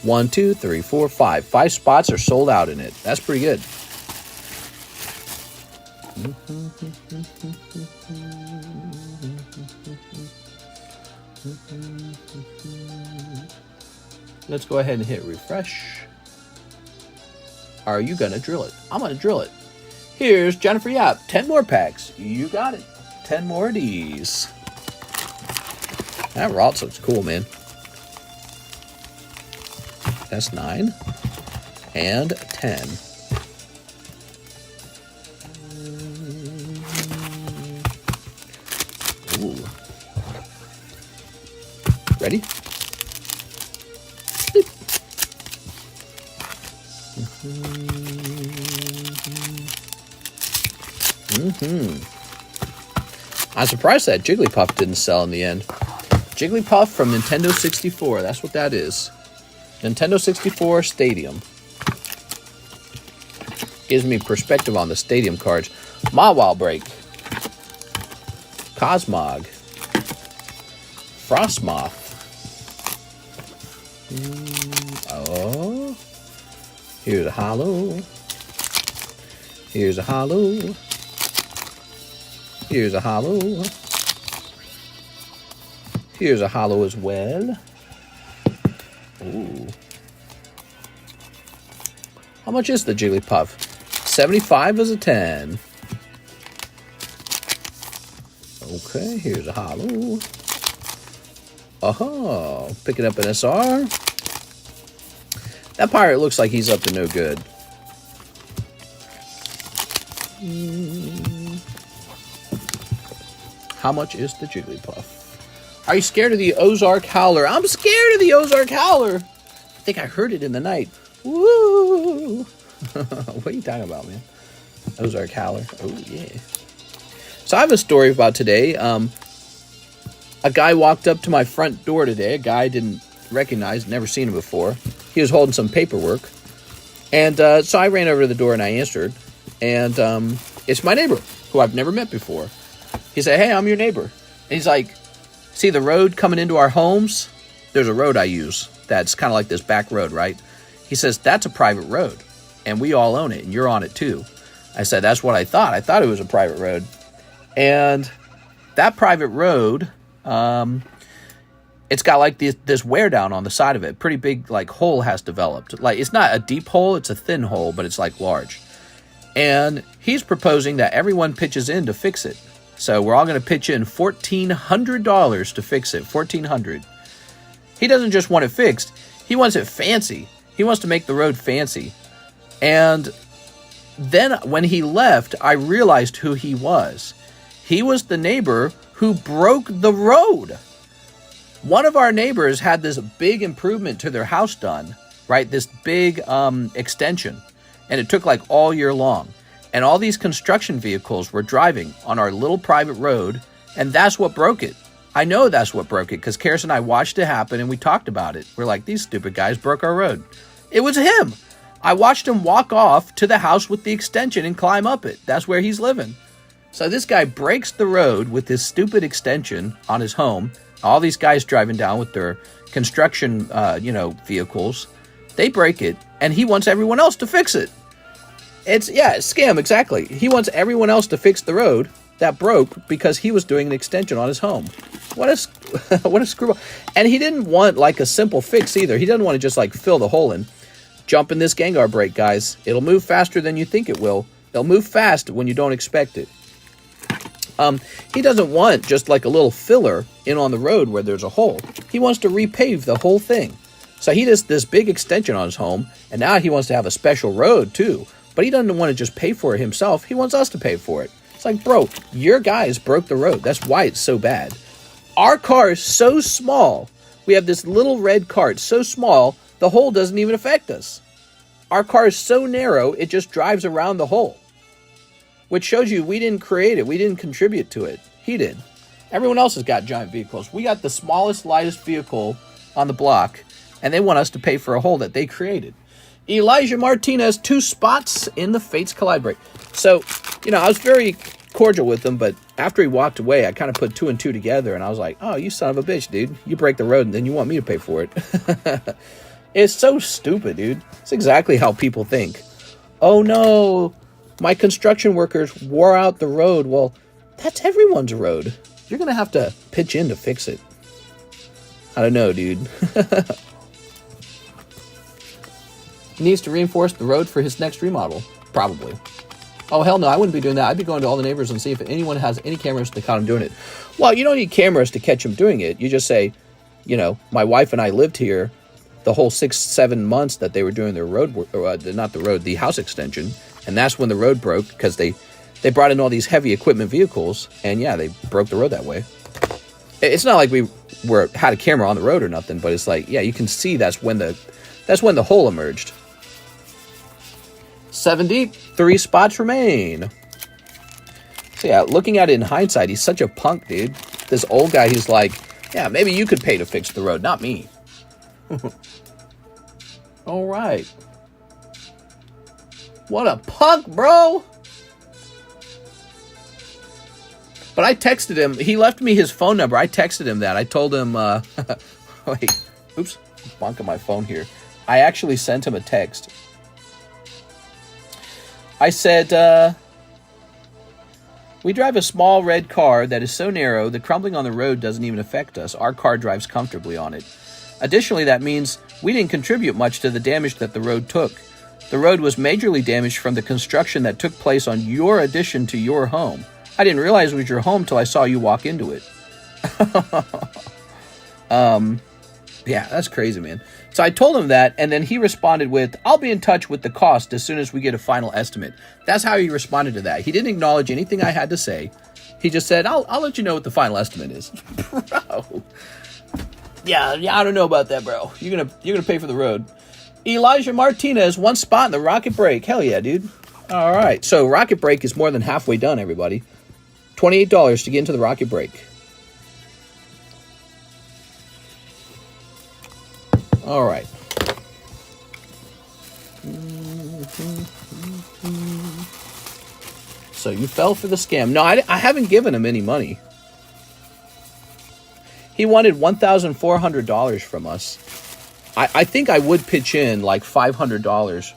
1, 2, 3, 4, 5. 5 spots are sold out in it. That's pretty good. Let's go ahead and hit refresh. Are you gonna drill it? I'm gonna drill it. Here's Jennifer Yap. 10 more packs. You got it. 10 more of these. That Ralts looks cool, man. That's 9 and 10. Ooh. Ready? Beep. I'm surprised that Jigglypuff didn't sell in the end. Jigglypuff from Nintendo 64. That's what that is. Nintendo 64 Stadium. Gives me perspective on the Stadium cards. Mawile Break. Cosmog. Frostmoth. Oh. Here's a holo. Here's a holo. Here's a holo. Here's a holo as well. Ooh. How much is the Jigglypuff? 75 is a 10. Okay, here's a holo. Oh, picking up an SR. That pirate looks like he's up to no good. How much is the Jigglypuff? Are you scared of the Ozark Howler? I'm scared of the Ozark Howler. I think I heard it in the night. Woo! What are you talking about, man? Ozark Howler. Oh, yeah. So I have a story about today. A guy walked up to my front door today. A guy I didn't recognize, never seen him before. He was holding some paperwork. And so I ran over to the door and I answered. And it's my neighbor, who I've never met before. He said, hey, I'm your neighbor. And he's like, see the road coming into our homes? There's a road I use that's kind of like this back road, right? He says, that's a private road. And we all own it, and you're on it too. I said, that's what I thought. I thought it was a private road. And that private road... it's got like this wear down on the side of it. Pretty big like hole has developed. Like it's not a deep hole, it's a thin hole, but it's like large. And he's proposing that everyone pitches in to fix it. So we're all going to pitch in $1,400 to fix it. $1,400. He doesn't just want it fixed. He wants it fancy. He wants to make the road fancy. And then when he left, I realized who he was. He was the neighbor who broke the road. One of our neighbors had this big improvement to their house done, right? This big extension. And it took like all year long. And all these construction vehicles were driving on our little private road. And that's what broke it. I know that's what broke it because Karis and I watched it happen and we talked about it. We're like, these stupid guys broke our road. It was him. I watched him walk off to the house with the extension and climb up it. That's where he's living. So this guy breaks the road with his stupid extension on his home. All these guys driving down with their construction, vehicles. They break it, and he wants everyone else to fix it. It's a scam, exactly. He wants everyone else to fix the road that broke because he was doing an extension on his home. What a screwball. And he didn't want like a simple fix either. He doesn't want to just like fill the hole in. Jump in this Gengar break, guys. It'll move faster than you think it will. It'll move fast when you don't expect it. He doesn't want just like a little filler in on the road where there's a hole. He wants to repave the whole thing. So he does this big extension on his home, and now he wants to have a special road too. But he doesn't want to just pay for it himself. He wants us to pay for it. It's like, bro, your guys broke the road. That's why it's so bad. Our car is so small. We have this little red cart so small, the hole doesn't even affect us. Our car is so narrow, it just drives around the hole. Which shows you we didn't create it. We didn't contribute to it. He did. Everyone else has got giant vehicles. We got the smallest, lightest vehicle on the block, and they want us to pay for a hole that they created. Elijah Martinez, 2 spots in the Fates Collide break. So, I was very cordial with him, but after he walked away, I kind of put 2 and 2 together, and I was like, oh, you son of a bitch, dude. You break the road, and then you want me to pay for it. It's so stupid, dude. It's exactly how people think. Oh, no. My construction workers wore out the road. Well, that's everyone's road. You're going to have to pitch in to fix it. I don't know, dude. He needs to reinforce the road for his next remodel. Probably. Oh, hell no, I wouldn't be doing that. I'd be going to all the neighbors and see if anyone has any cameras to caught him doing it. Well, you don't need cameras to catch him doing it. You just say, my wife and I lived here the whole 6-7 months that they were doing their road, the house extension. And that's when the road broke because they brought in all these heavy equipment vehicles, and they broke the road that way. It's not like we had a camera on the road or nothing, but it's like, you can see that's when the hole emerged. 7 deep, 3 spots remain. So looking at it in hindsight, he's such a punk, dude. This old guy, he's like, maybe you could pay to fix the road, not me. All right. What a punk, bro! But I texted him. He left me his phone number. I texted him that. I told him, wait, oops, I'm bonking my phone here. I actually sent him a text. I said, we drive a small red car that is so narrow, the crumbling on the road doesn't even affect us. Our car drives comfortably on it. Additionally, that means we didn't contribute much to the damage that the road took. The road was majorly damaged from the construction that took place on your addition to your home. I didn't realize it was your home till I saw you walk into it. Yeah, that's crazy, man. So I told him that, and then he responded with, I'll be in touch with the cost as soon as we get a final estimate. That's how he responded to that. He didn't acknowledge anything I had to say. He just said, I'll let you know what the final estimate is. Bro. Yeah, I don't know about that, bro. You're gonna pay for the road. Elijah Martinez, 1 spot in the Rocket Break. Hell yeah, dude. All right, so Rocket Break is more than halfway done, everybody. $28 to get into the Rocket Break. All right. So you fell for the scam. No, I haven't given him any money. He wanted $1,400 from us. I think I would pitch in like $500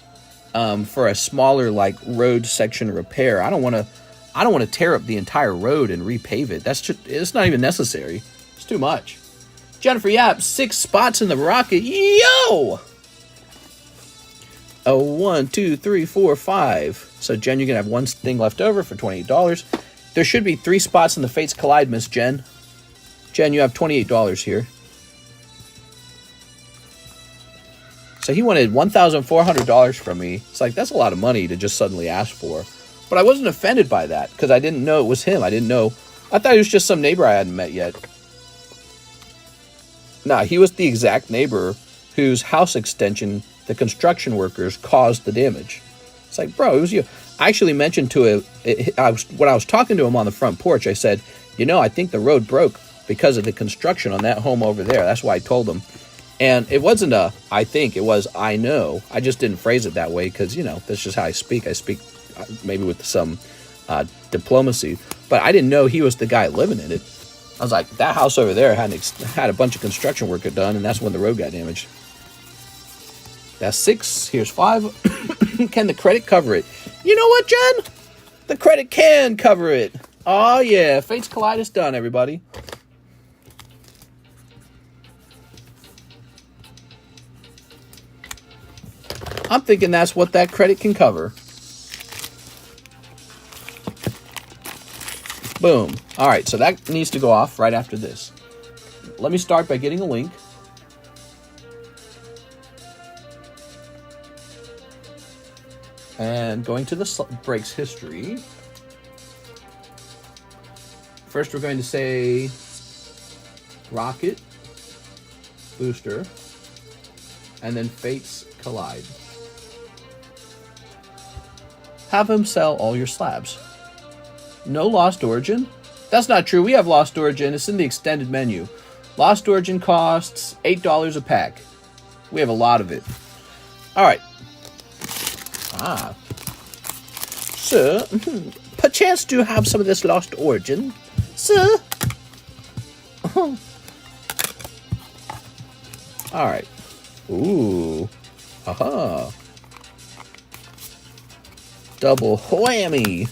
for a smaller like road section repair. I don't want to tear up the entire road and repave it. It's not even necessary. It's too much. Jennifer Yap, 6 spots in the rocket. Yo! Oh, 1, 2, 3, 4, 5. So, Jen, you're going to have one thing left over for $28. There should be 3 spots in the Fates Collide, Miss Jen. Jen, you have $28 here. So he wanted $1,400 from me. It's like, that's a lot of money to just suddenly ask for. But I wasn't offended by that because I didn't know it was him. I thought he was just some neighbor I hadn't met yet. Nah, he was the exact neighbor whose house extension the construction workers caused the damage. It's like, bro, it was you. I actually mentioned to him, when I was talking to him on the front porch, I said, I think the road broke because of the construction on that home over there. That's why I told him. And it wasn't I think, it was, I know. I just didn't phrase it that way because, that's just how I speak. I speak maybe with some diplomacy. But I didn't know he was the guy living in it. I was like, that house over there had a bunch of construction work done, and that's when the road got damaged. That's 6. Here's 5. Can the credit cover it? You know what, Jen? The credit can cover it. Oh, yeah. Fates Collide is done, everybody. I'm thinking that's what that credit can cover. Boom. All right, so that needs to go off right after this. Let me start by getting a link. And going to the breaks history. First, we're going to say Rocket, Booster, and then Fates Collide. Have him sell all your slabs. No Lost Origin? That's not true. We have Lost Origin. It's in the extended menu. Lost Origin costs $8 a pack. We have a lot of it. All right. Sir, perchance do you have some of this Lost Origin? Sir? All right. Ooh. Aha. Double whammy.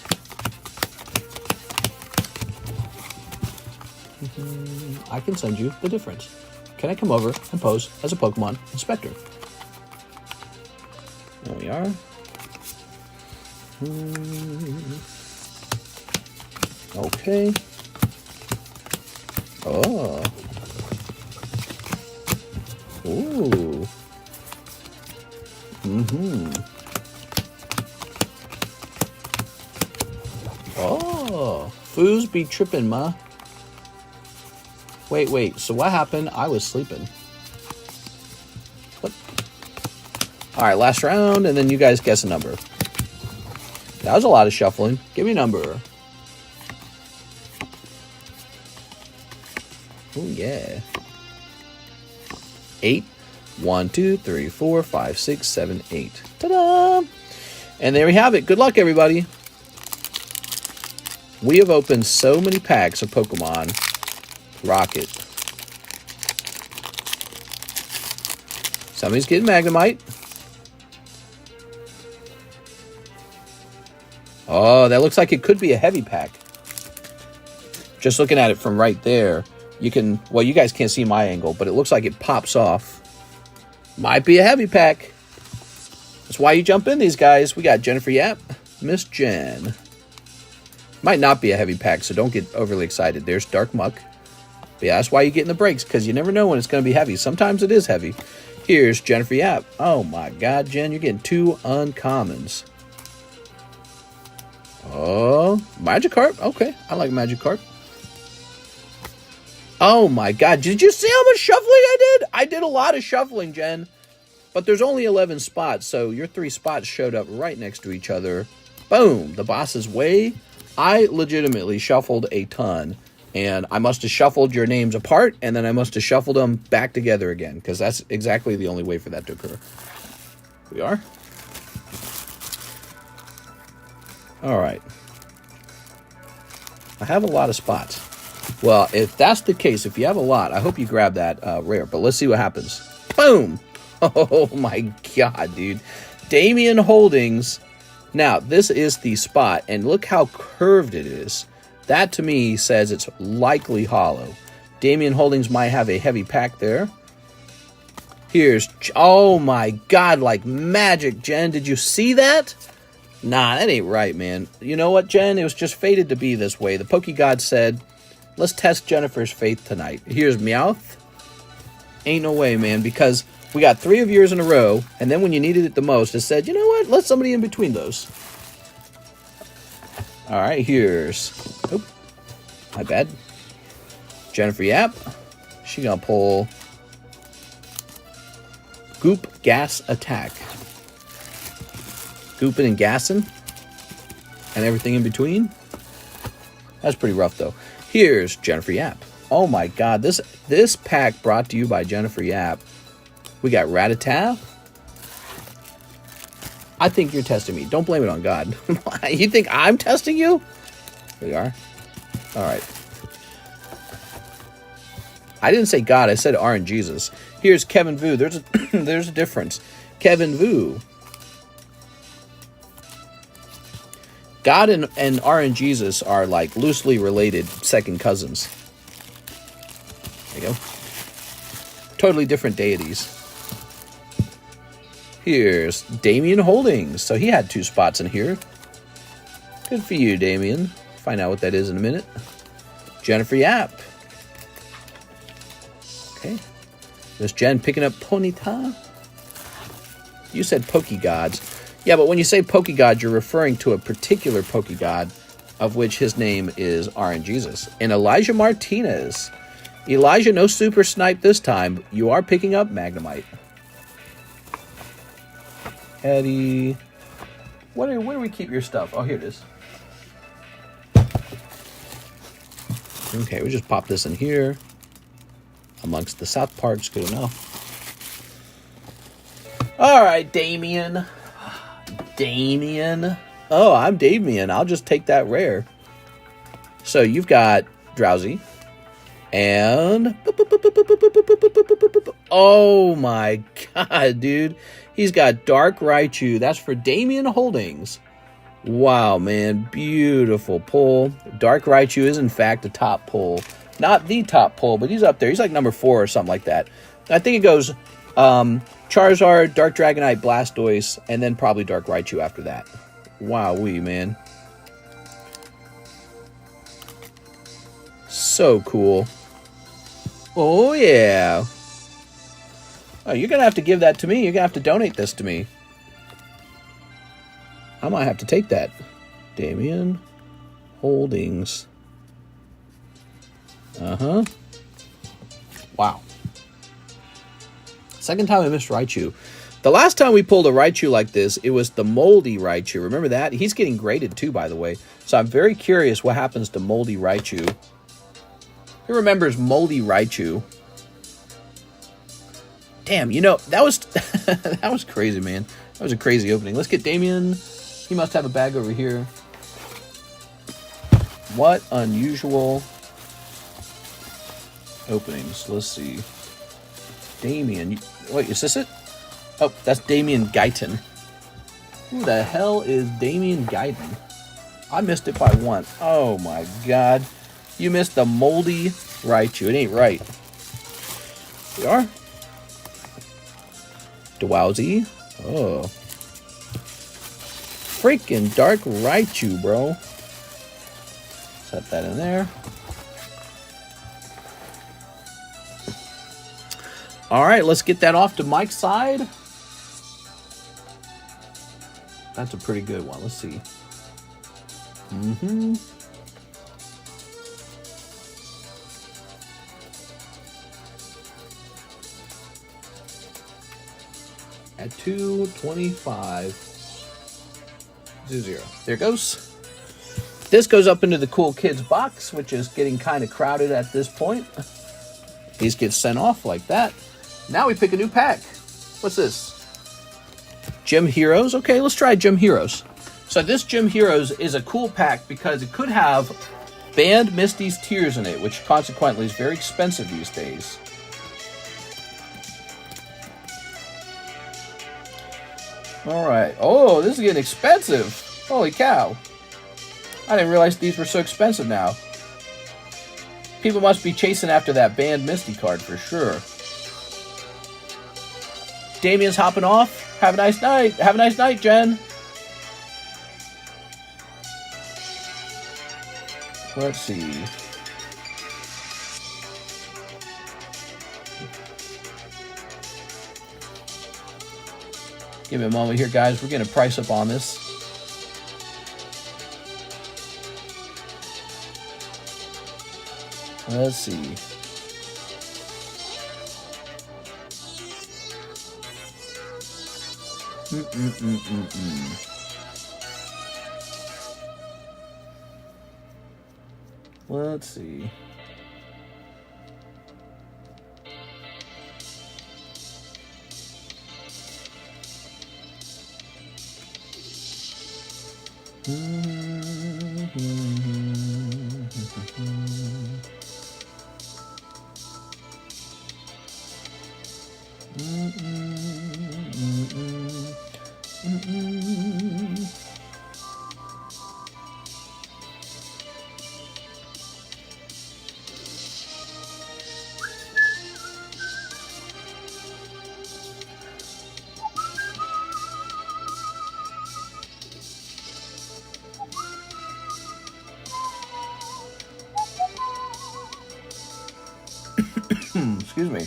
I can send you the difference. Can I come over and pose as a Pokemon inspector? There we are. Okay. Oh. Ooh. Oh. Foos be trippin', ma. Wait. So what happened? I was sleeping. What? All right, last round, and then you guys guess a number. That was a lot of shuffling. Give me a number. Oh, yeah. 8. 1, 2, 3, 4, 5, 6, 7, 8. Ta-da! And there we have it. Good luck, everybody. We have opened so many packs of Pokemon Rocket. Somebody's getting Magnemite. Oh, that looks like it could be a heavy pack. Just looking at it from right there, you can, well, you guys can't see my angle, but it looks like it pops off. Might be a heavy pack. That's why you jump in these guys. We got Jennifer Yap, Miss Jen. Might not be a heavy pack, so don't get overly excited. There's Dark Muck. But yeah, that's why you get in the breaks, because you never know when it's going to be heavy. Sometimes it is heavy. Here's Jennifer Yap. Oh my God, Jen, you're getting 2 uncommons. Oh, Magikarp. Okay, I like Magikarp. Oh my God, did you see how much shuffling I did? I did a lot of shuffling, Jen. But there's only 11 spots, so your 3 spots showed up right next to each other. Boom, the boss's way. I legitimately shuffled a ton, and I must have shuffled your names apart, and then I must have shuffled them back together again, because that's exactly the only way for that to occur. We are. All right. I have a lot of spots. Well, if that's the case, if you have a lot, I hope you grab that rare, but let's see what happens. Boom! Oh my god, dude. Damien Holdings. Now, this is the spot, and look how curved it is. That, to me, says it's likely hollow. Damien Holdings might have a heavy pack there. Here's... Oh, my God, like magic, Jen. Did you see that? Nah, that ain't right, man. You know what, Jen? It was just fated to be this way. The Pokegod said, let's test Jennifer's faith tonight. Here's Meowth. Ain't no way, man, because... we got 3 of yours in a row, and then when you needed it the most, it said, you know what? Let somebody in between those. All right, here's... oh, my bad. Jennifer Yap. She gonna pull... Goop Gas Attack. Gooping and gassing. And everything in between. That's pretty rough, though. Here's Jennifer Yap. Oh, my God. This pack brought to you by Jennifer Yap. We got Rattata. I think you're testing me. Don't blame it on God. You think I'm testing you? There you are. All right. I didn't say God. I said RNGesus. Here's Kevin Vu. There's a difference. Kevin Vu. God and RNGesus are like loosely related second cousins. There you go. Totally different deities. Here's Damien Holdings. So he had 2 spots in here. Good for you, Damien. Find out what that is in a minute. Jennifer Yap. Okay. There's Jen picking up Ponyta. You said Pokegods. Yeah, but when you say Pokegod, you're referring to a particular Pokegod, of which his name is RNGesus. And Elijah Martinez. Elijah, no super snipe this time. You are picking up Magnemite. Eddie. Where do we keep your stuff? Oh, here it is. Okay, we just pop this in here. Amongst the South Parks, good enough. All right, Damien. Damien. Oh, I'm Damien. I'll just take that rare. So you've got Drowsy. And... oh my god, dude. He's got Dark Raichu. That's for Damien Holdings. Wow, man. Beautiful pull. Dark Raichu is, in fact, a top pull. Not the top pull, but he's up there. He's like number 4 or something like that. I think it goes Charizard, Dark Dragonite, Blastoise, and then probably Dark Raichu after that. Wowee, man. So cool. Oh, yeah. Oh, you're going to have to give that to me. You're going to have to donate this to me. I might have to take that. Damien Holdings. Uh-huh. Wow. Second time I missed Raichu. The last time we pulled a Raichu like this, it was the Moldy Raichu. Remember that? He's getting graded too, by the way. So I'm very curious what happens to Moldy Raichu. Who remembers Moldy Raichu? Damn, you know, that was that was crazy, man. That was a crazy opening. Let's get Damien. He must have a bag over here. What unusual openings. Let's see. Damien. Wait, is this it? Oh, that's Damien Guyton. Who the hell is Damien Guyton? I missed it by 1. Oh my god. You missed the Moldy Raichu. It ain't right. We are. Dwowsy. Oh. Freaking Dark Raichu, bro. Set that in there. All right, let's get that off to Mike's side. That's a pretty good one. Let's see. Mm-hmm. At 225. 0. There it goes. This goes up into the cool kids box, which is getting kind of crowded at this point. These get sent off like that. Now we pick a new pack. What's this? Gym Heroes. Okay, let's try Gym Heroes. So this Gym Heroes is a cool pack because it could have Band Misty's Tears in it, which consequently is very expensive these days. All right. Oh, this is getting expensive. Holy cow. I didn't realize these were so expensive now. People must be chasing after that Band Misty card for sure. Damien's hopping off. Have a nice night. Have a nice night, Jen. Let's see. Give me a moment here, guys. We're getting a price up on this. Let's see. Let's see. Excuse me.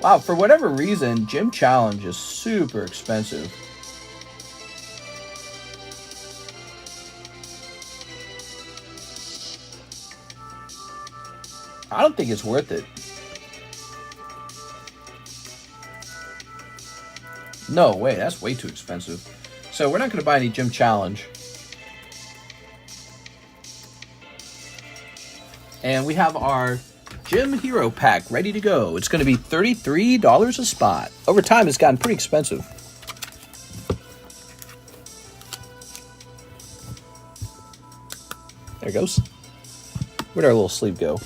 Wow, for whatever reason, Gym Challenge is super expensive. I don't think it's worth it. No way, that's way too expensive. So we're not going to buy any Gym Challenge. And we have our Gym Hero pack ready to go. It's going to be $33 a spot. Over time, it's gotten pretty expensive. There it goes. Where'd our little sleeve go?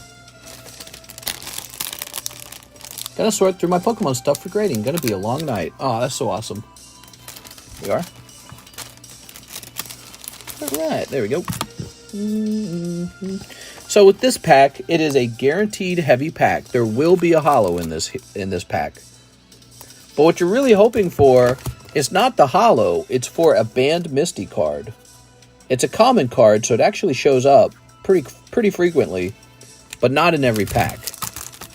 Gotta sort through my Pokemon stuff for grading. Gonna be a long night. Oh, that's so awesome. We are. Alright, there we go. So with this pack, it is a guaranteed heavy pack. There will be a holo in this pack. But what you're really hoping for is not the holo, it's for a Band Misty card. It's a common card, so it actually shows up pretty frequently, but not in every pack.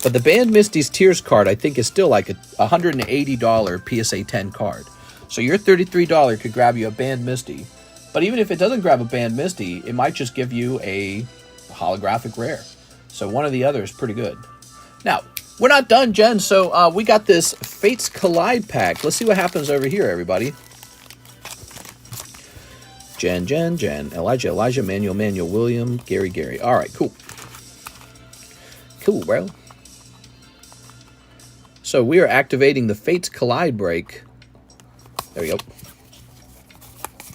But the Band Misty's Tears card, I think, is still like a $180 PSA 10 card. So your $33 could grab you a Band Misty. But even if it doesn't grab a Band Misty, it might just give you a holographic rare. So one or the other is pretty good. Now, we're not done, Jen. So we got this Fates Collide pack. Let's see what happens over here, everybody. Jen, Elijah, Manuel, William, Gary. All right, cool. Cool, bro. So we are activating the Fates Collide break. There we go.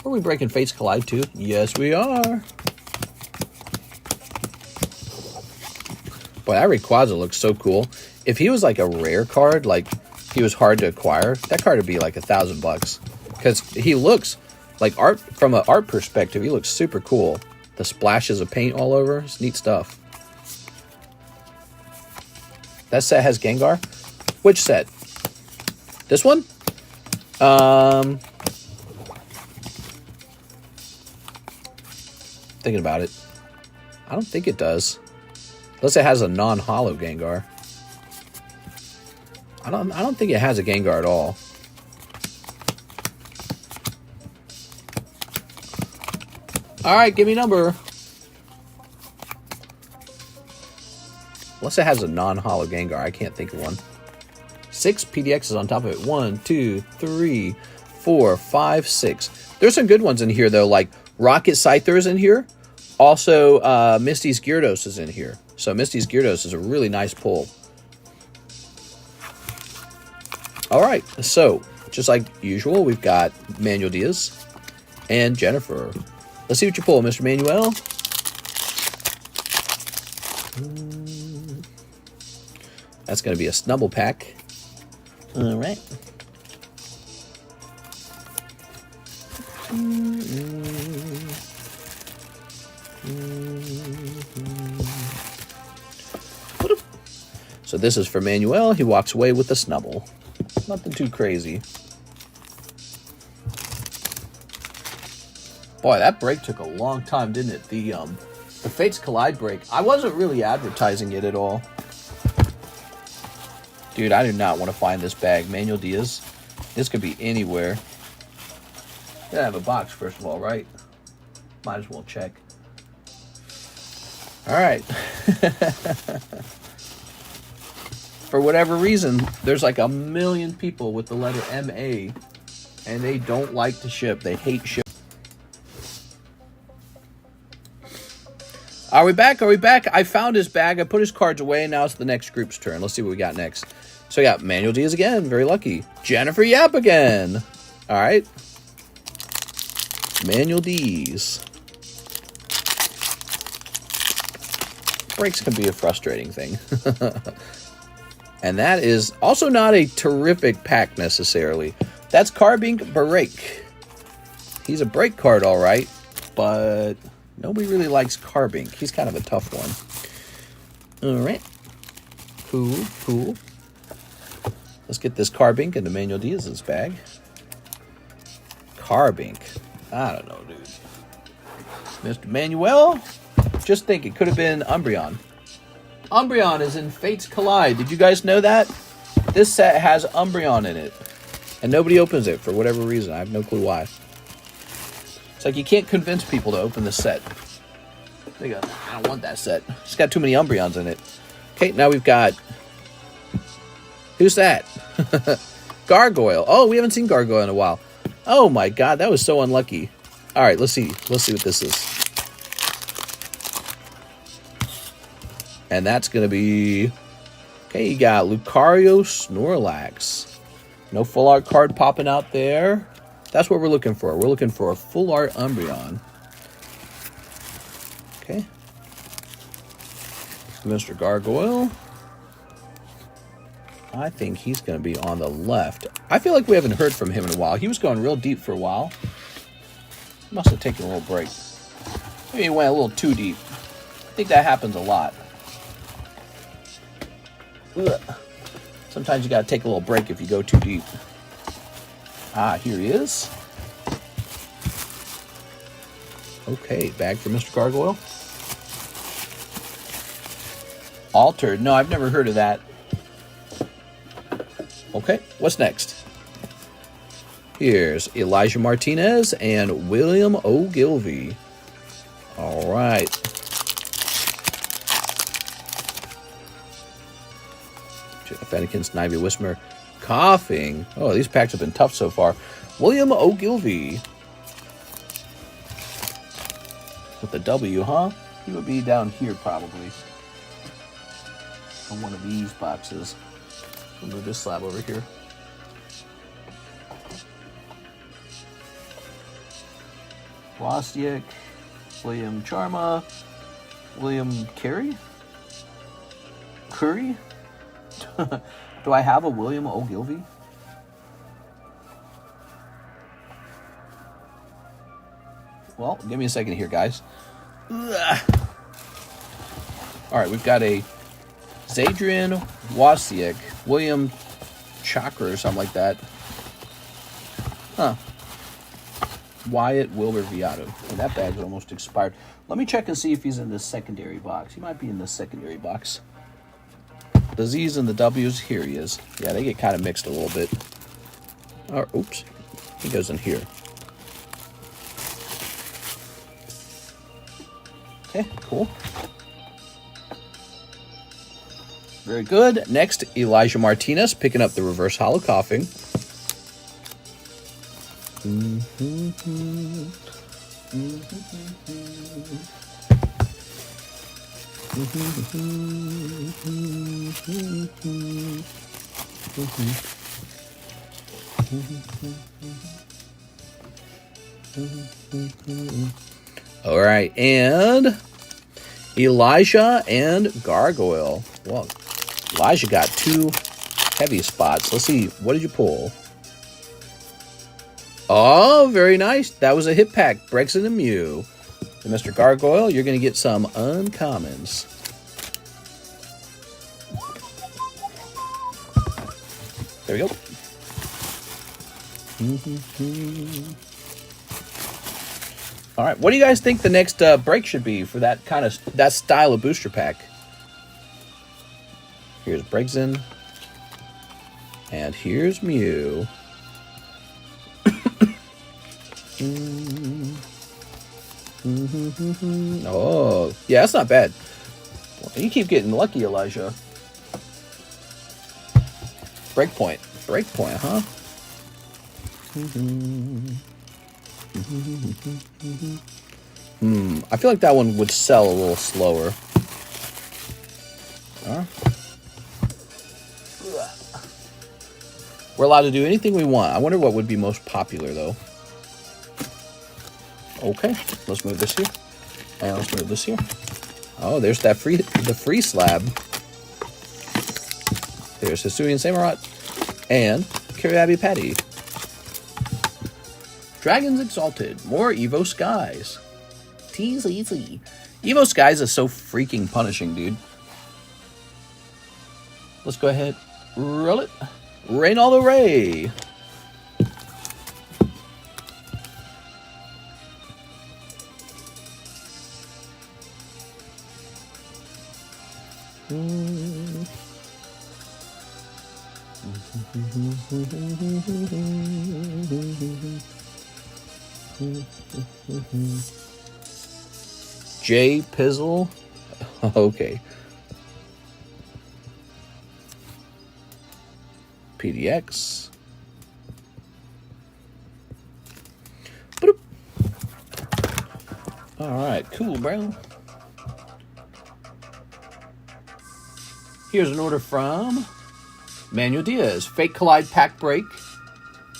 Are we breaking Fates Collide too? Yes, we are. Boy, that Rayquaza looks so cool. If he was like a rare card, like he was hard to acquire, that card would be like $1,000. Because he looks like art, from an art perspective, he looks super cool. The splashes of paint all over, it's neat stuff. That set has Gengar? Which set? This one? Thinking about it. I don't think it does. Unless it has a non-holo Gengar. I don't think it has a Gengar at all. Alright, give me a number. Unless it has a non-holo Gengar, I can't think of one. 6 PDXs on top of it. 1, 2, 3, 4, 5, 6. There's some good ones in here, though, like Rocket Scyther is in here. Also, Misty's Gyarados is in here. So Misty's Gyarados is a really nice pull. All right, so just like usual, we've got Manuel Diaz and Jennifer. Let's see what you pull, Mr. Manuel. That's going to be a Snubble pack. All right. So this is for Manuel. He walks away with the Snubble. Nothing too crazy. Boy, that break took a long time, didn't it? The Fates Collide break. I wasn't really advertising it at all. Dude, I do not want to find this bag. Manuel Diaz. This could be anywhere. Gotta have a box, first of all, right? Might as well check. Alright. For whatever reason, there's like 1 million people with the letter MA, and they don't like to ship. They hate ship. Are we back? Are we back? I found his bag. I put his cards away, and now it's the next group's turn. Let's see what we got next. So we got Manuel Diaz again. Very lucky. Jennifer Yap again. All right. Manuel Diaz. Breaks can be a frustrating thing. And that is also not a terrific pack necessarily. That's Carbink Break. He's a break card, all right, but nobody really likes Carbink. He's kind of a tough one. All right. Cool, cool. Let's get this Carbink into Manuel Diaz's bag. Carbink. I don't know, dude. Mr. Manuel, just think it could have been Umbreon. Umbreon is in Fates Collide. Did you guys know that? This set has Umbreon in it. And nobody opens it for whatever reason. I have no clue why. It's like you can't convince people to open this set. They go, I don't want that set. It's got too many Umbreons in it. Okay, now we've got... Who's that? Gargoyle. Oh, we haven't seen Gargoyle in a while. Oh my god, that was so unlucky. Alright, let's see. Let's see what this is. And that's going to be... Okay, you got Lucario Snorlax. No full art card popping out there. That's what we're looking for. We're looking for a full art Umbreon. Okay. Mr. Gargoyle. I think he's going to be on the left. I feel like we haven't heard from him in a while. He was going real deep for a while. Must have taken a little break. Maybe he went a little too deep. I think that happens a lot. Ugh. Sometimes you got to take a little break if you go too deep. Ah, here he is. Okay, bag for Mr. Gargoyle. Altered. No, I've never heard of that. Okay, what's next? Here's Elijah Martinez and William Ogilvy. All right. Fennekin's Snivy Whisper. Coughing. Oh, these packs have been tough so far. William Ogilvy. With the W, huh? He would be down here probably. On one of these boxes. We'll move this slab over here. Wozniak, William Charma, William Carey? Curry? Do I have a William Ogilvy? Well, give me a second here, guys. Ugh. All right, we've got a Zadrian Wozniak, William Chakra or something like that. Huh. Wyatt Wilbur Viato. And that bag's almost expired. Let me check and see if he's in the secondary box. He might be in the secondary box. The Z's and the W's, here he is. Yeah, they get kind of mixed a little bit. Oh, oops. He goes in here. Okay, cool. Very good. Next, Elijah Martinez picking up the reverse holo coughing. All right, and Elijah and Gargoyle. Well, Elijah got 2 heavy spots. Let's see, what did you pull? Oh, very nice. That was a hit pack. Breaks into Mew. And Mr. Gargoyle, you're going to get some uncommons. There we go. All right, what do you guys think the next break should be for that style of booster pack? Here's Brigson, and here's Mew. Oh, yeah, that's not bad. You keep getting lucky, Elijah. Breakpoint, huh? I feel like that one would sell a little slower. We're allowed to do anything we want. I wonder what would be most popular, though. Okay, let's move this here. And let's move this here. Oh, there's the free slab. There's Hisuian Samurott and Kiriabi Patty. Dragons Exalted. More Evo Skies. Tease easy. Evo Skies is so freaking punishing, dude. Let's go ahead. Roll it. Reynaldo Ray. J Pizzle. Okay. PDX. Boop. All right, cool, bro. Here's an order from Manuel Diaz. Fake Collide pack break.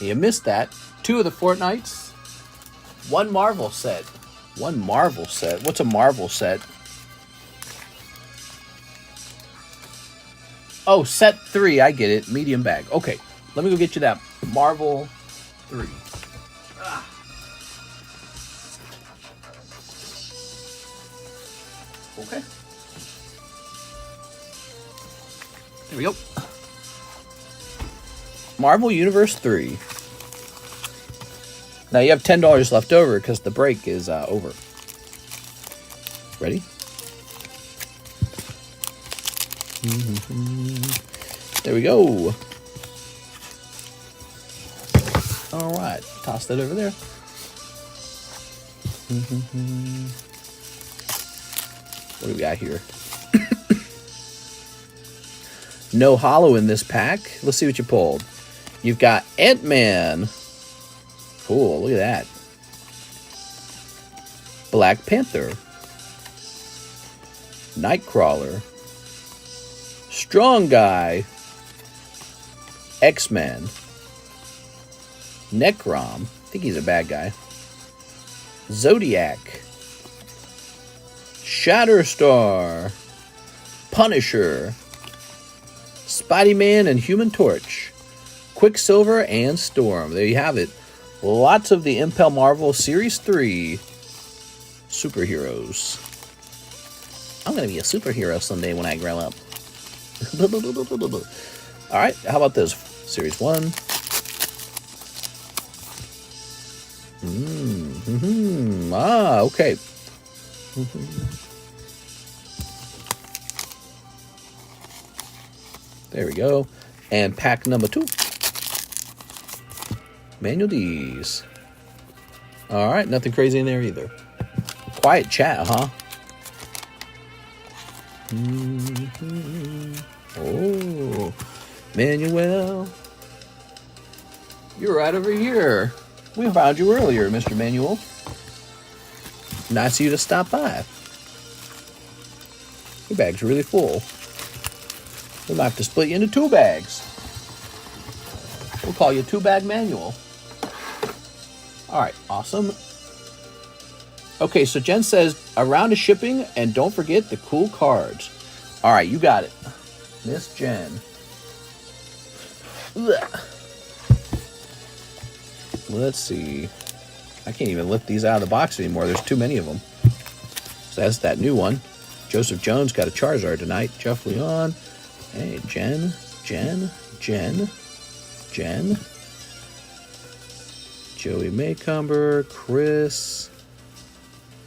You missed that. 2 of the Fortnites. 1 Marvel set. 1 Marvel set. What's a Marvel set? Oh, set 3. I get it. Medium bag. Okay. Let me go get you that Marvel 3. Okay. There we go. Marvel Universe 3. Now you have $10 left over because the break is over. Ready? There we go. All right, toss that over there. What do we got here? No holo in this pack. Let's see what you pulled. You've got Ant-Man. Cool, look at that. Black Panther. Nightcrawler. Strong Guy. X-Men. Necrom. I think he's a bad guy. Zodiac. Shatterstar. Punisher. Spidey-Man and Human Torch. Quicksilver and Storm. There you have it. Lots of the Impel Marvel Series 3 superheroes. I'm going to be a superhero someday when I grow up. Alright, how about this? Series 1. Okay. There we go. And pack number 2. Manual D's. Alright, nothing crazy in there either. Quiet chat, huh? Oh, Manuel. You're right over here. We found you earlier, Mr. Manuel. Nice of you to stop by. Your bag's really full. We might have to split you into 2 bags. We'll call you 2-Bag Manuel. Alright, awesome. Okay, so Jen says, a round of shipping, and don't forget the cool cards. Alright, you got it. Miss Jen. Ugh. Let's see. I can't even lift these out of the box anymore. There's too many of them. So that's that new one. Joseph Jones got a Charizard tonight. Jeff Leon. Hey, Jen. Joey Maycumber. Chris.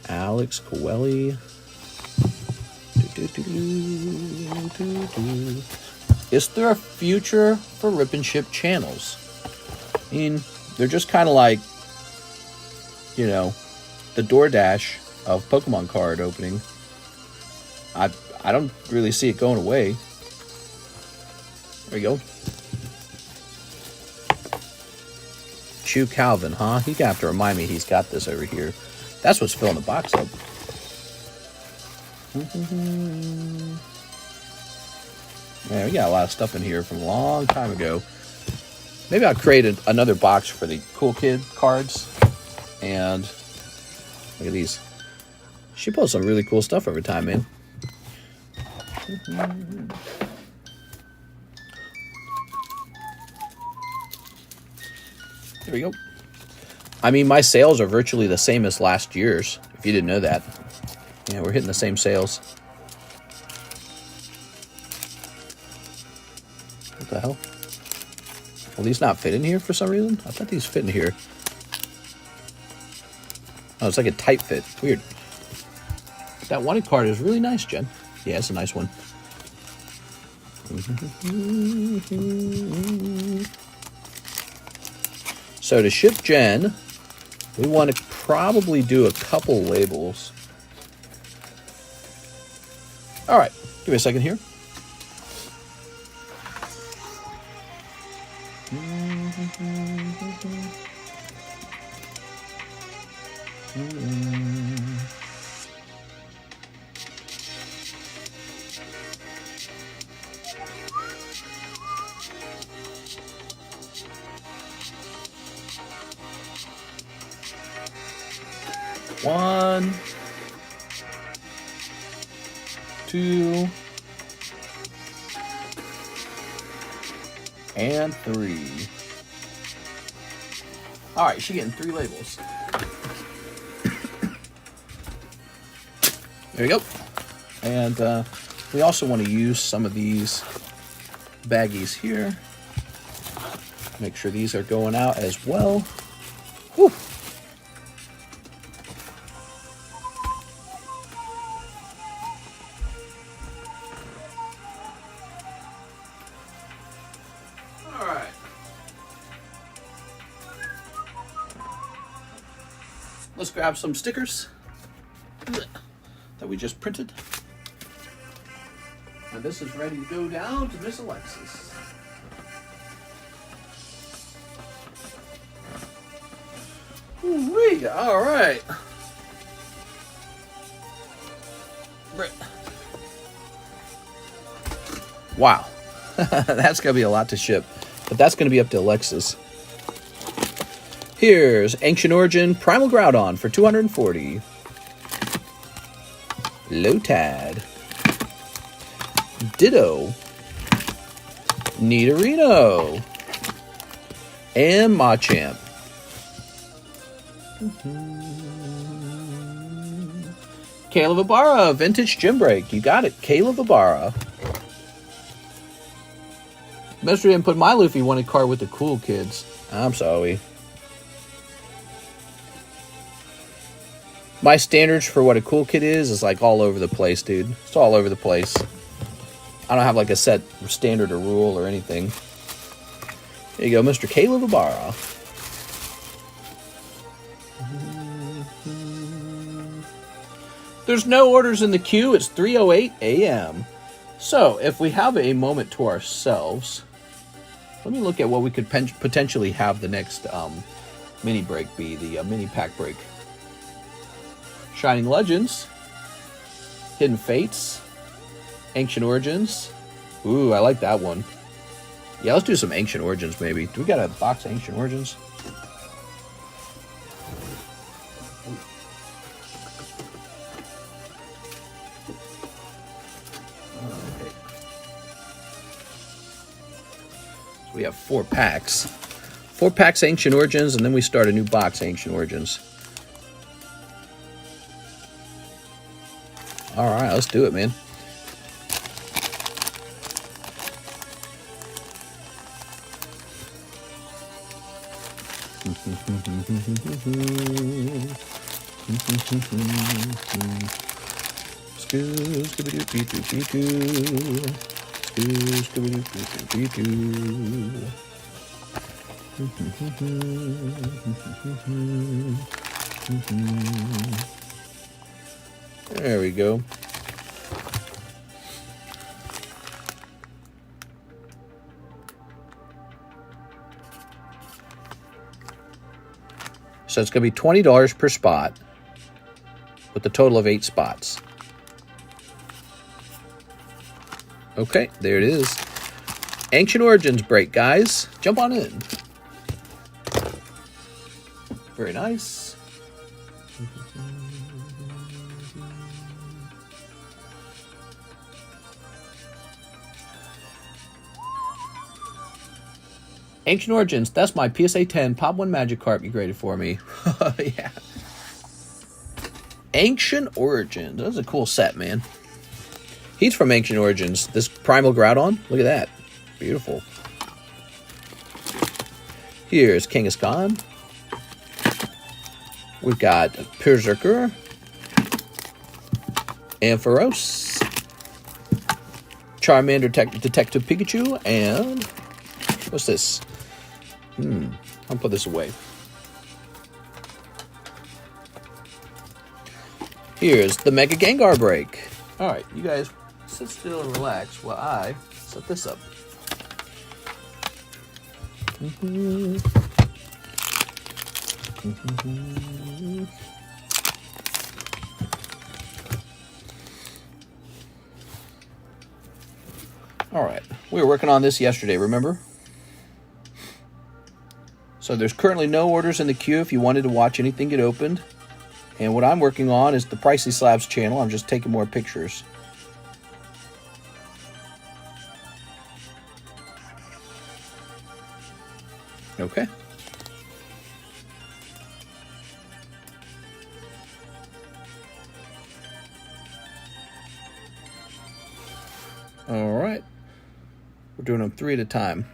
Alex Coelho. Is there a future for Rip and Ship channels? I mean, they're just kind of like, you know, the DoorDash of Pokemon card opening. I don't really see it going away. There you go. Chew Calvin, huh? He got to remind me he's got this over here. That's what's filling the box up. Man, we got a lot of stuff in here from a long time ago. Maybe I'll create another box for the Cool Kid cards. And look at these. She pulls some really cool stuff every time, man. There we go. I mean, my sales are virtually the same as last year's, if you didn't know that. Yeah, we're hitting the same sales. What the hell? Will these not fit in here for some reason? I thought these fit in here. Oh, it's like a tight fit. Weird. That wanted card is really nice, Jen. Yeah, it's a nice one. So to ship Jen, we want to probably do a couple labels. All right, give me a second here. One, 2, and 3. All right, she's getting 3 labels. There you go. And we also want to use some of these baggies here. Make sure these are going out as well. Whew. Let's grab some stickers that we just printed. And this is ready to go down to Miss Alexis. Ooh-wee, all right. Wow. That's going to be a lot to ship. But that's going to be up to Alexis. Here's Ancient Origin Primal Groudon for 240. Lotad. Ditto. Nidorino. And Machamp. Caleb Ibarra, Vintage Gym Break. You got it, Caleb Ibarra. Mystery didn't put my Luffy wanted card with the cool kids. I'm sorry. My standards for what a cool kid is like all over the place, dude. It's all over the place. I don't have like a set standard or rule or anything. There you go, Mr. Caleb Ibarra. There's no orders in the queue. It's 3:08 a.m. So, if we have a moment to ourselves, let me look at what we could potentially have the next mini break be, the mini pack break. Shining Legends, Hidden Fates, Ancient Origins. Ooh, I like that one. Yeah, let's do some Ancient Origins maybe. Do we got a box of Ancient Origins? Okay. So we have 4 packs. 4 packs Ancient Origins, and then we start a new box Ancient Origins. Alright, let's do it, man. There we go. So it's going to be $20 per spot with a total of 8 spots. Okay, there it is. Ancient Origins break, guys. Jump on in. Very nice. Ancient Origins, that's my PSA 10 Pop 1 Magikarp you graded for me. Yeah. Ancient Origins. That's a cool set, man. He's from Ancient Origins. This Primal Groudon. Look at that. Beautiful. Here's Kangaskhan. We've got Berserker. Ampharos. Charmander Detective Pikachu. And what's this? I'll put this away. Here's the Mega Gengar break. Alright, you guys sit still and relax while I set this up. Alright, we were working on this yesterday, remember? So there's currently no orders in the queue if you wanted to watch anything get opened. And what I'm working on is the Pricey Slabs channel. I'm just taking more pictures. Okay. All right. We're doing them 3 at a time.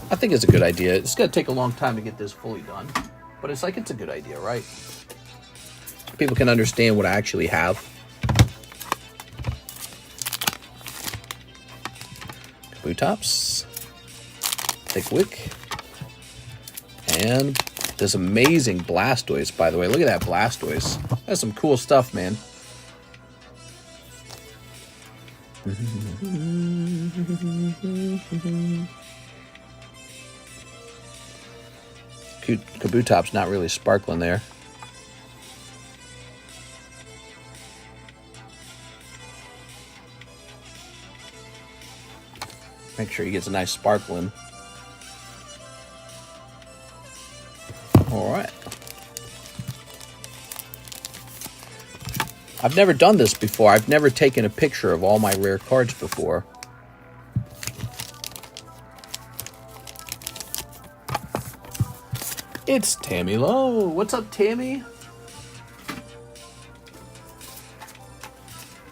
I think it's a good idea. It's going to take a long time to get this fully done, but it's like it's a good idea, right? People can understand what I actually have. Kabutops, Thick Wick, and this amazing Blastoise, by the way. Look at that Blastoise. That's some cool stuff, man. Kabutop's not really sparkling there. Make sure he gets a nice sparkling. All right. I've never done this before. I've never taken a picture of all my rare cards before. It's Tammy Lowe. What's up, Tammy?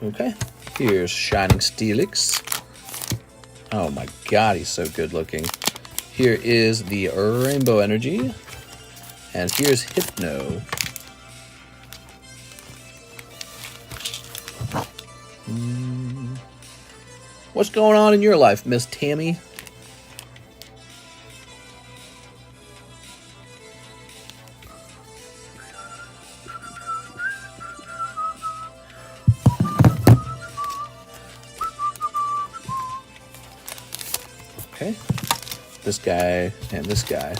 Okay. Here's Shining Steelix. Oh my god, he's so good looking. Here is the Rainbow Energy. And here's Hypno. What's going on in your life, Miss Tammy? Okay. This guy and this guy.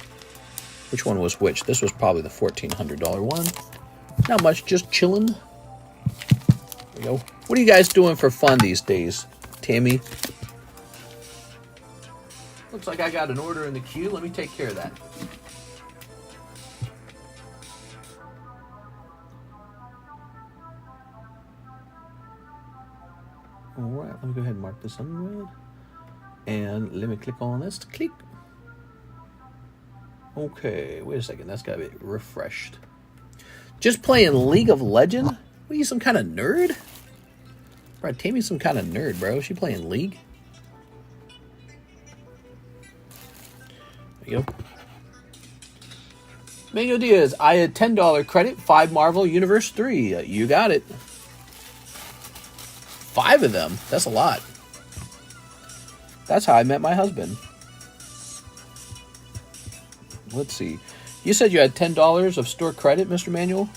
Which one was which? This was probably the $1,400 one. Not much, just chilling. There we go. What are you guys doing for fun these days, Tammy? Looks like I got an order in the queue. Let me take care of that. All right, let me go ahead and mark this on red. And let me click on this. Click. Okay, wait a second. That's got to be refreshed. Just playing League of Legends? What are you, some kind of nerd? Bro, Tammy's some kind of nerd, bro. Is she playing League? There you go. Mango Diaz, I had $10 credit, 5 Marvel Universe 3. You got it. 5 of them? That's a lot. That's how I met my husband. Let's see. You said you had $10 of store credit, Mr. Manuel?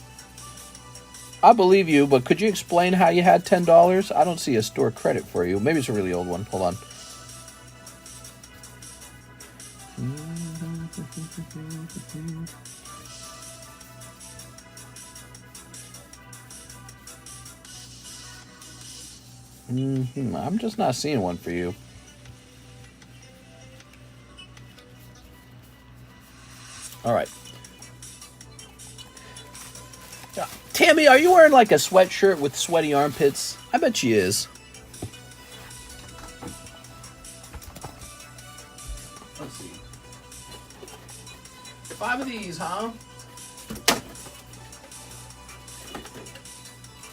I believe you, but could you explain how you had $10? I don't see a store credit for you. Maybe it's a really old one. Hold on. I'm just not seeing one for you. All right. Tammy, are you wearing like a sweatshirt with sweaty armpits? I bet she is. Let's see. 5 of these, huh?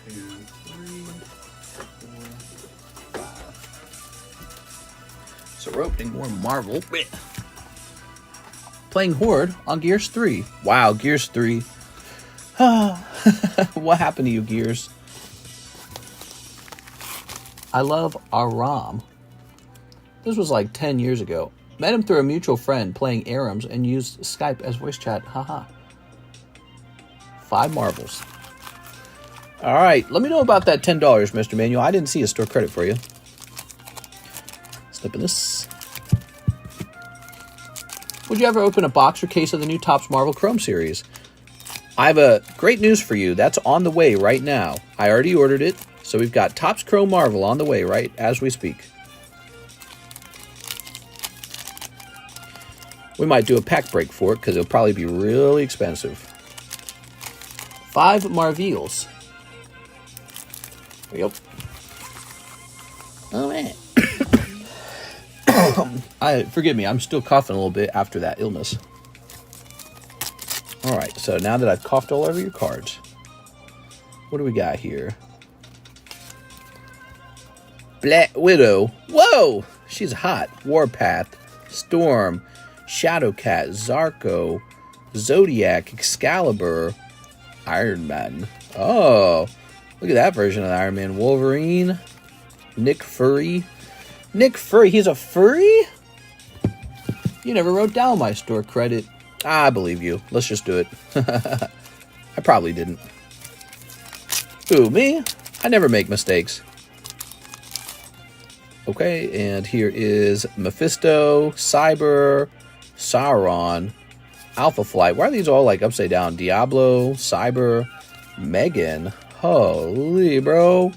2, 3, 4, 5. So we're opening more Marvel. Playing Horde on Gears 3. Wow, Gears 3. What happened to you, Gears? I love Aram. This was like 10 years ago. Met him through a mutual friend playing Arams and used Skype as voice chat. Haha. 5 marbles. All right, let me know about that $10, Mr. Manuel. I didn't see a store credit for you. Snipping this. Would you ever open a box or case of the new Topps Marvel Chrome series? I have a great news for you. That's on the way right now. I already ordered it, so we've got Topps Chrome Marvel on the way right as we speak. We might do a pack break for it because it'll probably be really expensive. 5 Marvels. There we go. Oh, man. Forgive me, I'm still coughing a little bit after that illness. Alright, so now that I've coughed all over your cards, what do we got here? Black Widow. Whoa! She's hot. Warpath. Storm. Shadowcat. Zarko. Zodiac. Excalibur. Iron Man. Oh, look at that version of Iron Man. Wolverine. Nick Fury. Nick Fury, he's a furry? You never wrote down my store credit. I believe you. Let's just do it. I probably didn't. Who, me? I never make mistakes. Okay, and here is Mephisto, Cyber, Sauron, Alpha Flight. Why are these all like upside down? Diablo, Cyber, Megan. Holy, bro.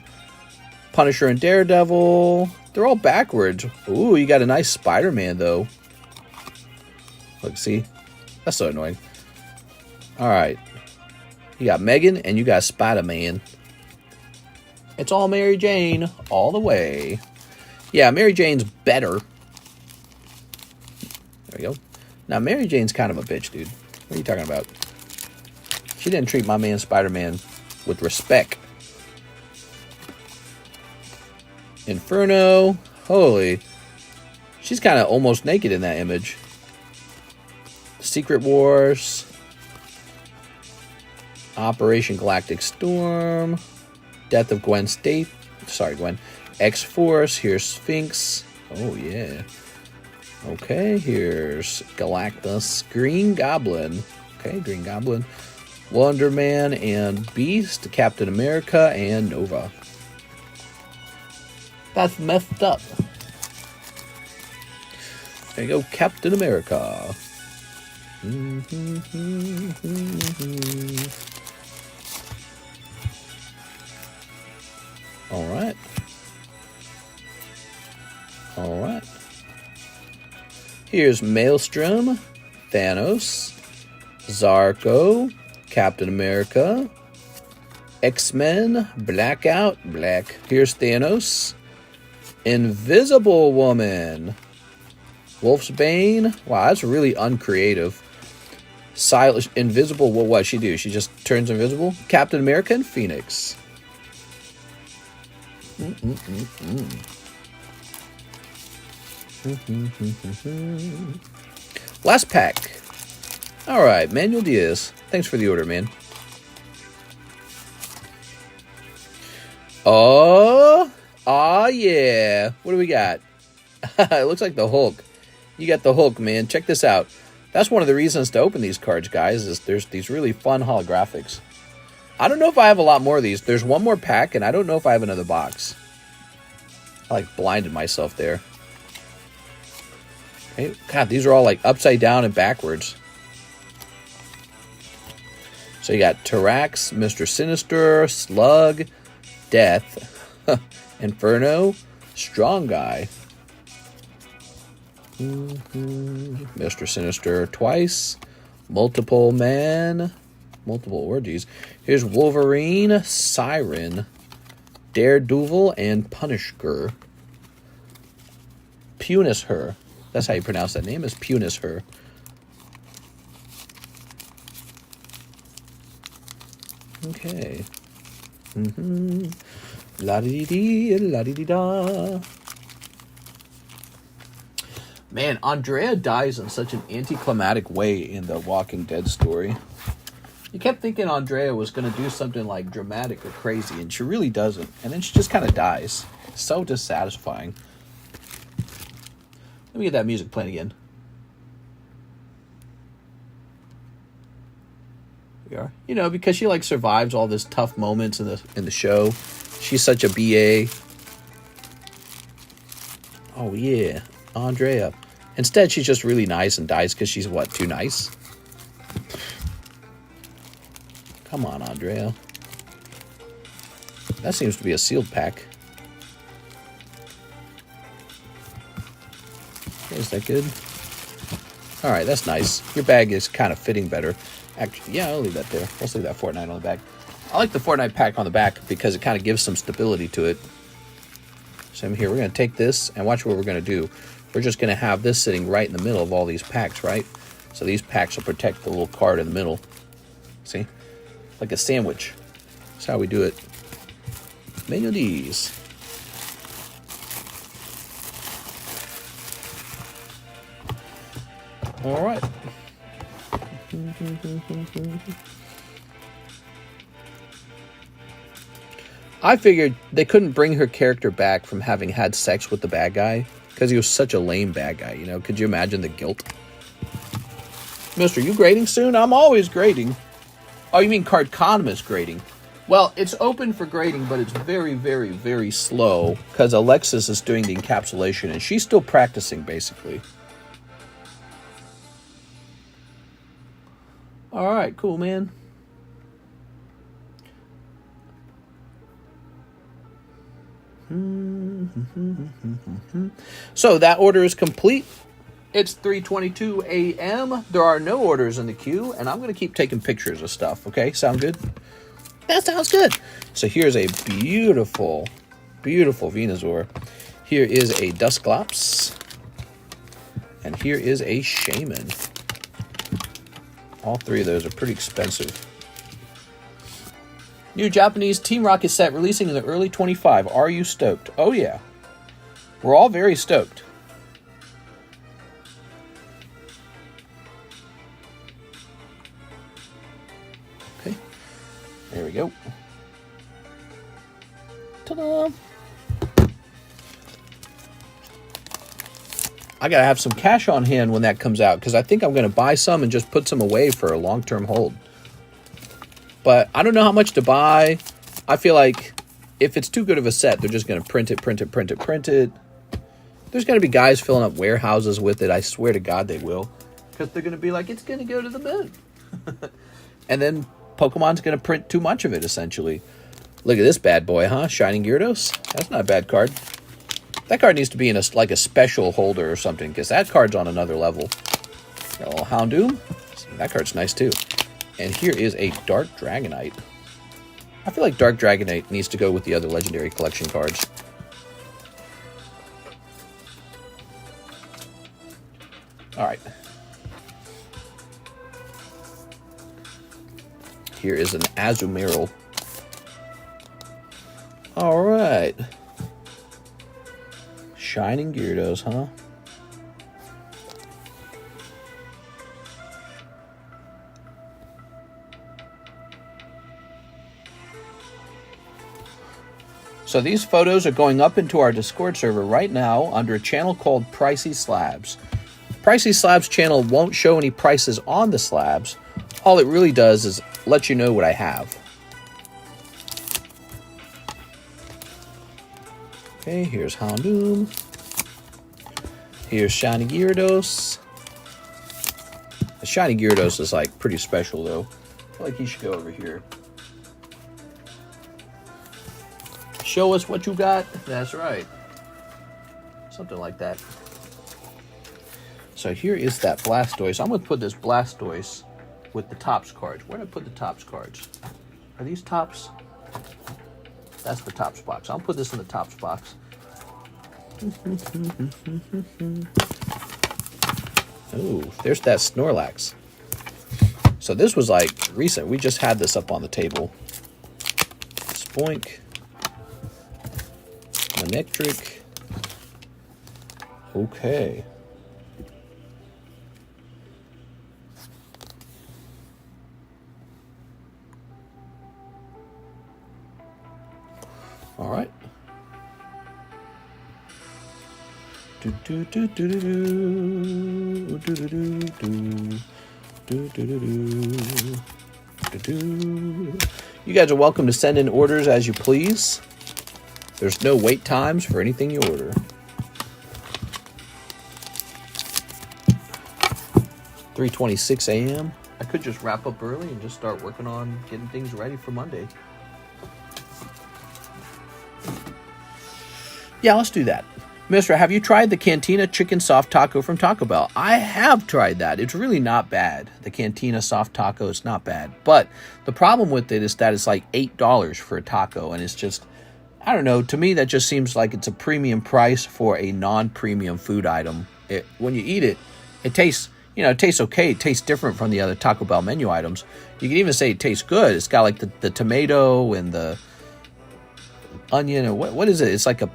Punisher and Daredevil. They're all backwards. Ooh, you got a nice Spider-Man, though. Look, see? That's so annoying. Alright. You got Megan and you got Spider-Man. It's all Mary Jane all the way. Yeah, Mary Jane's better. There we go. Now, Mary Jane's kind of a bitch, dude. What are you talking about? She didn't treat my man Spider-Man with respect. Inferno. Holy. She's kind of almost naked in that image. Secret Wars. Operation Galactic Storm. Death of Gwen State. Sorry, Gwen. X-Force. Here's Sphinx. Oh, yeah. Okay, here's Galactus. Green Goblin. Okay, Green Goblin. Wonder Man and Beast. Captain America and Nova. That's messed up. There you go, Captain America. All right. All right. Here's Maelstrom, Thanos, Zarko, Captain America, X-Men, Blackout, Black. Here's Thanos, Invisible Woman, Wolf's Bane. Wow, that's really uncreative. Silent, invisible. What she do? She just turns invisible. Captain America and Phoenix. Last pack. All right, Manuel Diaz. Thanks for the order, man. Oh yeah. What do we got? It looks like the Hulk. You got the Hulk, man. Check this out. That's one of the reasons to open these cards, guys, is there's these really fun holographics. I don't know if I have a lot more of these. There's one more pack, and I don't know if I have another box. I, like, blinded myself there. Okay. God, these are all, like, upside down and backwards. So you got Tarax, Mr. Sinister, Slug, Death, Inferno, Strong Guy, Mr. Sinister twice, Multiple Man, Multiple Orgies. Here's Wolverine, Siren, Daredevil, and Punisher. Punisher. That's how you pronounce that name, is Punisher. Okay. La-di-di-di, la-di-di-da. Man, Andrea dies in such an anticlimactic way in the Walking Dead story. You kept thinking Andrea was going to do something like dramatic or crazy, and she really doesn't. And then she just kind of dies. So dissatisfying. Let me get that music playing again. We are. You know, because she like survives all this tough moments in the show. She's such a BA. Oh yeah, Andrea. Instead, she's just really nice and dies because she's what, too nice? Come on, Andrea. That seems to be a sealed pack. Is that good? Alright, that's nice. Your bag is kind of fitting better. Actually, yeah, I'll leave that there. Let's leave that Fortnite on the back. I like the Fortnite pack on the back because it kind of gives some stability to it. So I'm here. We're going to take this and watch what we're going to do. We're just going to have this sitting right in the middle of all these packs, right? So these packs will protect the little card in the middle. See? Like a sandwich. That's how we do it. Many of these. All right. I figured they couldn't bring her character back from having had sex with the bad guy because he was such a lame bad guy, you know? Could you imagine the guilt? Mister, you grading soon? I'm always grading. Oh, you mean Cardconomist grading? Well, it's open for grading, but it's very, very, very slow because Alexis is doing the encapsulation and she's still practicing, basically. All right, cool, man. So that order is complete. It's 3:22 a.m. There are no orders in the queue, and I'm going to keep taking pictures of stuff, okay? Sound good? That sounds good. So here's a beautiful, beautiful Venusaur. Here is a Dusclops. And here is a Shaman. All three of those are pretty expensive. New Japanese Team Rocket set releasing in the early 25. Are you stoked? Oh, yeah. We're all very stoked. Okay. There we go. Ta-da! I gotta have some cash on hand when that comes out because I think I'm gonna buy some and just put some away for a long-term hold. But I don't know how much to buy. I feel like if it's too good of a set, they're just gonna print it. There's going to be guys filling up warehouses with it. I swear to God they will. Because they're going to be like, it's going to go to the moon. And then Pokemon's going to print too much of it, essentially. Look at this bad boy, huh? Shining Gyarados? That's not a bad card. That card needs to be in a special holder or something, because that card's on another level. Got a little Houndoom. That card's nice, too. And here is a Dark Dragonite. I feel like Dark Dragonite needs to go with the other Legendary Collection cards. Alright. Here is an Azumarill. Alright. Shining Gyarados, huh? So these photos are going up into our Discord server right now under a channel called Pricey Slabs. Pricey Slabs channel won't show any prices on the slabs. All it really does is let you know what I have. Okay, here's Houndoom. Here's Shiny Gyarados. The Shiny Gyarados is like pretty special though. I feel like he should go over here. Show us what you got. That's right. Something like that. So here is that Blastoise. I'm going to put this Blastoise with the Topps cards. Where did I put the Topps cards? Are these Topps? That's the Topps box. I'll put this in the Topps box. Oh, there's that Snorlax. So this was like recent. We just had this up on the table. Spoink. Manectric. Okay. All right. You guys are welcome to send in orders as you please. There's no wait times for anything you order. 3:26 a.m. I could just wrap up early and just start working on getting things ready for Monday. Yeah, let's do that. Mister, have you tried the Cantina Chicken Soft Taco from Taco Bell? I have tried that. It's really not bad. The Cantina Soft Taco is not bad. But the problem with it is that it's like $8 for a taco, and it's just, I don't know, to me that just seems like it's a premium price for a non-premium food item. When you eat it, it tastes, it tastes okay. It tastes different from the other Taco Bell menu items. You can even say it tastes good. It's got like the tomato and the onion, or what is it? It's like a,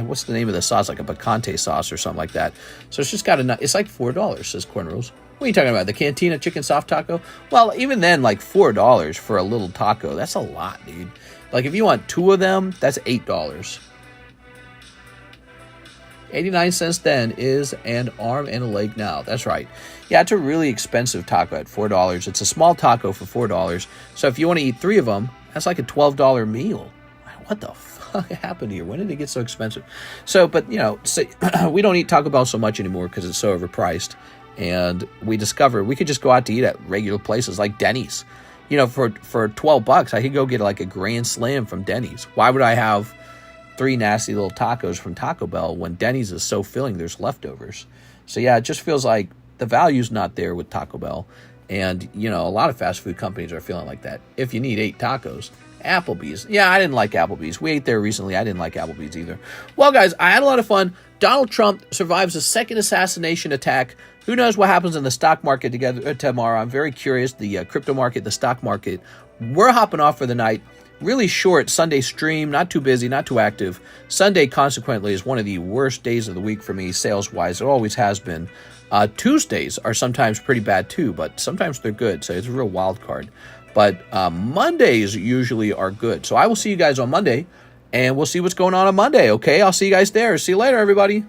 what's the name of the sauce? Like a picante sauce or something like that. So it's just got it's like $4, says Cornrows. What are you talking about? The Cantina Chicken Soft Taco? Well, even then, like $4 for a little taco, that's a lot, dude. Like if you want two of them, that's $8. 89 cents then is an arm and a leg now. That's right. Yeah, it's a really expensive taco at $4. It's a small taco for $4. So if you want to eat 3 of them, that's like a $12 meal. What the fuck happened here? When did it get so expensive? So, but we don't eat Taco Bell so much anymore because it's so overpriced. And we discovered we could just go out to eat at regular places like Denny's. For $12, I could go get like a Grand Slam from Denny's. Why would I have 3 nasty little tacos from Taco Bell when Denny's is so filling there's leftovers? So yeah, it just feels like the value's not there with Taco Bell. And, a lot of fast food companies are feeling like that. If you need 8 tacos, Applebee's. Yeah, I didn't like Applebee's. We ate there recently. I didn't like Applebee's either. Well, guys, I had a lot of fun. Donald Trump survives a second assassination attack. Who knows what happens in the stock market tomorrow? I'm very curious. The crypto market, the stock market. We're hopping off for the night. Really short Sunday stream. Not too busy, not too active. Sunday, consequently, is one of the worst days of the week for me, sales-wise. It always has been. Tuesdays are sometimes pretty bad, too, but sometimes they're good. So it's a real wild card. But Mondays usually are good. So I will see you guys on Monday, and we'll see what's going on Monday, okay? I'll see you guys there. See you later, everybody.